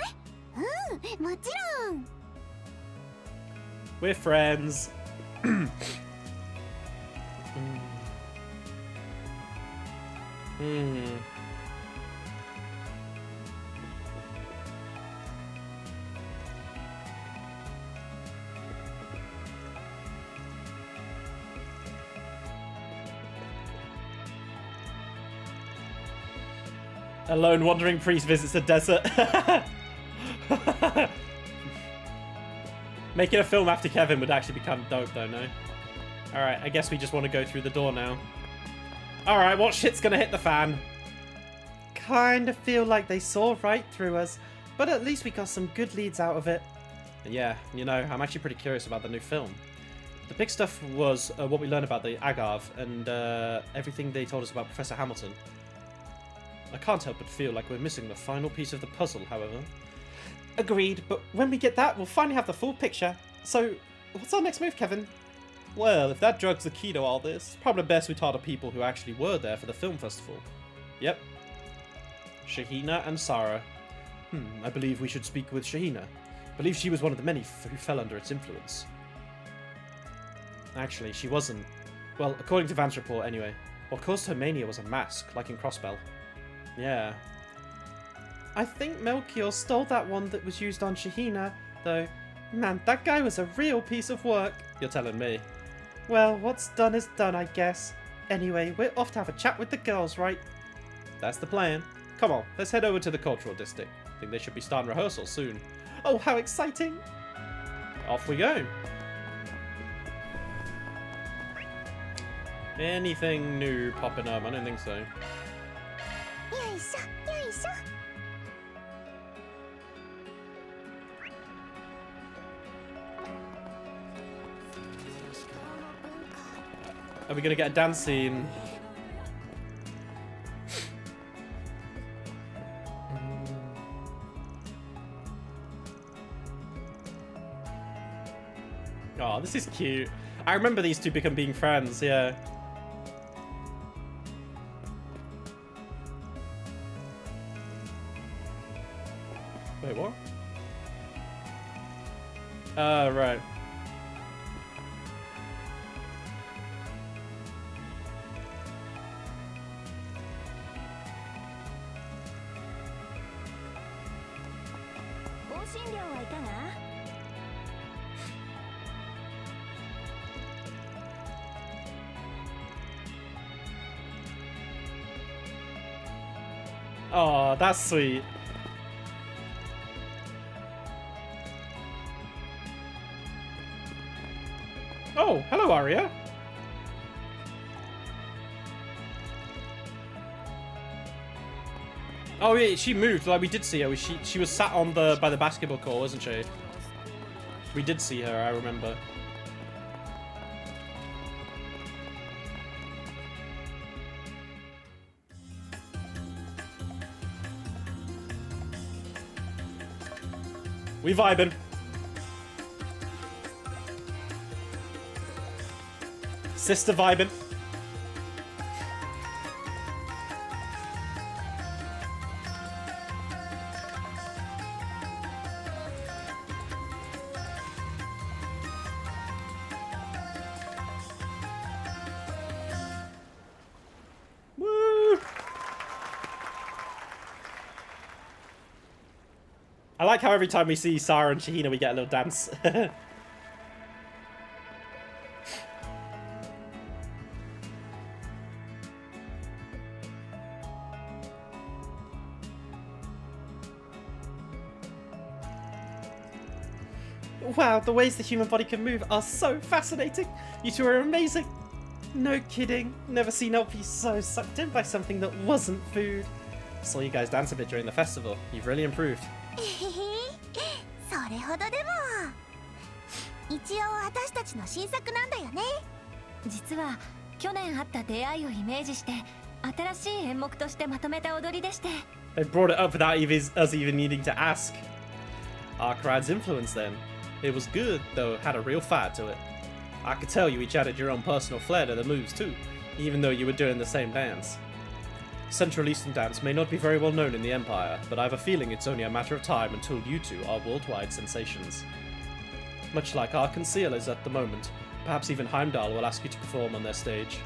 い？もちろん。We're friends. A lone wandering priest visits a desert. Making a film after Kevin would actually be kind of dope though, no? Alright, I guess we just want to go through the door now. Alright, what shit's gonna hit the fan? Kind of feel like they saw right through us, but at least we got some good leads out of it. And yeah, you know, I'm actually pretty curious about the new film. The big stuff was what we learned about the Agave and everything they told us about Professor Hamilton. I can't help but feel like we're missing the final piece of the puzzle, however. Agreed, but when we get that, we'll finally have the full picture. So, what's our next move, Kevin? Well, if that drug's the key to all this, it's probably best we talk to people who actually were there for the film festival. Yep. Shahina and Sarah. I believe we should speak with Shahina. I believe she was one of the many who fell under its influence. Actually, she wasn't. Well, according to Van's report, anyway. What caused her mania was a mask, like in Crossbell. Yeah. I think Melchior stole that one that was used on Shahina, though. Man, that guy was a real piece of work. You're telling me. Well, what's done is done, I guess. Anyway, we're off to have a chat with the girls, right? That's the plan. Come on, let's head over to the cultural district. I think they should be starting rehearsals soon. Oh, how exciting! Off we go. Anything new popping up? I don't think so. Are we gonna get a dance scene? Oh, this is cute. I remember these two being friends, yeah. Wait, what? Right. Oh, that's sweet. Oh, hello, Arya. Oh yeah, she moved. Like we did see her. She was sat on by the basketball court, wasn't she? We did see her. I remember. We vibing. Sister vibing. Woo! I like how every time we see Sarah and Shahina, we get a little dance. Wow, the ways the human body can move are so fascinating. You two are amazing. No kidding. Never seen LP so sucked in by something that wasn't food. Saw you guys dance a bit during the festival. You've really improved. それほどでも一応私たちの新作なんだよね。実は去年あった出会いをイメージして新しい演目としてまとめた踊りでして。 They brought it up without us even needing to ask. Arkrad's influence then. It was good, though it had a real fire to it. I could tell you each added your own personal flair to the moves too, even though you were doing the same dance. Central Eastern dance may not be very well known in the Empire, but I have a feeling it's only a matter of time until you two are worldwide sensations. Much like our concealers at the moment, perhaps even Heimdall will ask you to perform on their stage.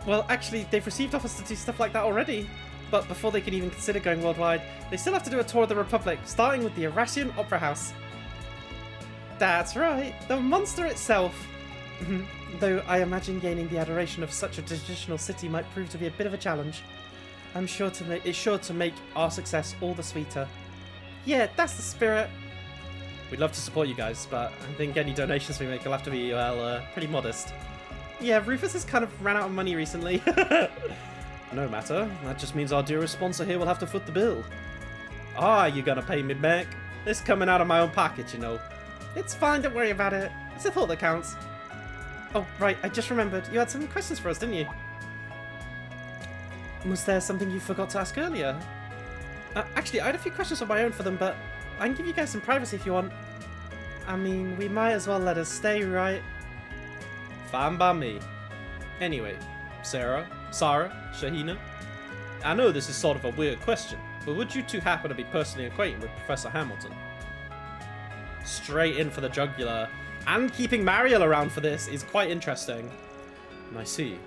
Well, actually, they've received offers to do stuff like that already. But before they can even consider going worldwide, they still have to do a tour of the Republic, starting with the Eurasian Opera House. That's right, the monster itself. Though I imagine gaining the adoration of such a traditional city might prove to be a bit of a challenge. It's sure to make our success all the sweeter. Yeah, that's the spirit. We'd love to support you guys, but I think any donations we make will have to be, well, pretty modest. Yeah, Rufus has kind of ran out of money recently. No matter, that just means our dearest sponsor here will have to foot the bill. Ah, you're gonna pay me back? It's coming out of my own pocket, you know. It's fine, don't worry about it. It's a thought that counts. Oh, right, I just remembered. You had some questions for us, didn't you? Was there something you forgot to ask earlier? Actually, I had a few questions of my own for them, but I can give you guys some privacy if you want. I mean, we might as well let us stay, right? Fine by me. Anyway, Sarah, Shahina, I know this is sort of a weird question, but would you two happen to be personally acquainted with Professor Hamilton? Straight in for the jugular. And keeping Mariel around for this is quite interesting. I see.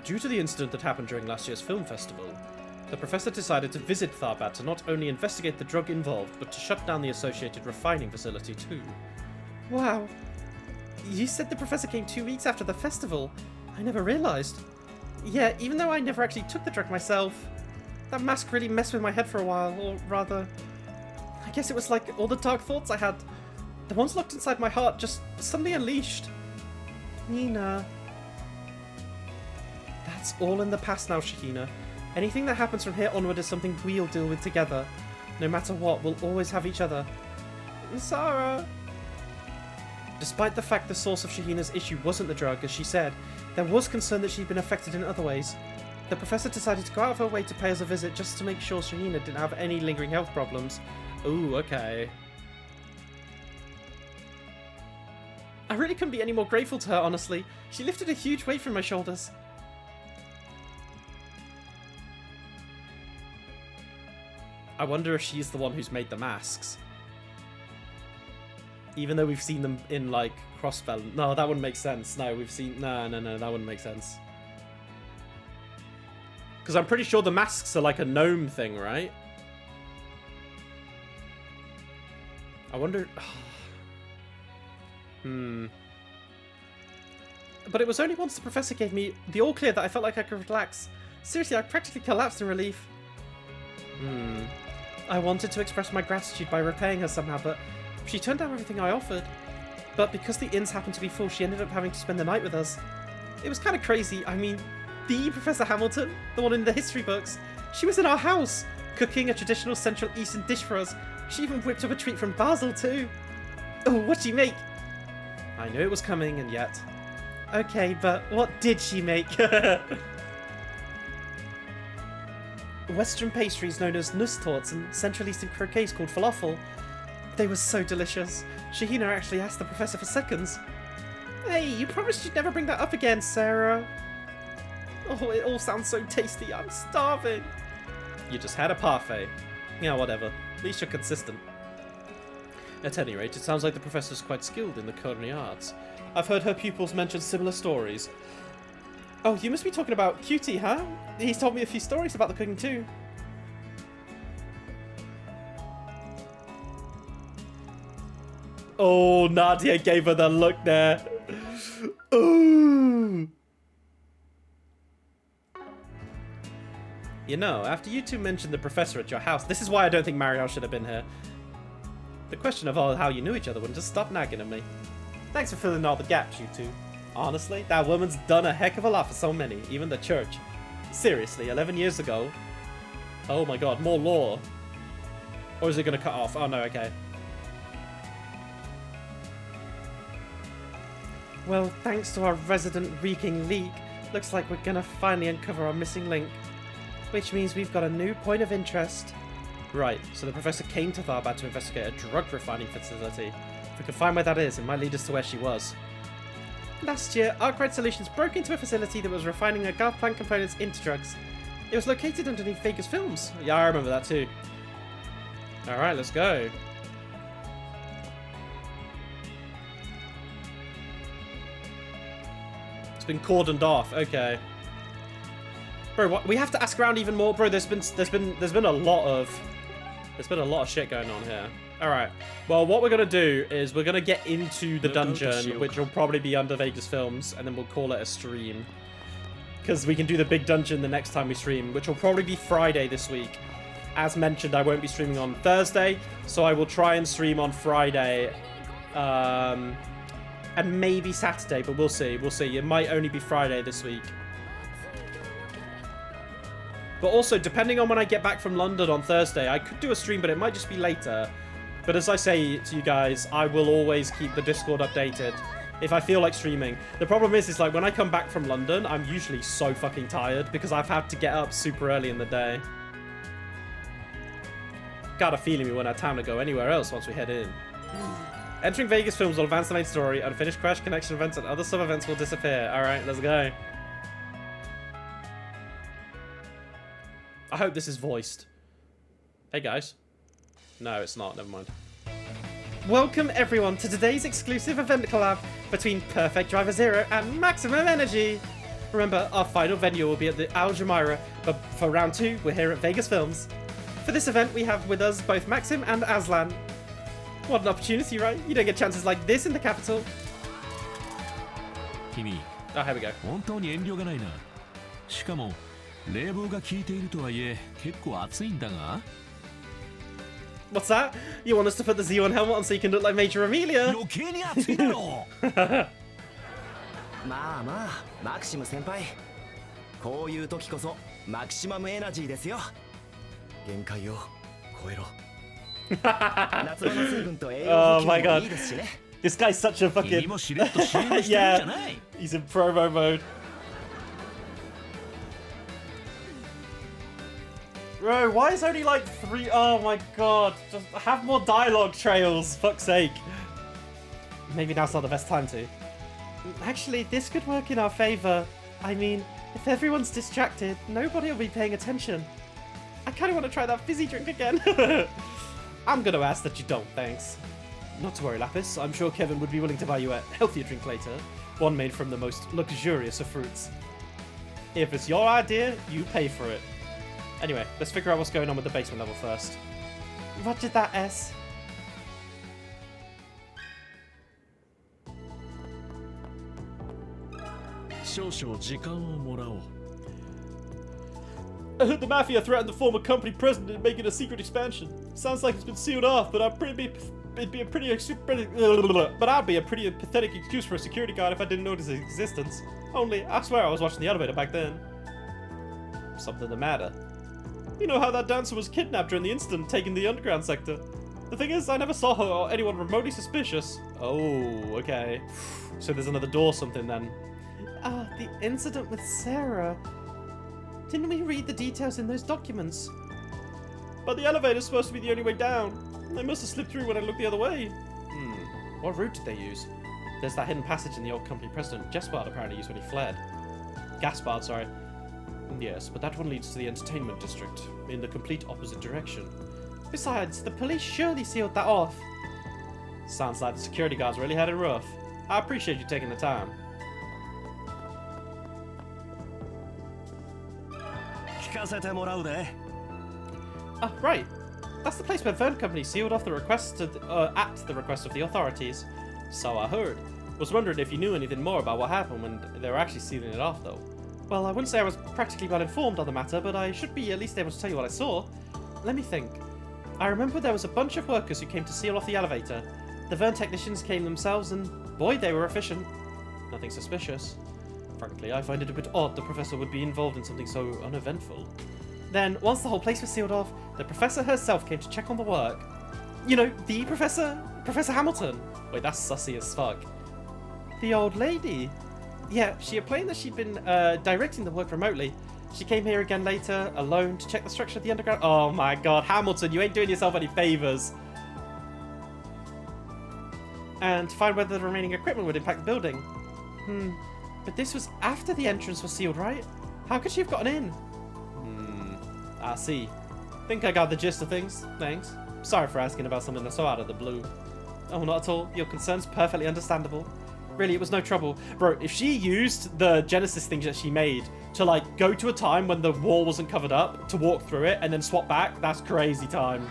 Due to the incident that happened during last year's film festival, the professor decided to visit Tharbat to not only investigate the drug involved, but to shut down the associated refining facility too. Wow. You said the professor came 2 weeks after the festival. I never realized. Yeah, even though I never actually took the drug myself, that mask really messed with my head for a while, or rather, I guess it was like all the dark thoughts I had, the ones locked inside my heart, just suddenly unleashed. Nina. That's all in the past now, Shahina. Anything that happens from here onward is something we'll deal with together. No matter what, we'll always have each other. Sarah! Despite the fact the source of Shahina's issue wasn't the drug, as she said, there was concern that she'd been affected in other ways. The professor decided to go out of her way to pay us a visit just to make sure Shahina didn't have any lingering health problems. Ooh, okay. I really couldn't be any more grateful to her, honestly. She lifted a huge weight from my shoulders. I wonder if she's the one who's made the masks. Even though we've seen them in, like, Crossbell. No, that wouldn't make sense. No, we've seen... No, that wouldn't make sense. Because I'm pretty sure the masks are like a gnome thing, right? I wonder... But it was only once the professor gave me the all clear that I felt like I could relax. Seriously, I practically collapsed in relief. I wanted to express my gratitude by repaying her somehow, but she turned down everything I offered. But because the inns happened to be full, she ended up having to spend the night with us. It was kind of crazy. I mean, the Professor Hamilton, the one in the history books, she was in our house, cooking a traditional Central Eastern dish for us. She even whipped up a treat from Basel too. Oh, what'd she make? I knew it was coming, and yet... Okay, but what did she make? Western pastries known as nusstorts and Central Eastern croquets called falafel. They were so delicious. Shahina actually asked the professor for seconds. Hey, you promised you'd never bring that up again, Sarah. Oh, it all sounds so tasty. I'm starving. You just had a parfait. Yeah, whatever. At least you're consistent. At any rate, it sounds like the professor's quite skilled in the culinary arts. I've heard her pupils mention similar stories. Oh, you must be talking about Cutie, huh? He's told me a few stories about the cooking too. Oh, Nadia gave her the look there. Ooh. You know, after you two mentioned the professor at your house, this is why I don't think Mariel should have been here. The question of how you knew each other wouldn't just stop nagging at me. Thanks for filling all the gaps, you two. Honestly, that woman's done a heck of a lot for so many, even the church. Seriously, 11 years ago. Oh my god, more law. Or is it going to cut off? Oh no, okay. Well, thanks to our resident reeking leak, looks like we're going to finally uncover our missing link. Which means we've got a new point of interest. Right, so the professor came to Tharbat to investigate a drug refining facility. If we can find where that is, it might lead us to where she was. Last year, Arkwright Solutions broke into a facility that was refining agave plant components into drugs. It was located underneath Vegas Films. Yeah, I remember that too. Alright, let's go. It's been cordoned off, okay. Bro, what, we have to ask around even more, bro. There's been a lot of shit going on here. All right. Well, what we're gonna do is we're gonna get into the dungeon, which will probably be under Vegas Films, and then we'll call it a stream. Because we can do the big dungeon the next time we stream, which will probably be Friday this week. As mentioned, I won't be streaming on Thursday, so I will try and stream on Friday, and maybe Saturday, but we'll see. We'll see. It might only be Friday this week. But also, depending on when I get back from London on Thursday, I could do a stream, but it might just be later. But as I say to you guys, I will always keep the Discord updated. if I feel like streaming. The problem is like when I come back from London, I'm usually so fucking tired because I've had to get up super early in the day. Got a feeling we won't have time to go anywhere else once we head in. Entering Vegas films will advance the main story. Unfinished Crash Connection events and other sub-events will disappear. Alright, let's go. I hope this is voiced. Hey guys. No, it's not. Never mind. Welcome everyone to today's exclusive event collab between Perfect Driver Zero and Maximum Energy. Remember, our final venue will be at the Al Jumeirah, but for round 2, we're here at Vegas Films. For this event, we have with us both Maxim and Aslan. What an opportunity, right? You don't get chances like this in the capital. Kimi. Oh, here we go. 本当に遠慮がないな。しかも冷房が効いているとはいえ結構暑いんだが。What's that? You want us to put the Z1 helmet on so you can look like Major Amelia? 余計に暑いだろう。まあまあ、マクシム先輩。こういう時こそマキシマムエナジーですよ。限界を超えろ。夏場の水分と栄養補給もいいですしね。This guy's such a fucking yeah. He's in promo mode. Bro, why is only like 3? Oh my god. Just have more dialogue trails, fuck's sake. Maybe now's not the best time to. Actually, this could work in our favor. I mean, if everyone's distracted, nobody will be paying attention. I kind of want to try that fizzy drink again. I'm going to ask that you don't, thanks. Not to worry, Lapis. I'm sure Kevin would be willing to buy you a healthier drink later. One made from the most luxurious of fruits. If it's your idea, you pay for it. Anyway, let's figure out what's going on with the basement level first. Roger that, S. I heard the Mafia threatened the former company president in making a secret expansion. Sounds like it's been sealed off, but I'd be a pretty pathetic excuse for a security guard if I didn't notice its existence. Only, I swear I was watching the elevator back then. Something the matter? You know how that dancer was kidnapped during the incident taking the underground sector? The thing is, I never saw her or anyone remotely suspicious. Oh, okay. So there's another door or something then. Ah, the incident with Sarah. Didn't we read the details in those documents? But the elevator's supposed to be the only way down. I must have slipped through when I looked the other way. What route did they use? There's that hidden passage in the old company president Gaspard apparently used when he fled. Gaspard, sorry. Yes, but that one leads to the entertainment district, in the complete opposite direction. Besides, the police surely sealed that off. Sounds like the security guards really had it rough. I appreciate you taking the time. Ah, right. That's the place where Verne Company sealed off the request at the request of the authorities. So I heard. Was wondering if you knew anything more about what happened when they were actually sealing it off, though. Well, I wouldn't say I was practically well informed on the matter, but I should be at least able to tell you what I saw. Let me think. I remember there was a bunch of workers who came to seal off the elevator. The Verne technicians came themselves, and boy, they were efficient. Nothing suspicious. Frankly, I find it a bit odd the professor would be involved in something so uneventful. Then, once the whole place was sealed off, the professor herself came to check on the work. You know, the professor? Professor Hamilton. Wait, that's sussy as fuck. The old lady. Yeah, she explained that she'd been directing the work remotely. She came here again later, alone, to check the structure of the underground. Oh my god, Hamilton, you ain't doing yourself any favours. And to find whether the remaining equipment would impact the building. But this was after the entrance was sealed, right? How could she have gotten in? I see. Think I got the gist of things. Thanks. Sorry for asking about something that's so out of the blue. Oh, not at all. Your concern's perfectly understandable. Really, it was no trouble. Bro, if she used the Genesis thing that she made to, like, go to a time when the wall wasn't covered up, to walk through it, and then swap back, that's crazy time.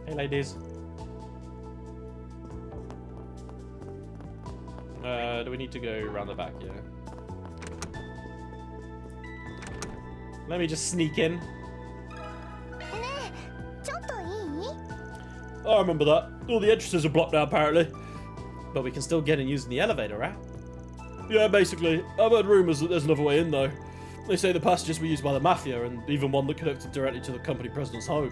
Hey, ladies. Do we need to go around the back? Yeah. Let me just sneak in. I remember that. All the entrances are blocked now, apparently. But we can still get in using the elevator, right? Yeah, basically. I've heard rumours that there's another way in, though. They say the passages were used by the Mafia, and even one that connected directly to the company president's home.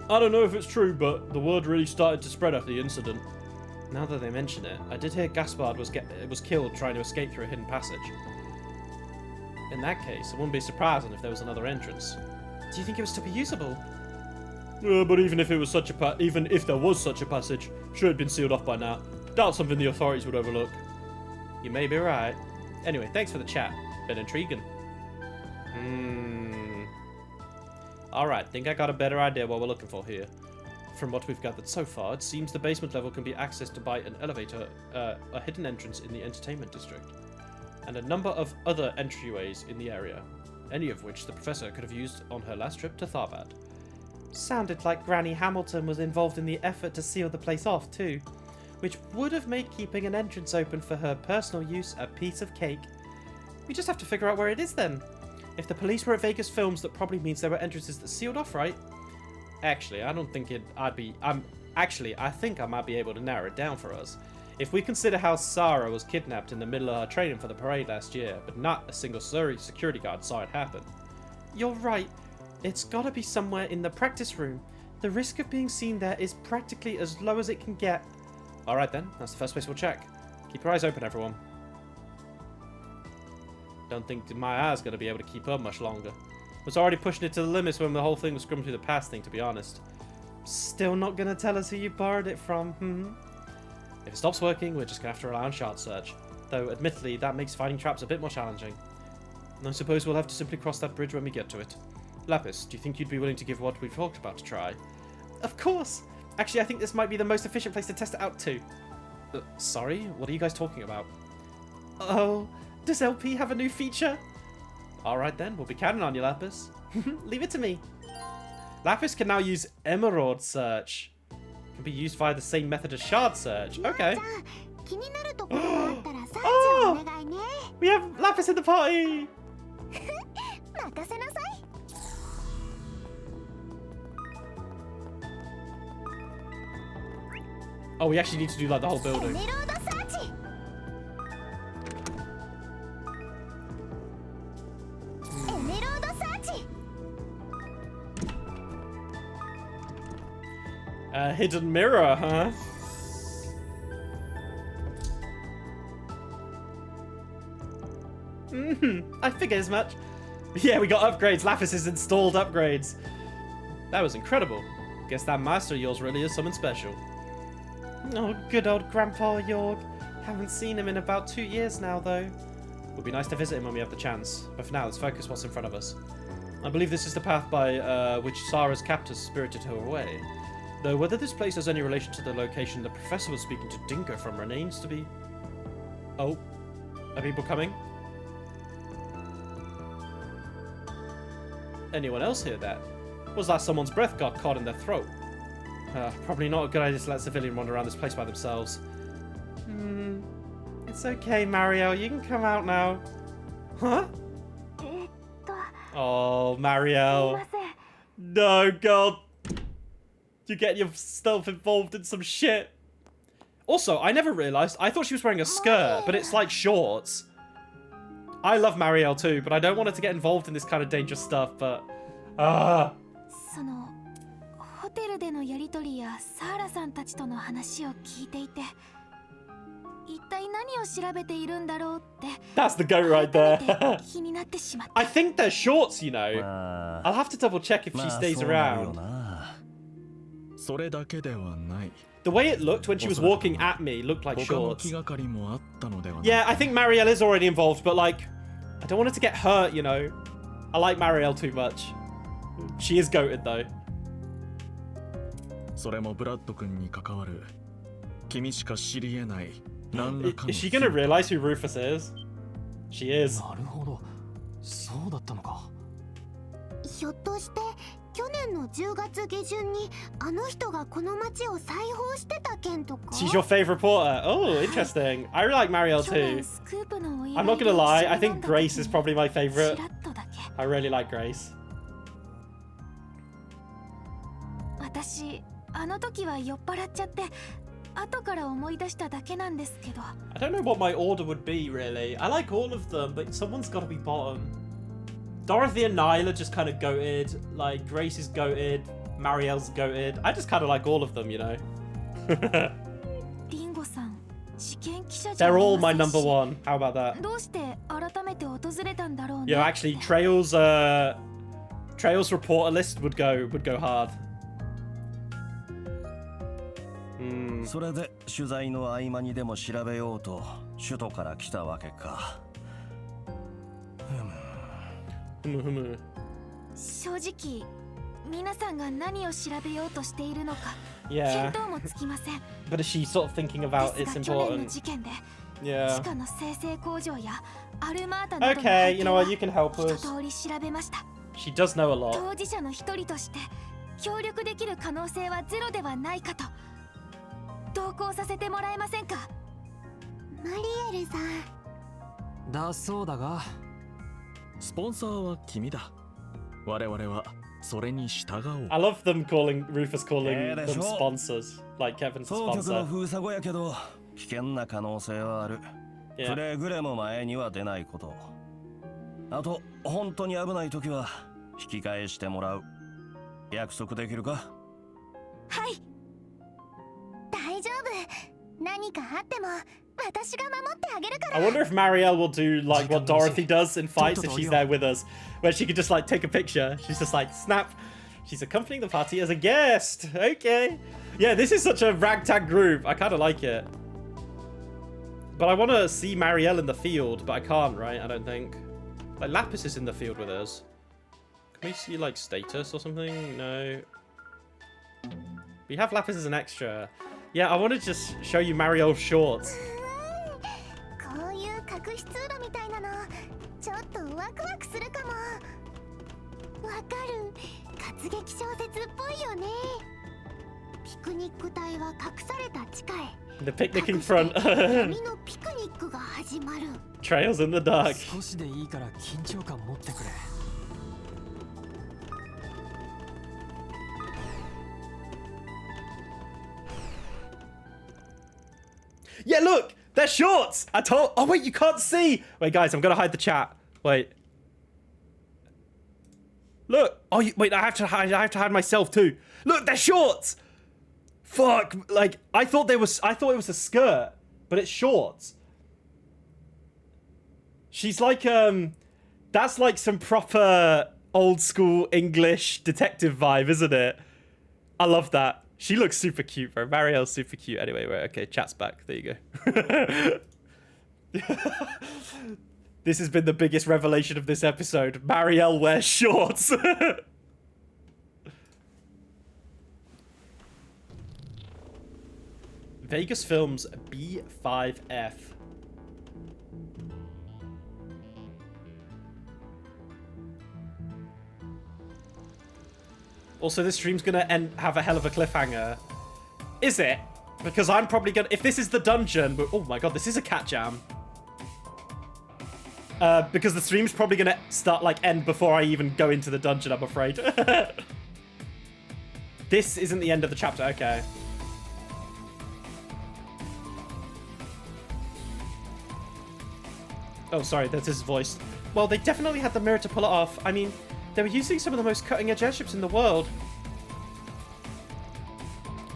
I don't know if it's true, but the word really started to spread after the incident. Now that they mention it, I did hear Gaspard was killed trying to escape through a hidden passage. In that case, it wouldn't be surprising if there was another entrance. Do you think it would still be usable? But even if there was such a passage, should have been sealed off by now. Doubt something the authorities would overlook. You may be right. Anyway, thanks for the chat. Been intriguing. Alright, think I got a better idea what we're looking for here. From what we've gathered so far, it seems the basement level can be accessed by an elevator, a hidden entrance in the entertainment district, and a number of other entryways in the area, any of which the professor could have used on her last trip to Tharbad. Sounded like Granny Hamilton was involved in the effort to seal the place off too, which would have made keeping an entrance open for her personal use a piece of cake. We just have to figure out where it is then. If the police were at Vegas Films, that probably means there were entrances that sealed off, right? Actually, I don't think I think I might be able to narrow it down for us. If we consider how Sarah was kidnapped in the middle of her training for the parade last year, but not a single security guard saw it happen. You're right. It's gotta be somewhere in the practice room. The risk of being seen there is practically as low as it can get. Alright then, that's the first place we'll check. Keep your eyes open, everyone. Don't think my eye's gonna be able to keep up much longer. Was already pushing it to the limits when the whole thing was scrumming through the past thing, to be honest. Still not gonna tell us who you borrowed it from, If it stops working, we're just gonna have to rely on shard search. Though, admittedly, that makes finding traps a bit more challenging. And I suppose we'll have to simply cross that bridge when we get to it. Lapis, do you think you'd be willing to give what we've talked about a try? Of course! Actually, I think this might be the most efficient place to test it out too. Sorry? What are you guys talking about? Oh, does LP have a new feature? Alright then, we'll be counting on you, Lapis. Leave it to me. Lapis can now use Emerald Search. Can be used via the same method as Shard Search. Okay. Oh! We have Lapis in the party! Oh, we actually need to do like the whole building. A hidden mirror, huh? I figured as much. Yeah, we got upgrades. Lapis has installed upgrades. That was incredible. Guess that master of yours really is something special. Oh, good old Grandpa Yorg. Haven't seen him in about 2 years now, though. Would be nice to visit him when we have the chance. But for now, let's focus what's in front of us. I believe this is the path by which Sarah's captors spirited her away. Though whether this place has any relation to the location the professor was speaking to Dinka from remains to be... Oh. Are people coming? Anyone else hear that? Was that someone's breath got caught in their throat? Probably not a good idea to let civilians wander around this place by themselves. It's okay, Mario. You can come out now. Huh? Oh, Mario. No, God. You get yourself involved in some shit. Also, I never realised. I thought she was wearing a skirt, but it's like shorts. I love Marielle too, but I don't want her to get involved in this kind of dangerous stuff, but... ホテルでのやりとりやサーラさんたちとの話を聞いていて、一体何を調べているんだろうって。That's the goat right there. 気になってしまった。I think they're shorts, you know. I'll have to double check if she stays around. それだけではない。 The way it looked when she was walking at me looked like 他の shorts. 気がかりもあったのではない。 Yeah, I think Marielle is already involved, but like, I don't want her to get hurt, you know. I like Marielle too much. She is goated though. それもブラッド君に関わる君しか知り得ない何らかの Is she gonna realize who Rufus is? She is. なるほど、そうだったのか。ひょっとして去年の10月下旬にあの人がこの町を裁縫してた件とか She's your favorite reporter. Oh, interesting. I really like Marielle too. I'm not gonna lie, I think Grace is probably my favorite. I really like Grace. 私あの時は酔っ払っちゃって後から思い出しただけなんですけど。 I don't know what my order would be, really. I like all of them, but someone's got to be bottom. Dorothy and Niall are just kind of goated. Like, Grace is goated. Marielle's goated. I just kind of like all of them, you know. リンゴさん、試験記者じゃ They're all my number one. How about that? どうして改めて訪れたんだろうね。 Yeah, actually, Trail's reporter list would go hard. それで取材の合間にでも調べようと首都から来たわけか。正直、皆さんが何を調べようとしているのか、 Yeah. 見当もつきません。 But is she sort of thinking about で it's すが去年の important? 事件で、 Yeah. 地下の生成工場やアルマータなどの Okay, 背 you 景 know は what? You can help 一 us. 通り調べました。 She does know a lot. 当事者の一人として協力できる可能性はゼロではないかと。同行させてもらえませんか。マリエルさん。だそうだが、スポンサーは君だ。我々はそれに従おう。 I love them calling Rufus calling them でしょ。 sponsors, like Kevin's 当局の sponsor. 封鎖後やけど危険な可能性はある。 Yeah. くれぐれも前には出ないこと。あと本当に危ない時は引き返してもらう。約束できるか？はい。大丈夫。何かあっても私が守ってあげるから。 I wonder if Marielle will do like what Dorothy does in fights if she's there with us, where she could just like take a picture. She's just like snap. She's accompanying the party as a guest. Okay. Yeah, this is such a ragtag group. I kind of like it. But I want to see Marielle in the field, but I can't, right? I don't think. Like Lapis is in the field with us. Can we see like status or something? No. We have Lapis as an extra. Yeah, I want to just show you Marielle's shorts. こういう隠し通路みたいなのちょっとワクワクするかも。わかる。活劇小説っぽいよね。ピクニック隊は隠された地下へ。 The picnic in front. 闇のピクニックが始まる。 Trails in the dark. 少しでいいから緊張感持ってくれ。Yeah, look! They're shorts! I told- Oh, wait, you can't see! Wait, guys, I'm gonna hide the chat. Wait. Look! Oh, wait, I have to hide myself, too. Look, they're shorts! Fuck! Like, I thought it was a skirt, but it's shorts. She's like, that's like some proper old school English detective vibe, isn't it? I love that. She looks super cute, bro. Marielle's super cute. Anyway, right, okay, chat's back. There you go. This has been the biggest revelation of this episode. Marielle wears shorts. Vegas Films B5F. Also, this stream's gonna have a hell of a cliffhanger. Is it? Because I'm probably gonna... If this is the dungeon... Oh my god, this is a cat jam. Because the stream's probably gonna start, like, end before I even go into the dungeon, I'm afraid. This isn't the end of the chapter, okay. Oh, sorry, that's his voice. Well, they definitely had the mirror to pull it off. I mean... They were using some of the most cutting-edge airships in the world.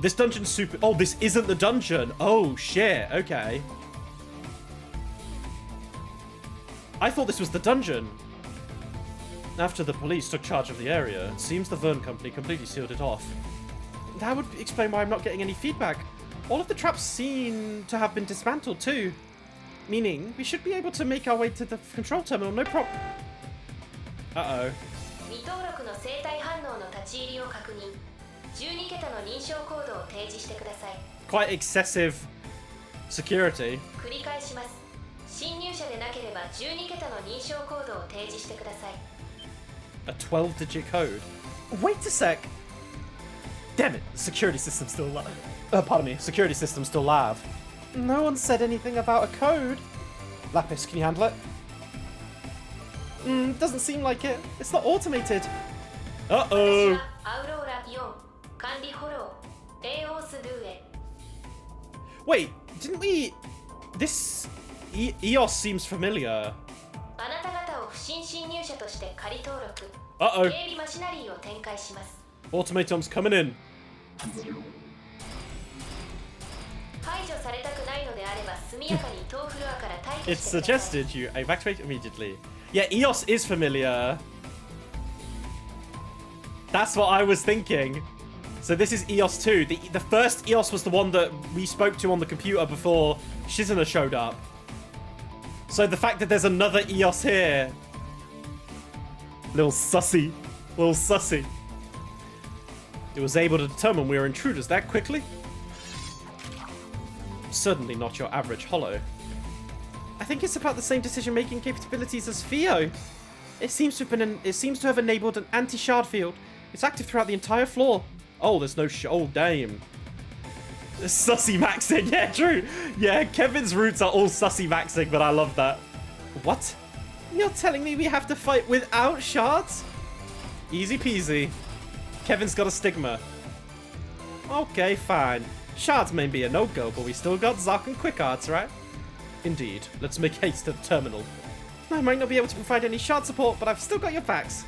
This dungeon's super... Oh, this isn't the dungeon. Oh, shit. Okay. I thought this was the dungeon. After the police took charge of the area, it seems the Verne Company completely sealed it off. That would explain why I'm not getting any feedback. All of the traps seem to have been dismantled too. Meaning, we should be able to make our way to the control terminal, no problem. Uh-oh. 未登録の生体反応の立ち入りを確認。12桁の認証コードを提示してください。 Quite excessive security. 繰り返します。侵入者でなければ12桁の認証コードを提示してください。 A 12-digit code. Wait a sec. Damn it, the security system's still live. Pardon me, security system's still live. No one said anything about a code. Lapis, can you handle it? Doesn't seem like it. It's not automated. Uh-oh. アウローラ4管理フォロー EOS ルーへ Wait, didn't we... This... EOS seems familiar. あなた方を不審侵入者として仮登録。Uh-oh. 警備マシナリーを展開します。Automatom's coming in. 排除されたくないのであれば速やかに当フロアから退去 It's してください。 suggested you evacuate immediately. Yeah, EOS is familiar. That's what I was thinking. So this is EOS 2. The first EOS was the one that we spoke to on the computer before Shizuna showed up. So the fact that there's another EOS here... Little sussy. Little sussy. It was able to determine we were intruders that quickly. Certainly not your average hollow. I think it's about the same decision-making capabilities as Theo. It seems to have enabled an anti-shard field. It's active throughout the entire floor. Oh, there's no oh, damn. Sussy maxing, yeah, true. Yeah, Kevin's roots are all sussy maxing, but I love that. What? You're telling me we have to fight without shards? Easy peasy. Kevin's got a stigma. Okay, fine. Shards may be a no-go, but we still got Zark and Quick Arts, right? Indeed. Let's make haste to the terminal. I might not be able to provide any shard support, but I've still got your backs.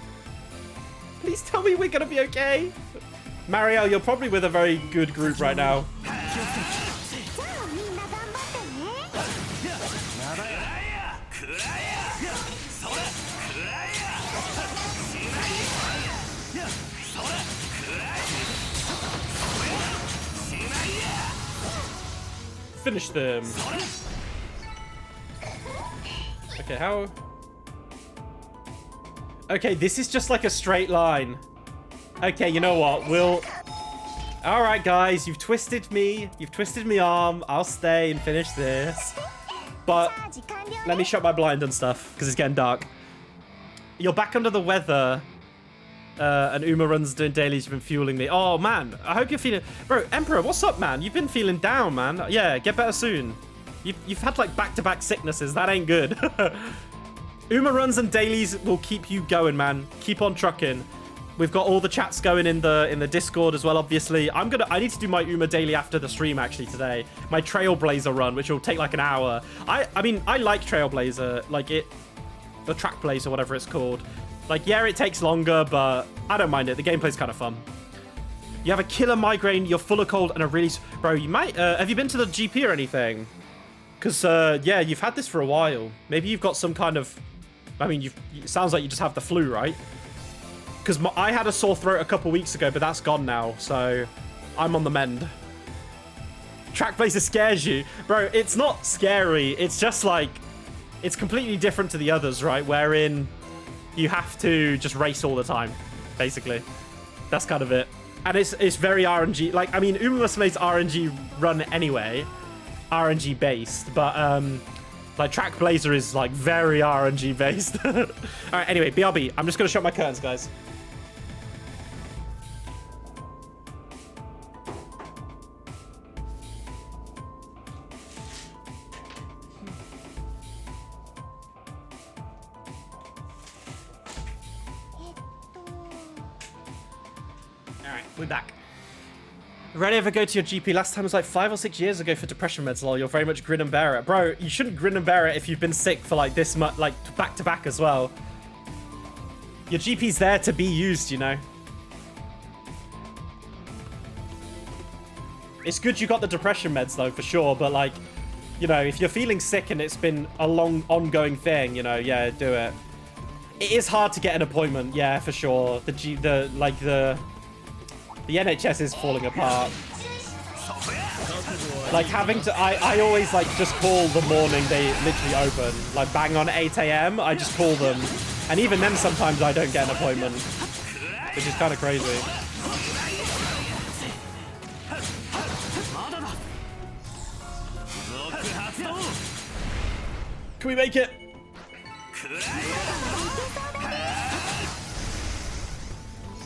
Please tell me we're gonna be okay. Mario, you're probably with a very good group right now. Finish them. Okay, how... Okay, this is just like a straight line. Okay, you know what? We'll... Alright, guys, you've twisted me. You've twisted my arm. I'll stay and finish this. But let me shut my blind and stuff, because it's getting dark. You're back under the weather. And Uma runs doing dailies. You've been fueling me. Oh, man. I hope you're feeling... Bro, Emperor, what's up, man? You've been feeling down, man. Yeah, get better soon. You've had, like, back-to-back sicknesses. That ain't good. Uma runs and dailies will keep you going, man. Keep on trucking. We've got all the chats going in the Discord as well, obviously. I need to do my Uma daily after the stream, actually, today. My Trailblazer run, which will take, like, an hour. I mean, I like Trailblazer. Like, the Track Blazer, whatever it's called. Like, yeah, it takes longer, but I don't mind it. The gameplay's kind of fun. You have a killer migraine, you're full of cold, and a really... Bro, you might... have you been to the GP or anything? Because, yeah, you've had this for a while. Maybe you've got some kind of... I mean, it sounds like you just have the flu, right? Because I had a sore throat a couple weeks ago, but that's gone now, so I'm on the mend. Trackblazer scares you. Bro, it's not scary. It's just like... It's completely different to the others, right? Wherein... You have to just race all the time, basically. That's kind of it. And it's very RNG. Like, I mean, Uma Musume's RNG run anyway. RNG based. But, like, Trackblazer is, like, very RNG based. Alright, anyway, BRB. I'm just going to shut my curtains, guys. We're back. Rarely ever go to your GP. Last time was like 5 or 6 years ago for depression meds, lol. You're very much grin and bear it. Bro, you shouldn't grin and bear it if you've been sick for like this much, like back to back as well. Your GP's there to be used, you know. It's good you got the depression meds though, for sure. But like, you know, if you're feeling sick and it's been a long ongoing thing, you know, yeah, do it. It is hard to get an appointment, yeah, for sure. The NHS is falling apart. Like having to, I always like just call the morning they literally open. Like bang on 8 AM, I just call them. And even then sometimes I don't get an appointment. Which is kind of crazy. Can we make it?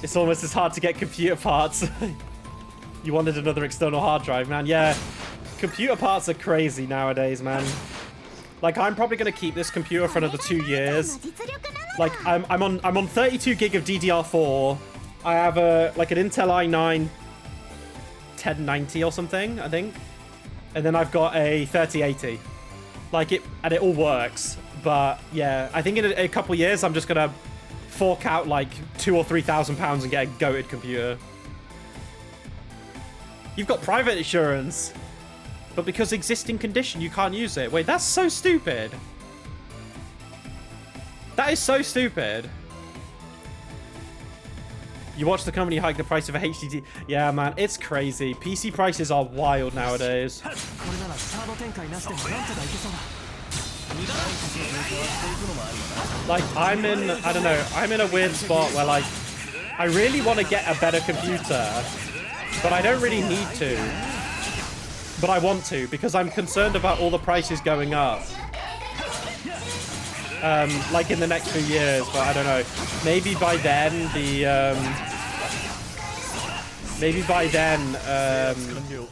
It's almost as hard to get computer parts. You wanted another external hard drive, man. Yeah, computer parts are crazy nowadays, man. Like, I'm probably gonna keep this computer for another 2 years. Like, I'm on 32 gig of DDR4. I have like an Intel i9 1090 or something, I think. and then I've got a 3080. Like it, and it all works. But yeah, I think in a couple years, I'm just gonna fork out like £2,000 or £3,000 and get a goated computer. You've got private insurance, but because existing condition, you can't use it. Wait, that's so stupid. That is so stupid. You watch the company hike the price of a HDD. Yeah, man, it's crazy. PC prices are wild nowadays. Like, I'm in, I don't know, I'm in a weird spot where, like, I really want to get a better computer, but I don't really need to. But I want to, because I'm concerned about all the prices going up. Like in the next few years, but I don't know. Maybe by then,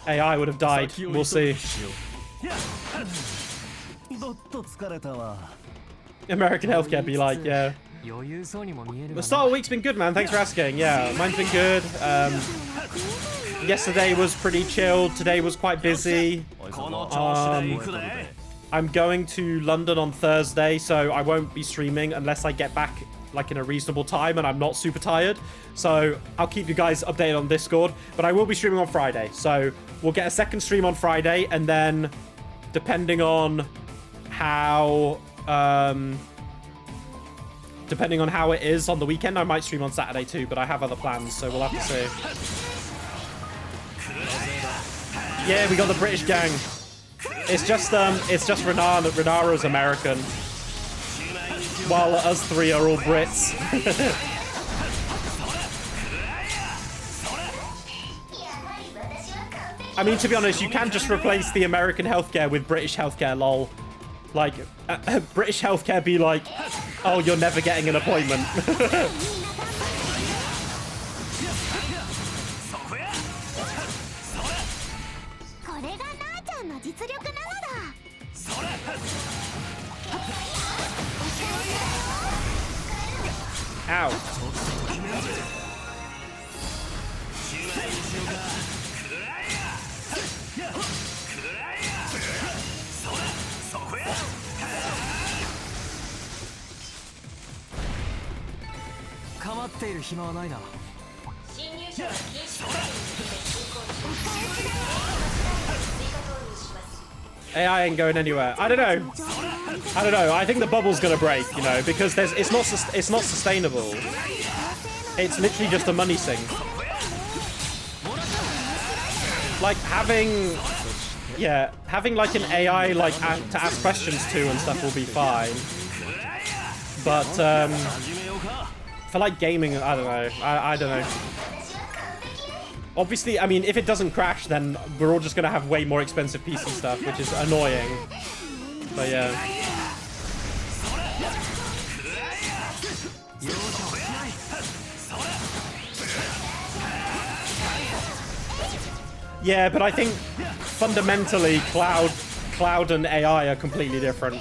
AI would have died. We'll see. American healthcare be like, yeah. The start of the week's been good, man. Thanks for asking. Yeah, mine's been good. Yesterday was pretty chilled. Today was quite busy. I'm going to London on Thursday, so I won't be streaming unless I get back like in a reasonable time and I'm not super tired. So I'll keep you guys updated on Discord, but I will be streaming on Friday. So we'll get a second stream on Friday, and then depending on how it is on the weekend, I might stream on Saturday too, but I have other plans, so we'll have to see. Yeah, we got the British gang. It's just Renara's American, while us three are all Brits. I mean, to be honest, you can just replace the American healthcare with British healthcare, lol. Like, British healthcare be like, oh, you're never getting an appointment. Ow. AI ain't going anywhere. I don't know. I think the bubble's gonna break, you know, because it's not sustainable. It's literally just a money sink. Like having like an AI like to ask questions to and stuff will be fine. But for like gaming, I don't know. I don't know. Obviously, I mean, if it doesn't crash, then we're all just gonna have way more expensive PC stuff, which is annoying. But yeah. Yeah, but I think fundamentally cloud and AI are completely different.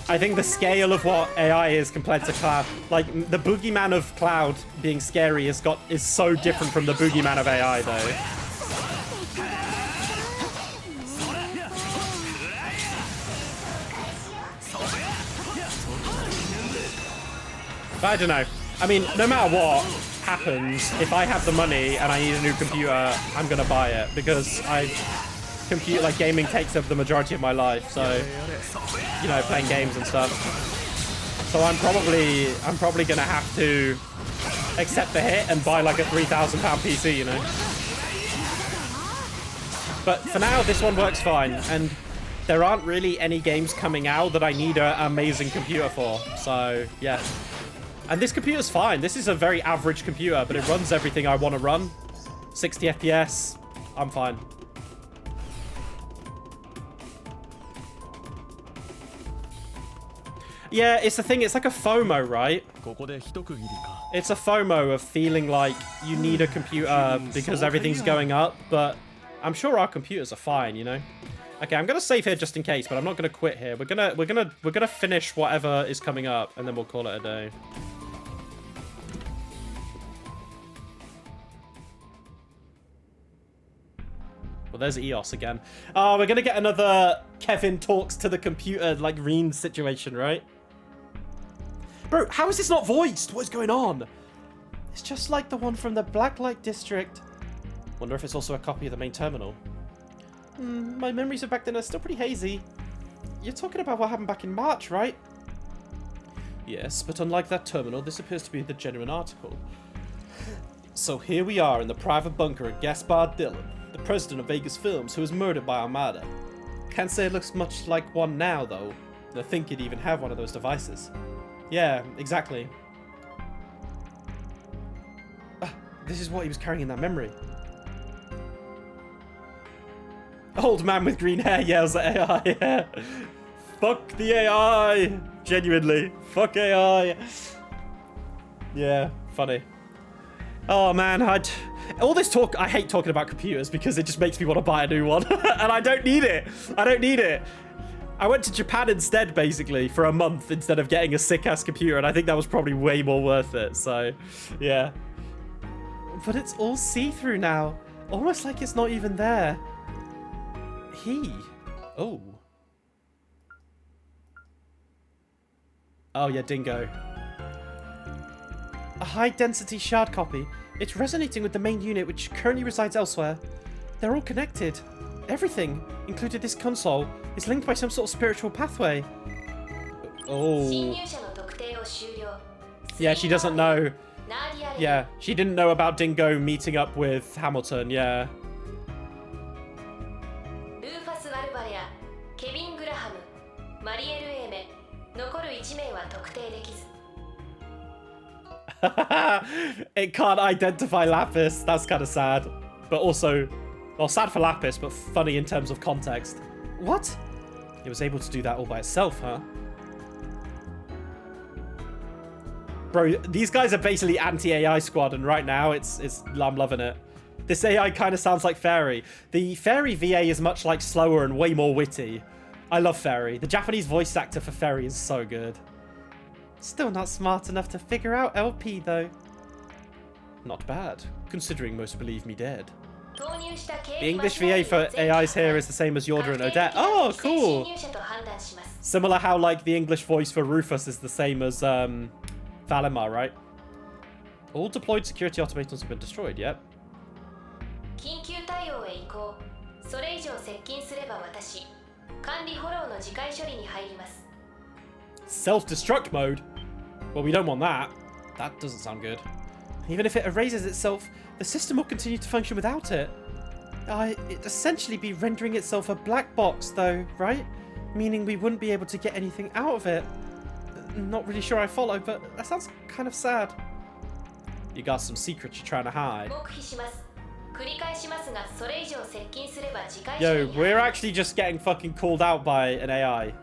I think the scale of what AI is compared to cloud, like the boogeyman of cloud being scary is so different from the boogeyman of AI though. But I don't know. I mean, no matter what happens, if I have the money and I need a new computer, I'm gonna buy it because gaming takes up the majority of my life. So, you know, playing games and stuff. So I'm probably gonna have to accept the hit and buy like a £3,000 PC, you know. But for now, this one works fine, and there aren't really any games coming out that I need an amazing computer for. So yeah. And this computer's fine. This is a very average computer, but it runs everything I want to run. 60 FPS. I'm fine. Yeah, it's the thing. It's like a FOMO, right? It's a FOMO of feeling like you need a computer because everything's going up, but I'm sure our computers are fine, you know? Okay, I'm gonna save here just in case, but I'm not gonna quit here. We're gonna finish whatever is coming up, and then we'll call it a day. Well, there's EOS again. Oh, we're gonna get another Kevin talks to the computer, like Reen situation, right? Bro, how is this not voiced? What is going on? It's just like the one from the Blacklight District. Wonder if it's also a copy of the main terminal. My memories of back then are still pretty hazy. You're talking about what happened back in March, right? Yes, but unlike that terminal, this appears to be the genuine article. So here we are in the private bunker of Gaspard Dillon, the president of Vegas Films, who was murdered by Armada. Can't say it looks much like one now, though. I think he'd even have one of those devices. Yeah, exactly. This is what he was carrying in that memory. Old man with green hair yells at AI. Yeah. Fuck the AI. Genuinely. Fuck AI. Yeah, funny. Oh man, all this talk, I hate talking about computers because it just makes me want to buy a new one. And I don't need it. I don't need it. I went to Japan instead, basically, for a month instead of getting a sick-ass computer, and I think that was probably way more worth it, so, yeah. But it's all see-through now. Almost like it's not even there. Oh. Oh, yeah, Dingo. A high-density shard copy. It's resonating with the main unit, which currently resides elsewhere. They're all connected. Everything, including this console, is linked by some sort of spiritual pathway. Oh. Yeah, she doesn't know. Yeah, she didn't know about Dingo meeting up with Hamilton, yeah. It can't identify Lapis. That's kind of sad. But also, well, sad for Lapis, but funny in terms of context. What? It was able to do that all by itself, huh? Bro, these guys are basically anti-AI squad, and right now I'm loving it. This AI kind of sounds like Fairy. The Fairy VA is much like slower and way more witty. I love Fairy. The Japanese voice actor for Fairy is so good. Still not smart enough to figure out LP, though. Not bad, considering most believe me dead. The English VA for AIs here is the same as Yorda and Odette. Oh, cool! Similar how, like, the English voice for Rufus is the same as, Valimar, right? All deployed security automatons have been destroyed, yep. Self-destruct mode? Well, we don't want that. That doesn't sound good. Even if it erases itself, the system will continue to function without it. It'd essentially be rendering itself a black box, though, right? Meaning we wouldn't be able to get anything out of it. Not really sure I follow, but that sounds kind of sad. You got some secrets you're trying to hide. Yo, we're actually just getting fucking called out by an AI.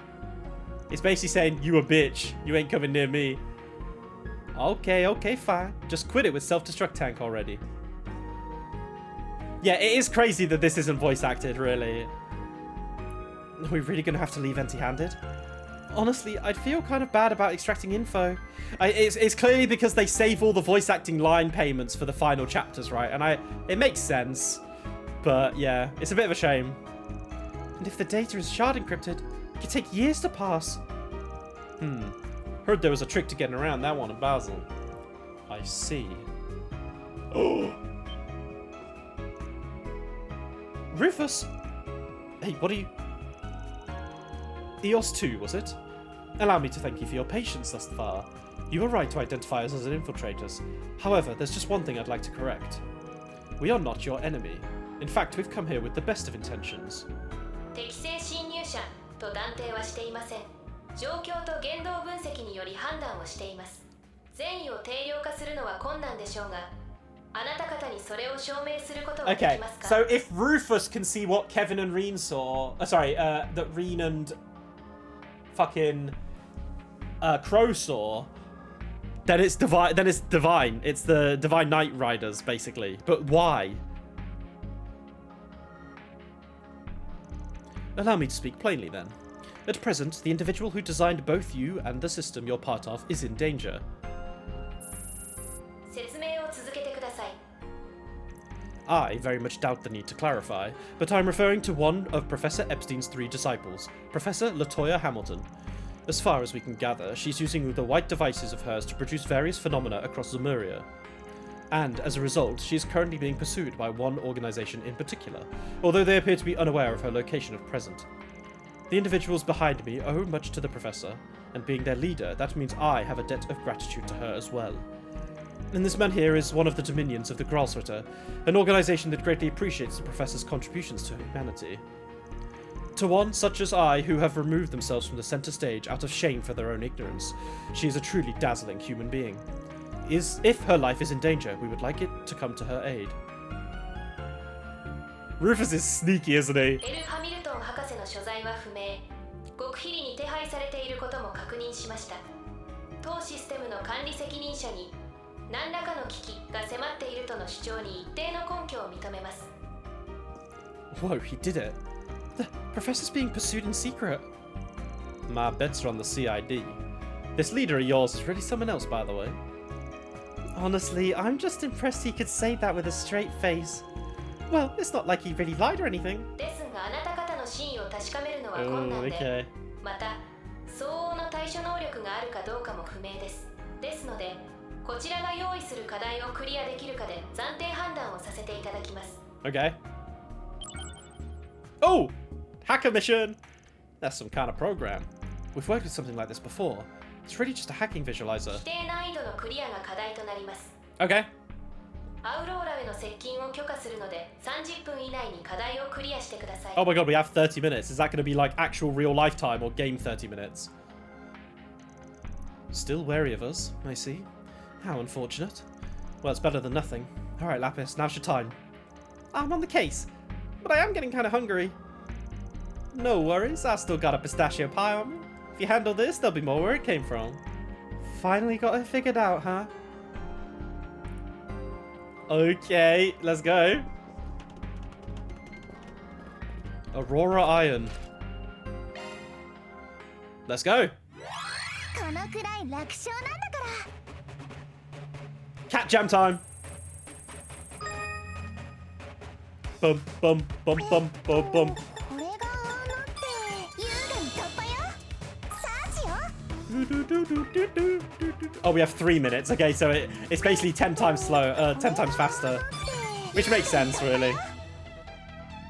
It's basically saying, you a bitch. You ain't coming near me. Okay, fine. Just quit it with self-destruct tank already. Yeah, it is crazy that this isn't voice acted, really. Are we really gonna have to leave empty-handed? Honestly, I'd feel kind of bad about extracting info. It's clearly because they save all the voice acting line payments for the final chapters, right? And it makes sense. But yeah, it's a bit of a shame. And if the data is shard encrypted, it could take years to pass. Heard there was a trick to getting around that one in Basel. I see. Oh! Rufus! Hey, what are you... EOS 2, was it? Allow me to thank you for your patience thus far. You were right to identify us as infiltrators. However, there's just one thing I'd like to correct. We are not your enemy. In fact, we've come here with the best of intentions. Okay, so if Rufus can see what Kevin and Reen saw... that Reen and fucking Crow saw, then it's divine. It's the Divine Knight Riders, basically. But why? Allow me to speak plainly, then. At present, the individual who designed both you and the system you're part of is in danger. I very much doubt the need to clarify, but I'm referring to one of Professor Epstein's 3 disciples, Professor Latoya Hamilton. As far as we can gather, she's using the white devices of hers to produce various phenomena across Zemuria. And, as a result, she is currently being pursued by one organization in particular, although they appear to be unaware of her location at present. The individuals behind me owe much to the Professor, and being their leader, that means I have a debt of gratitude to her as well. And this man here is one of the dominions of the Gralsritter, an organization that greatly appreciates the Professor's contributions to humanity. To one such as I, who have removed themselves from the center stage out of shame for their own ignorance, she is a truly dazzling human being. If her life is in danger, we would like it to come to her aid. Rufus is sneaky, isn't he? エル・ハミルトン博士の所在は不明。極秘裏に手配されていることも確認しました。当システムの管理責任者に何らかの危機が迫っているとの主張に一定の根拠を認めます。Whoa, he did it. The professor's being pursued in secret. My bets are on the CID. This leader of yours is really someone else, by the way. Honestly, I'm just impressed he could say that with a straight face. Well, it's not like he really lied or anything. ですがあなた方の真意を確かめるのは困難で、okay. また相応の対処能力があるかどうかも不明です。ですので、こちらが用意する課題をクリアできるかで暫定判断をさせていただきます。Okay. Oh! Hacker mission! That's some kind of program. We've worked with something like this before. It's really just a hacking visualizer. 規定難易度のクリアが課題となります。Okay. アウローラへの接近を許可するので30分以内に課題をクリアしてください。Oh my god, we have 30 minutes. Is that going to be like actual real lifetime or game 30 minutes? Still wary of us, I see. How unfortunate. Well, it's better than nothing. Alright, Lapis, now's your time. I'm on the case, but I am getting kind of hungry. No worries, I've still got a pistachio pie on me. If you handle this, there'll be more where it came from. Finally got it figured out, huh? Okay, let's go. Aurora Iron. Let's go. Cat jam time. Bum bum bum bum bum bum. Oh, we have 3 minutes. Okay, so it's basically 10 times slow, 10 times faster, which makes sense, really.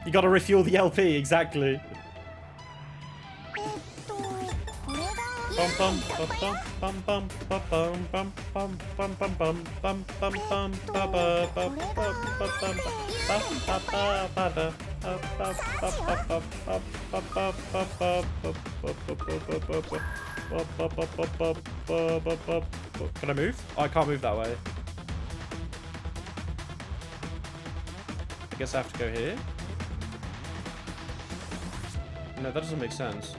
You got to refuel the LP, exactly. Bum bum bum bum bum bum bum bum bum bum bum bum bum bum Can I move? Oh, I can't move that way. I guess I have to go here. No, that doesn't make sense.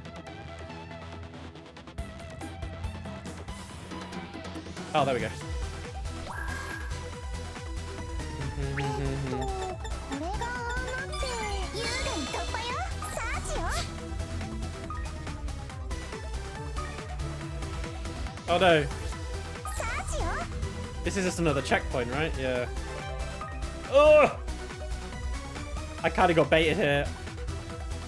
Oh, there we go. Oh no. This is just another checkpoint, right? Yeah. Oh! I kind of got baited here.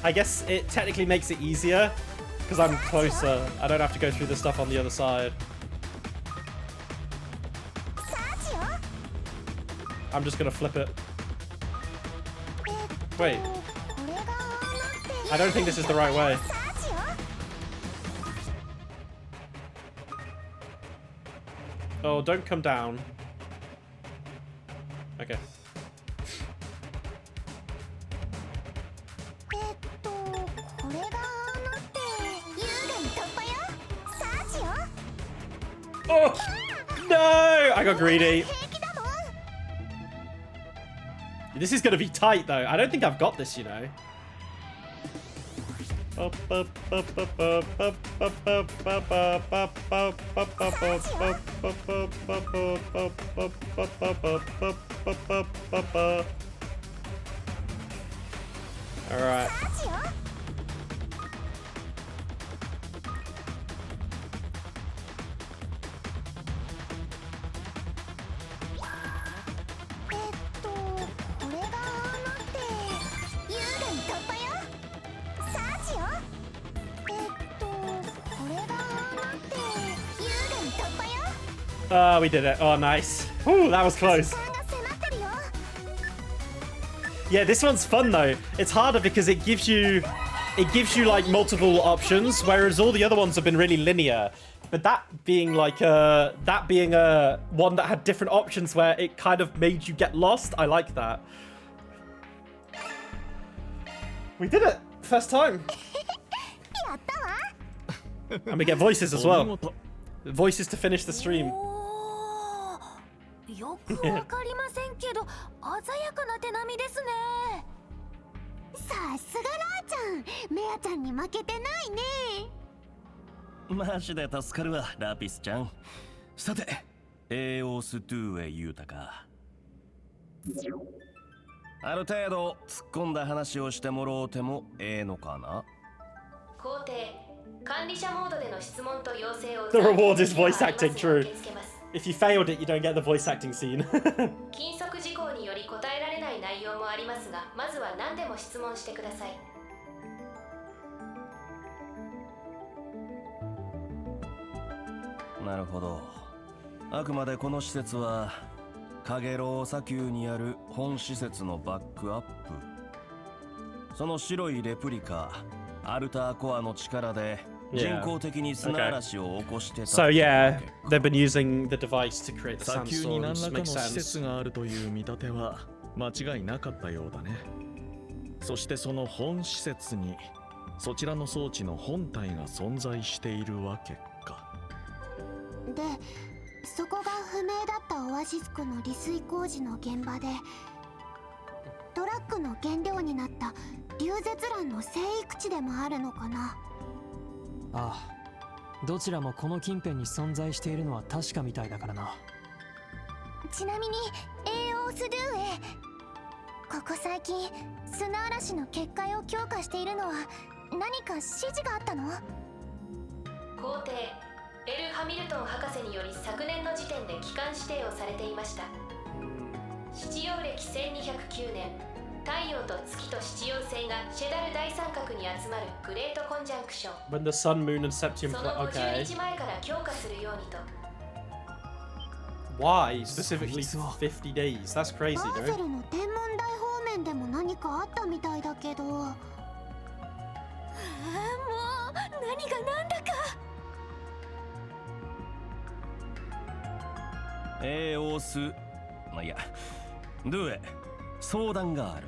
I guess it technically makes it easier because I'm closer. I don't have to go through the stuff on the other side. I'm just gonna flip it. Wait. I don't think this is the right way. Oh, don't come down. Okay. Oh! No! I got greedy. This is going to be tight, though. I don't think I've got this, you know. All right. Oh, we did it. Oh, nice. Ooh, that was close. Yeah, this one's fun though. It's harder because it gives you like multiple options, whereas all the other ones have been really linear. But that being like one that had different options where it kind of made you get lost, I like that. We did it! First time. And we get voices as well. Voices to finish the stream. よくわかりませんけど鮮やかな手並みですね。さすがラーちゃん、メアちゃんに負けてないね。マジで助かるわ、ラピスちゃん。さて、EOS 2へ言うたか。ある程度突っ込んだ話をしてもろうてもええのかな。皇帝、管理者モードでの質問と要請を。The reward is voice acting, true. If you failed it, you don't get the voice acting scene. 禁則事項により答えられない内容もありますが、まずは何でも質問してください。なるほど。あくまでこの施設はカゲロウ砂丘にある本施設のバックアップ。その白いレプリカアルターコアの力で人工的に砂嵐を起こしてた。So yeah, they've been using the device to create the 砂丘に何 sandstorms. らかの Makes 施設 sense. があるという見立ては間違いなかったようだね。そしてその本施設にそちらの装置の本体が存在しているわけか。で、そこが不明だったオアシス区の利水工事の現場で、トラックの原料になった流絶卵の生育地でもあるのかな。ああ、どちらもこの近辺に存在しているのは確かみたいだからな。ちなみに EOS ドゥへ、ここ最近砂嵐の結界を強化しているのは何か指示があったの？皇帝、エル・ハミルトン博士により昨年の時点で帰還指定をされていました。七曜暦1209年、太陽と月と七曜星がシェダル大三角に集まるグレートコンジャンクション。 When the sun, moon, and Septium. その50 Okay. 日前から強化するようにと。Why specifically 50 days? That's crazy, バーゼ dude. ルの天文台方面でも何かあったみたいだけど。もう何が何だか。EOS、まあいや、ドゥエ、相談がある。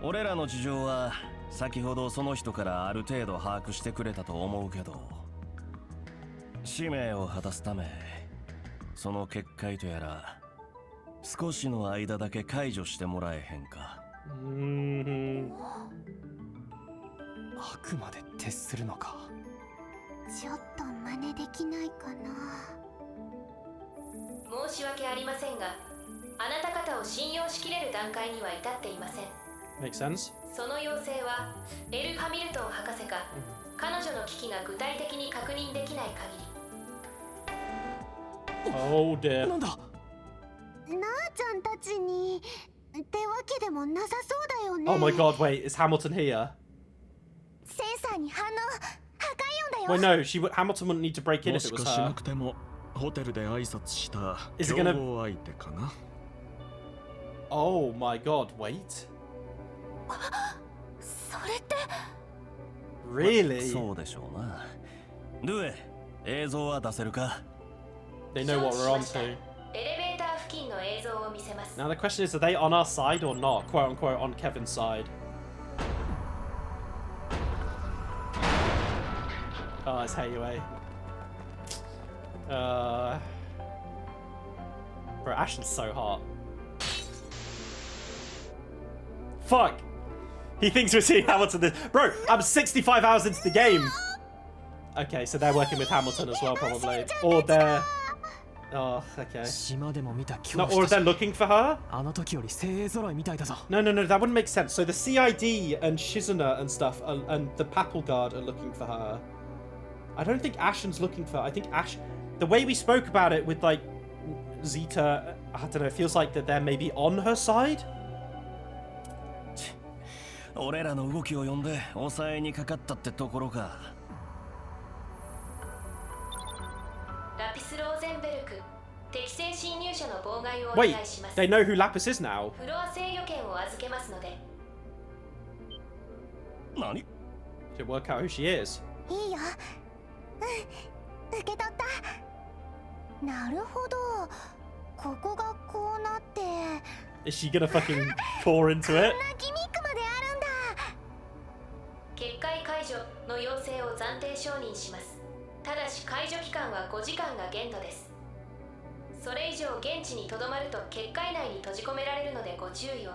俺らの事情は先ほどその人からある程度把握してくれたと思うけど、使命を果たすためその結界とやら少しの間だけ解除してもらえへんか。あくまで徹するのか。ちょっと真似できないかな。申し訳ありませんが、あなた方を信用しきれる段階には至っていません。 Makes sense. その要請はエル・ハミルトン博士か彼女の危機が具体的に確認できない限り。 Oh dear. なんだ。なあちゃんたちにってわけでもなさそうだよね。 Oh my god, wait, is Hamilton here? センサーに反応、破壊 Wait, 音だよ。 no, Hamilton wouldn't need to break in も if し it was かしな her. くてもホテルで挨拶した Is it 競 gonna- 合相手かな。 Oh my god, wait. それって。Really? そうでしょうな。ドゥエ、映像は出せるか？ They know what we're on to. エレベーター付近の映像を見せます。 Now the question is, are they on our side or not? Quote unquote on Kevin's side. Oh, it's Hayway. Bro, Ashton's so hot. Fuck! He thinks we're seeing Hamilton this. Bro, I'm 65 hours into the game! Okay, so they're working with Hamilton as well, probably. Or they're... Oh, okay. 島でも見た No, or 教師 they're looking for her? あの時より精鋭揃いみたいだぞ。 No, no, no, that wouldn't make sense. So the CID and Shizuna and stuff and the Papal Guard are looking for her. I don't think Ashen's looking for her. I think Ash... The way we spoke about it with, like, Zeta, I don't know, it feels like that they're maybe on her side? 俺らの動きを読んで抑えにかかったってところか。ラピスローゼンベベルク、適正侵入者の妨害をお Wait, 願いします。 they know who Lapis is now. フロア制御権を預けますので。何？ Should work out who she is. いいよ。受け取った。なるほど。ここがこうなって。 Is she gonna fucking pour into it? こんなギミックまであるんだ。結界解除の要請を暫定承認します。ただし解除期間は5時間が限度です。それ以上現地にとどまると結界内に閉じ込められるのでご注意を。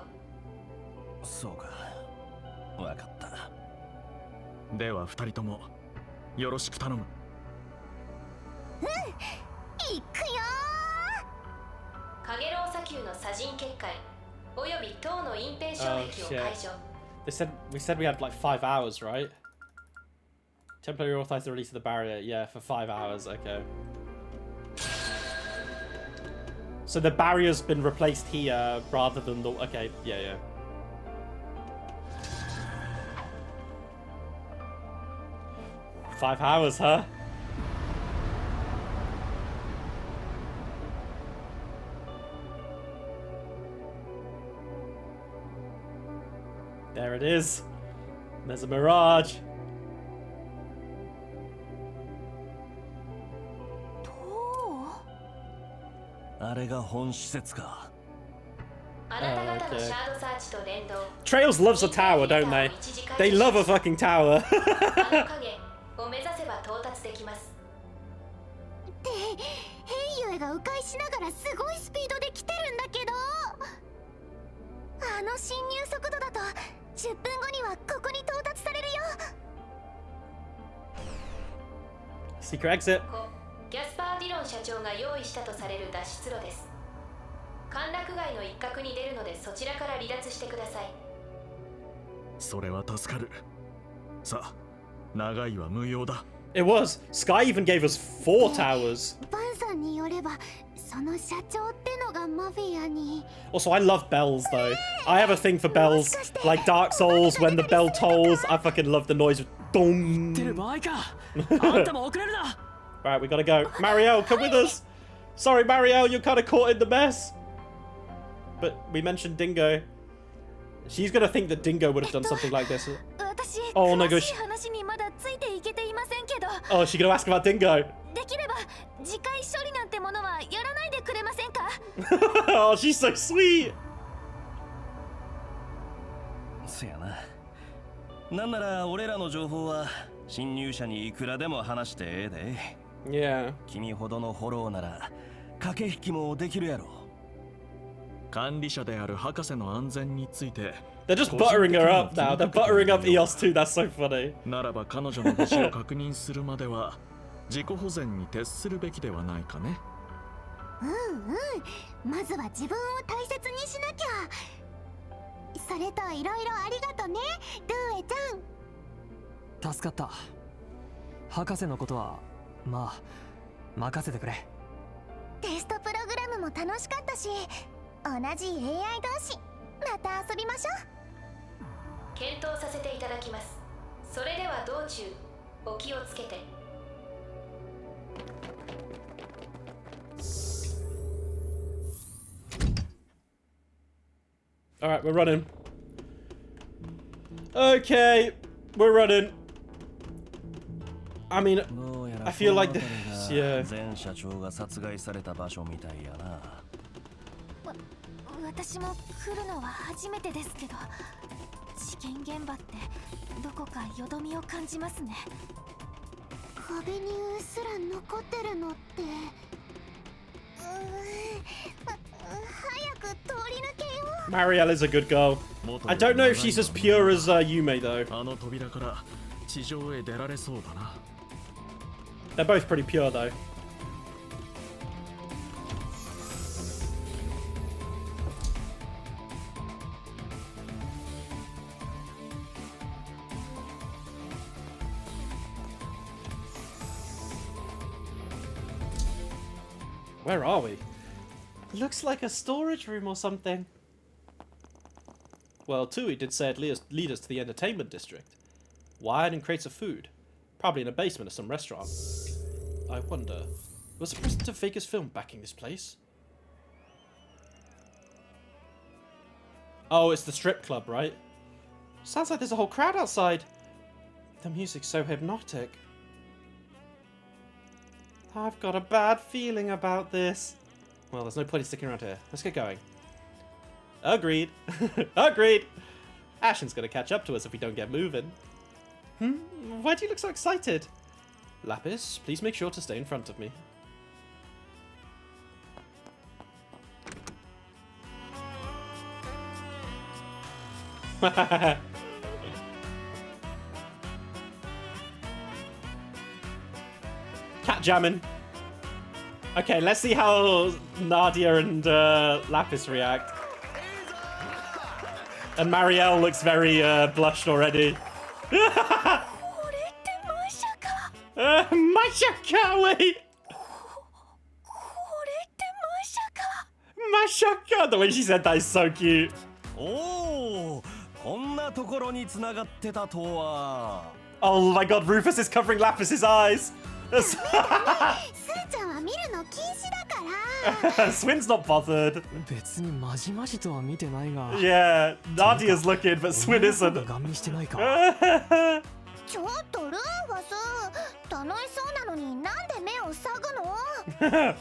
そうか。わかった。では2人ともよろしく頼む。行くよー。カゲロウ砂丘の砂人結界および塔の隠蔽障壁を解除。We said we had like 5 hours, right? Temporary authorized the release of the barrier. Yeah, for 5 hours. Okay. So the barrier's been replaced here rather than the... Okay, yeah. Five hours, huh? There it is. There's a mirage. あれが本施設か。あなた方のシャードサーチと連動。 Trails loves a tower, don't they? They love a fucking tower. あの影を目指せば到達できます。ってヘイユエが迂回しながらすごいスピードで来てるんだけど、あの侵入速度だと10分後にはここに到達されるよ。 Secret exit. ギャスパー・ディロン社長が用意したとされる脱出路です。歓楽街の一角に出るのでそちらから離脱してください。それは助かる。さあ、長いは無用だ。It was. Sky even gave us 4 towers. バンさんによればその社長ってのがマフィアに。 Also, I love bells though. I have a thing for bells. Like Dark Souls, when the bell tolls, I fucking love the noise of dong. 出る場合か。あんたも遅れるな。Right, we gotta go. Marielle, come with us. Sorry, Marielle, you're kind of caught in the mess. But we mentioned Dingo. She's gonna think that Dingo would have done something like this. 私、 Oh no, 詳 gosh. しい話にまだついていけていませんけど。 Oh, is she gonna ask about Dingo? できれば次回処理なんてものはやらないでくれませんか。 Oh, she's so sweet. せやな。なんなら俺らの情報は侵入者にいくらでも話してええで。Yeah. 君ほどのフォローなら駆け引きもできるやろ。管理者である博士の安全について。They're just buttering her up now. They're buttering up EOS too. That's so funny. ならば彼女の無事を確認するまでは自己保全に徹するべきではないかね。まずは自分を大切にしなきゃ。それといろいろありがとね、ルーエちゃん。助かった。博士のことはまあ任せてくれ。テストプログラムも楽しかったし、同じ AI 同士また遊びましょう。検討させていただきます。それでは道中お気をつけて。Alright, we're running. Okay, we're running. I mean, I feel like this, yeah. 前社長が殺害された場所みたいやな。私も来るのは初めてですけど、事件現場ってどこかよどみを感じますね。壁にうっすら残ってるのって、早く通り抜けよう。 Marielle is a good girl. I don't know if she's as pure as Yume though. あの扉から地上へ出られそうだな。They're both pretty pure though. Where are we? Looks like a storage room or something. Well, Tui did say it'd lead us to the entertainment district. Wired in crates of food. Probably in a basement of some restaurant. I wonder. Was the president of Vegas Film backing this place? Oh, it's the strip club, right? Sounds like there's a whole crowd outside. The music's so hypnotic. I've got a bad feeling about this. Well, there's no point in sticking around here. Let's get going. Agreed. Agreed. Ashen's gonna catch up to us if we don't get moving. Why do you look so excited? Lapis, please make sure to stay in front of me. Cat jamming. Okay, let's see how Nadia and Lapis react. And Marielle looks very blushed already. Mashaka, wait! Mashaka! The way she said that is so cute. Oh, こんなところに繋がってたとは。Oh my god, Rufus is covering Lapis's eyes. Swin's not bothered. 別にまじまじとは見てないが。Yeah, Nadia's looking, but Swin isn't. ガン見してないか。ちょっとルーファス、楽しそうなのになんで目を塞ぐの？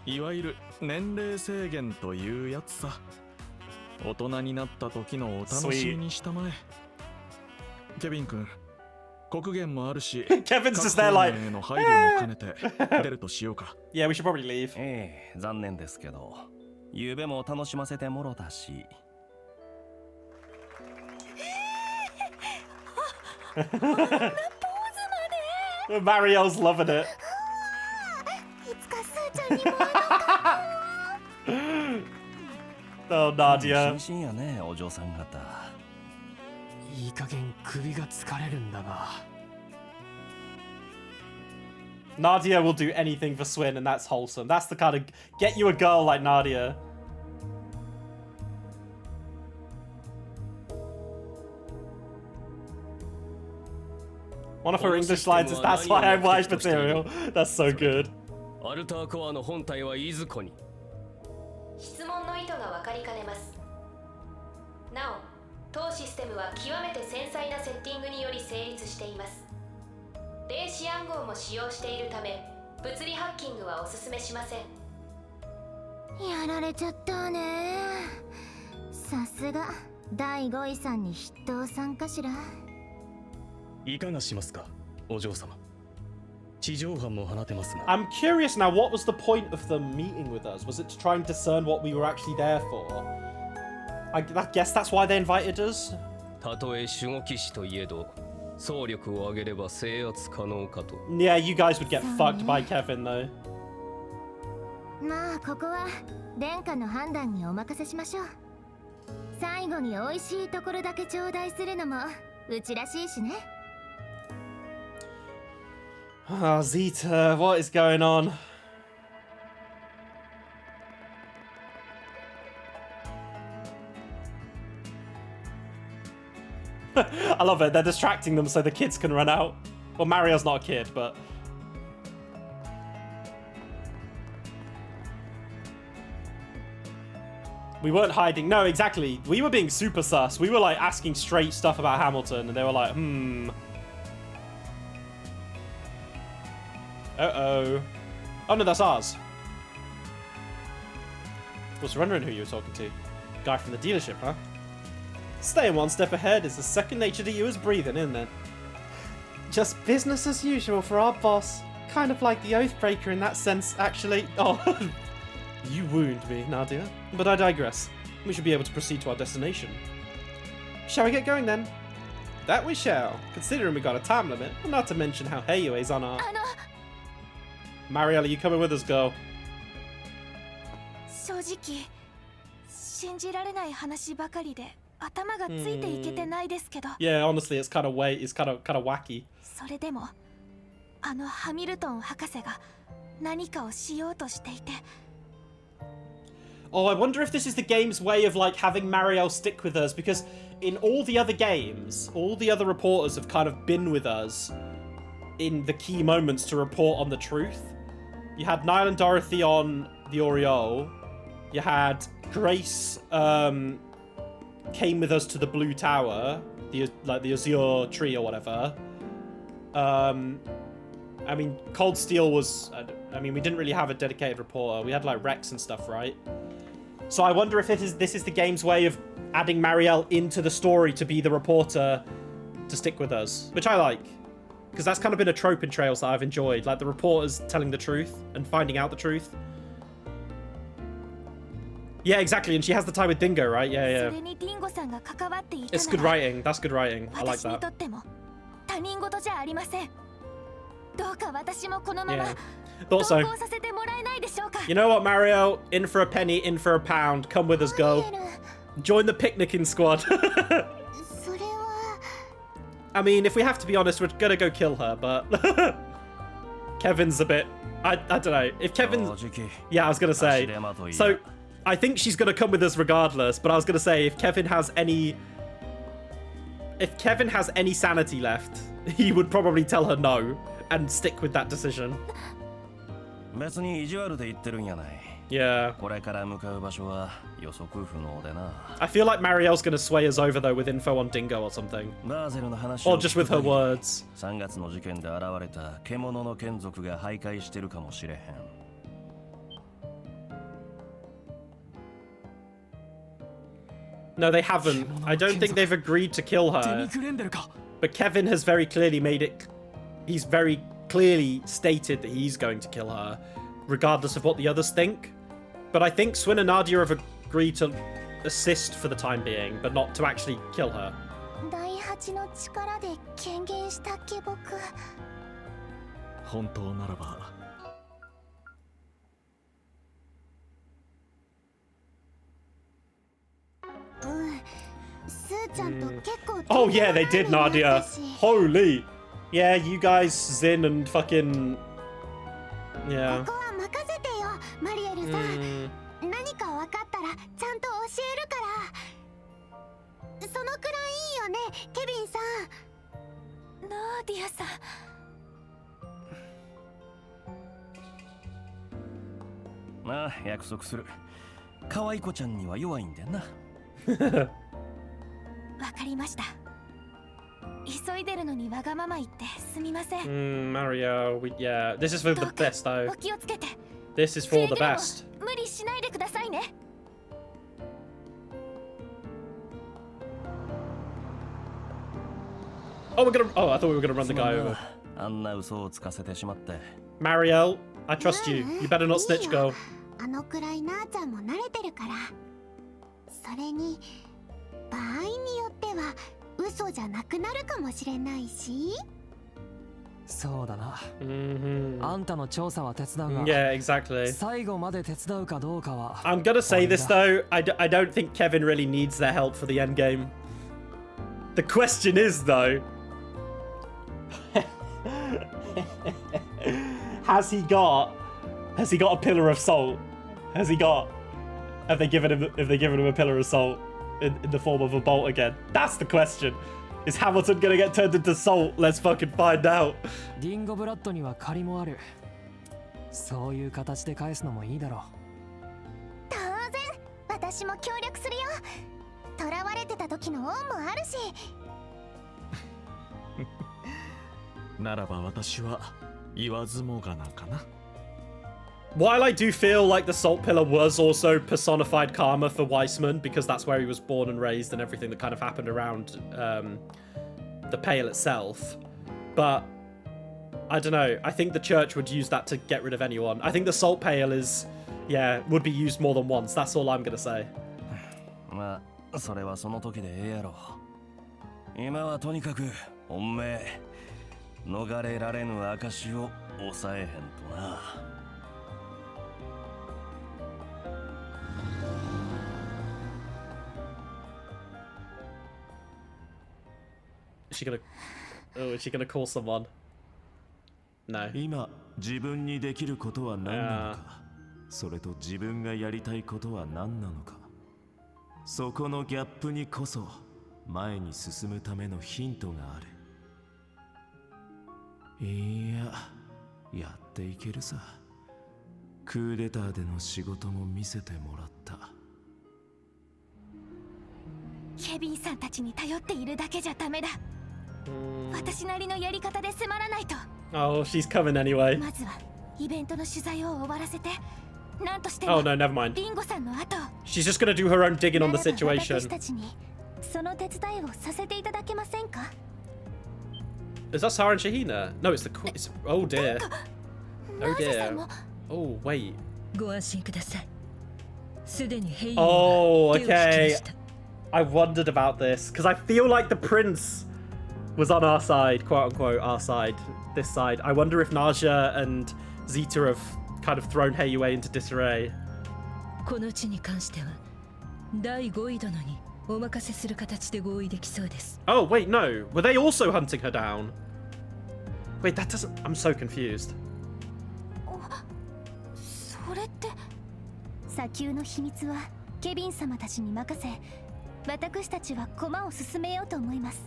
いわゆる年齢制限というやつさ。大人になった時のお楽しみにしたまえ。ケビン君、国限もあるし、Kevin's just there like, の配慮も兼ねて出るとしようか。Yeah, we should probably leave. 残念ですけど、夕べも楽しませてもろたし。Marielle's loving it. いつかスーちゃんにも会うのか。Oh, Nadia. 心身やね、お嬢さん方。いい加減首が疲れるんだが。Nadia will do anything for Swin, and that's wholesome. That's the kind of get you a girl like Nadia. One of her English lines is, "That's why I wife material." That's so good. アルターコアの本体はいずこに？質問の意図が分かりかねます。なお、当システムは極めて繊細なセッティングにより成立しています。電子暗号も使用しているため、物理ハッキングはお勧めしません。やられちゃったね。さすが第5位さんに筆頭さんかしら。いかがしますか、お嬢様。地上波も放てますが。I'm curious now, what was the point of them meeting with us? Was it to try and discern what we were actually there for? I guess that's why they invited us? たとえ守護騎士といえど、総力を上げれば制圧可能かと。Yeah, you guys would get fucked by Kevin though. まあここは殿下の判断にお任せしましょう。最後に美味しいところだけ頂戴するのもうちらしいしね。Ah, Zeta, what is going on? I love it. They're distracting them so the kids can run out. Well, Mario's not a kid, but... We weren't hiding. No, exactly. We were being super sus. We were, like, asking straight stuff about Hamilton, and they were like, Uh-oh. Oh, no, that's ours. Was wondering who you were talking to. Guy from the dealership, huh? Staying one step ahead is as second nature to you as breathing, isn't it? Just business as usual for our boss. Kind of like the Oathbreaker in that sense, actually. Oh, you wound me, Nadia. But I digress. We should be able to proceed to our destination. Shall we get going then? That we shall, considering we got a time limit, and not to mention how Heiyue's on our... Marielle, are you coming with us, girl? 正直信じられない話ばかりで頭がついていけてないですけど。Yeah, honestly, it's kind of wacky. それでもあのハミルトン博士が何かをしようとしていて。Oh, I wonder if this is the game's way of like having Marielle stick with us, because in all the other games, all the other reporters have kind of been with us in the key moments to report on the truth. You had Niall and Dorothy on the Oriole. You had Grace came with us to the Blue Tower, the Azure Tree or whatever. I mean, Cold Steel was... I mean, we didn't really have a dedicated reporter. We had, like, Rex and stuff, right? So I wonder if this is the game's way of adding Marielle into the story to be the reporter to stick with us, which I like. Because that's kind of been a trope in Trails that I've enjoyed. Like, the reporters telling the truth and finding out the truth. Yeah, exactly. And she has the tie with Dingo, right? Yeah, yeah. It's good writing. That's good writing. I like that. Yeah. Thought so. You know what, Mario? In for a penny, in for a pound. Come with us, girl. Join the picnicking squad. I mean, if we have to be honest, we're gonna go kill her, but... Kevin's a bit... I don't know. If Kevin... Yeah, I was gonna say. So, I think she's gonna come with us regardless, but I was gonna say, if Kevin has any... If Kevin has any sanity left, he would probably tell her no, and stick with that decision. Yeah. I feel like Marielle's gonna sway us over though with info on Dingo or something. Or just with her words. No, they haven't. I don't think they've agreed to kill her. But Kevin has very clearly made it... He's very clearly stated that he's going to kill her, regardless of what the others think. But I think Swin and Nadia have agreed to assist for the time being, but not to actually kill her. Oh yeah, they did, Nadia. Holy. Yeah, you guys, Zin and fucking... Yeah. Mario, yeah, this is for the best though. This is for the best. Oh, we're gonna... Oh, I thought we were gonna run the guy over. Mario, I trust you. You better not snitch, girl. Yeah, exactly. I'm gonna say this though, I don't think Kevin really needs their help for the end game. The question is though, has he got a pillar of salt? Have they given him a pillar of salt in the form of a bolt again? That's the question. Is Hamilton gonna get turned into salt? Let's fucking find out. While I do feel like the Salt Pillar was also personified karma for Weissman, because that's where he was born and raised and everything that kind of happened around the Pale itself. But, I don't know, I think the church would use that to get rid of anyone. I think the Salt Pale is, yeah, would be used more than once. That's all I'm going to say. Is she gonna call someone? No. 今自分にできることは何なのか、それと自分がやりたいことは何なのか、そこのギャップにこそ前に進むためのヒントがある。いや、やっていけるさ。クーデターでの仕事も見せてもらった。ケビンさんたちに頼っているだけじゃダメだ。私なりのやり方で迫らないと。 Oh, she's coming anyway. まずはイベントの取材を終わらせて、なんとしても Oh no, never mind. リンゴさんの後。 She's just gonna do her own digging on the 私 situation. たちにその手伝いをさせていただけませんか？ Is that Sarah and Shahina? No, it's the queen. Oh dear. Oh ナーシャさん dear. も Oh wait. ご安心ください。すでにヘイ Oh, が手を引きま okay. した。 I wondered about this because I feel like the prince was on our side, quote unquote, our side, this side. I wonder if Naja and Zeta have kind of thrown Heiyue into disarray. この地に関しては第5位殿にお任せする形で合意できそうです。 Oh wait, no. Were they also hunting her down? Wait, that doesn't. I'm so confused. それって砂丘の秘密はケビン様たちに任せ、私たちは駒を進めようと思います。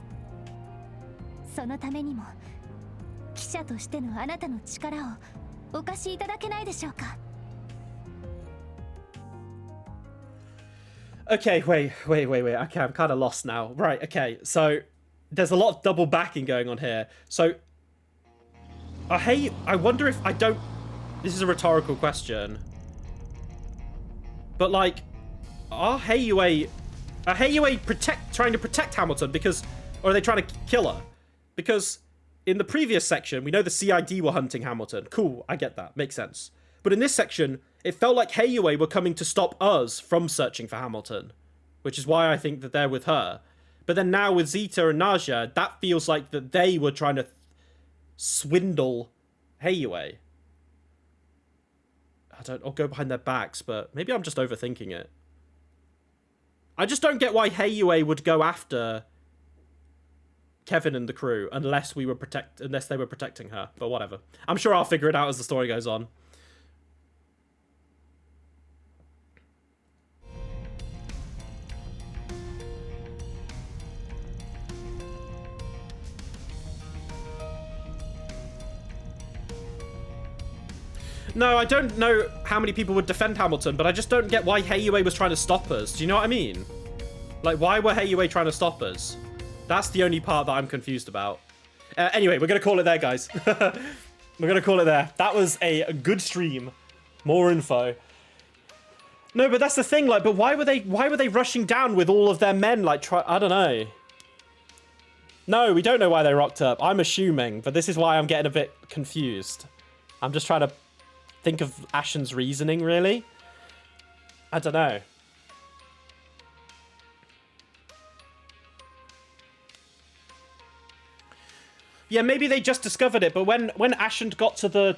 そのためにも記者としてのあなたの力をお貸しいただけないでしょうか。 Okay, wait. Okay, I'm kind of lost now. Right, okay. So there's a lot of double backing going on here. So hey, I wonder if I don't. This is a rhetorical question. But like, are Heiyue trying to protect Hamilton because, or are they trying to kill her? Because in the previous section, we know the CID were hunting Hamilton. Cool, I get that, makes sense. But in this section, it felt like Heiyue were coming to stop us from searching for Hamilton, which is why I think that they're with her. But then now with Zeta and Naja, that feels like that they were trying to swindle Heiyue. I'll go behind their backs, but maybe I'm just overthinking it. I just don't get why Heiyue would go after Kevin and the crew unless they were protecting her. But whatever. I'm sure I'll figure it out as the story goes on. No, I don't know how many people would defend Hamilton, but I just don't get why Heiyue was trying to stop us. Do you know what I mean? Like, why were Heiyue trying to stop us? That's the only part that I'm confused about. Anyway, we're going to call it there, guys. We're going to call it there. That was a good stream. More info. No, but that's the thing. Like, but why were they rushing down with all of their men? Like, I don't know. No, we don't know why they rocked up. I'm assuming, but this is why I'm getting a bit confused. I'm just trying to think of Ashen's reasoning, really. I don't know. Yeah, maybe they just discovered it, but when Ashen got to the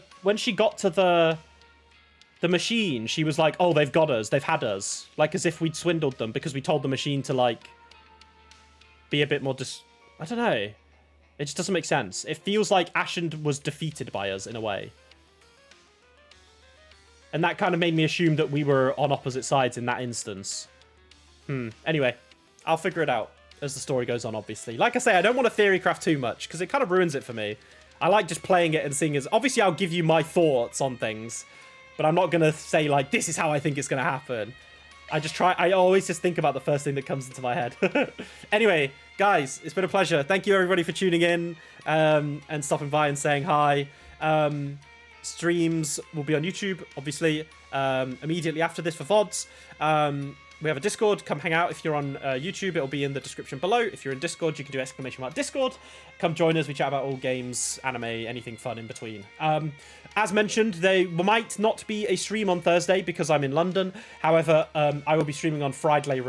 machine, she was like, "Oh, they've got us. They've had us." Like as if we'd swindled them because we told the machine to like be a bit more I don't know. It just doesn't make sense. It feels like Ashen was defeated by us in a way. And that kind of made me assume that we were on opposite sides in that instance. Anyway, I'll figure it out as the story goes on, obviously. Like I say, I don't want to theorycraft too much, because it kind of ruins it for me. I like just playing it and seeing as... Obviously, I'll give you my thoughts on things, but I'm not going to say, like, this is how I think it's going to happen. I always just think about the first thing that comes into my head. Anyway, guys, it's been a pleasure. Thank you, everybody, for tuning in and stopping by and saying hi. Streams will be on YouTube, obviously, immediately after this for VODs. We have a Discord. Come hang out if you're on YouTube. It'll be in the description below. If you're in Discord, you can do ! Discord. Come join us. We chat about all games, anime, anything fun in between. As mentioned, there might not be a stream on Thursday because I'm in London. However, I will be streaming on Friday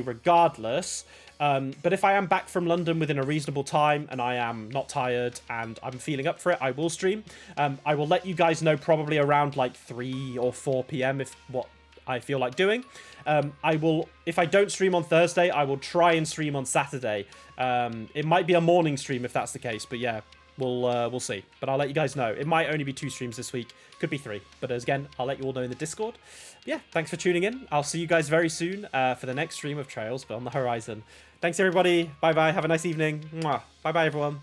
regardless. But if I am back from London within a reasonable time and I am not tired and I'm feeling up for it, I will stream. I will let you guys know probably around like 3 or 4 p.m. if what I feel like doing. If I don't stream on Thursday, I will try and stream on Saturday. It might be a morning stream if that's the case, but yeah, we'll see. But I'll let you guys know. It might only be 2 streams this week, could be 3. But again, I'll let you all know in the Discord. But yeah, thanks for tuning in. I'll see you guys very soon for the next stream of Trails Beyond the Horizon. Thanks everybody. Bye bye. Have a nice evening. Mwah. Bye bye everyone.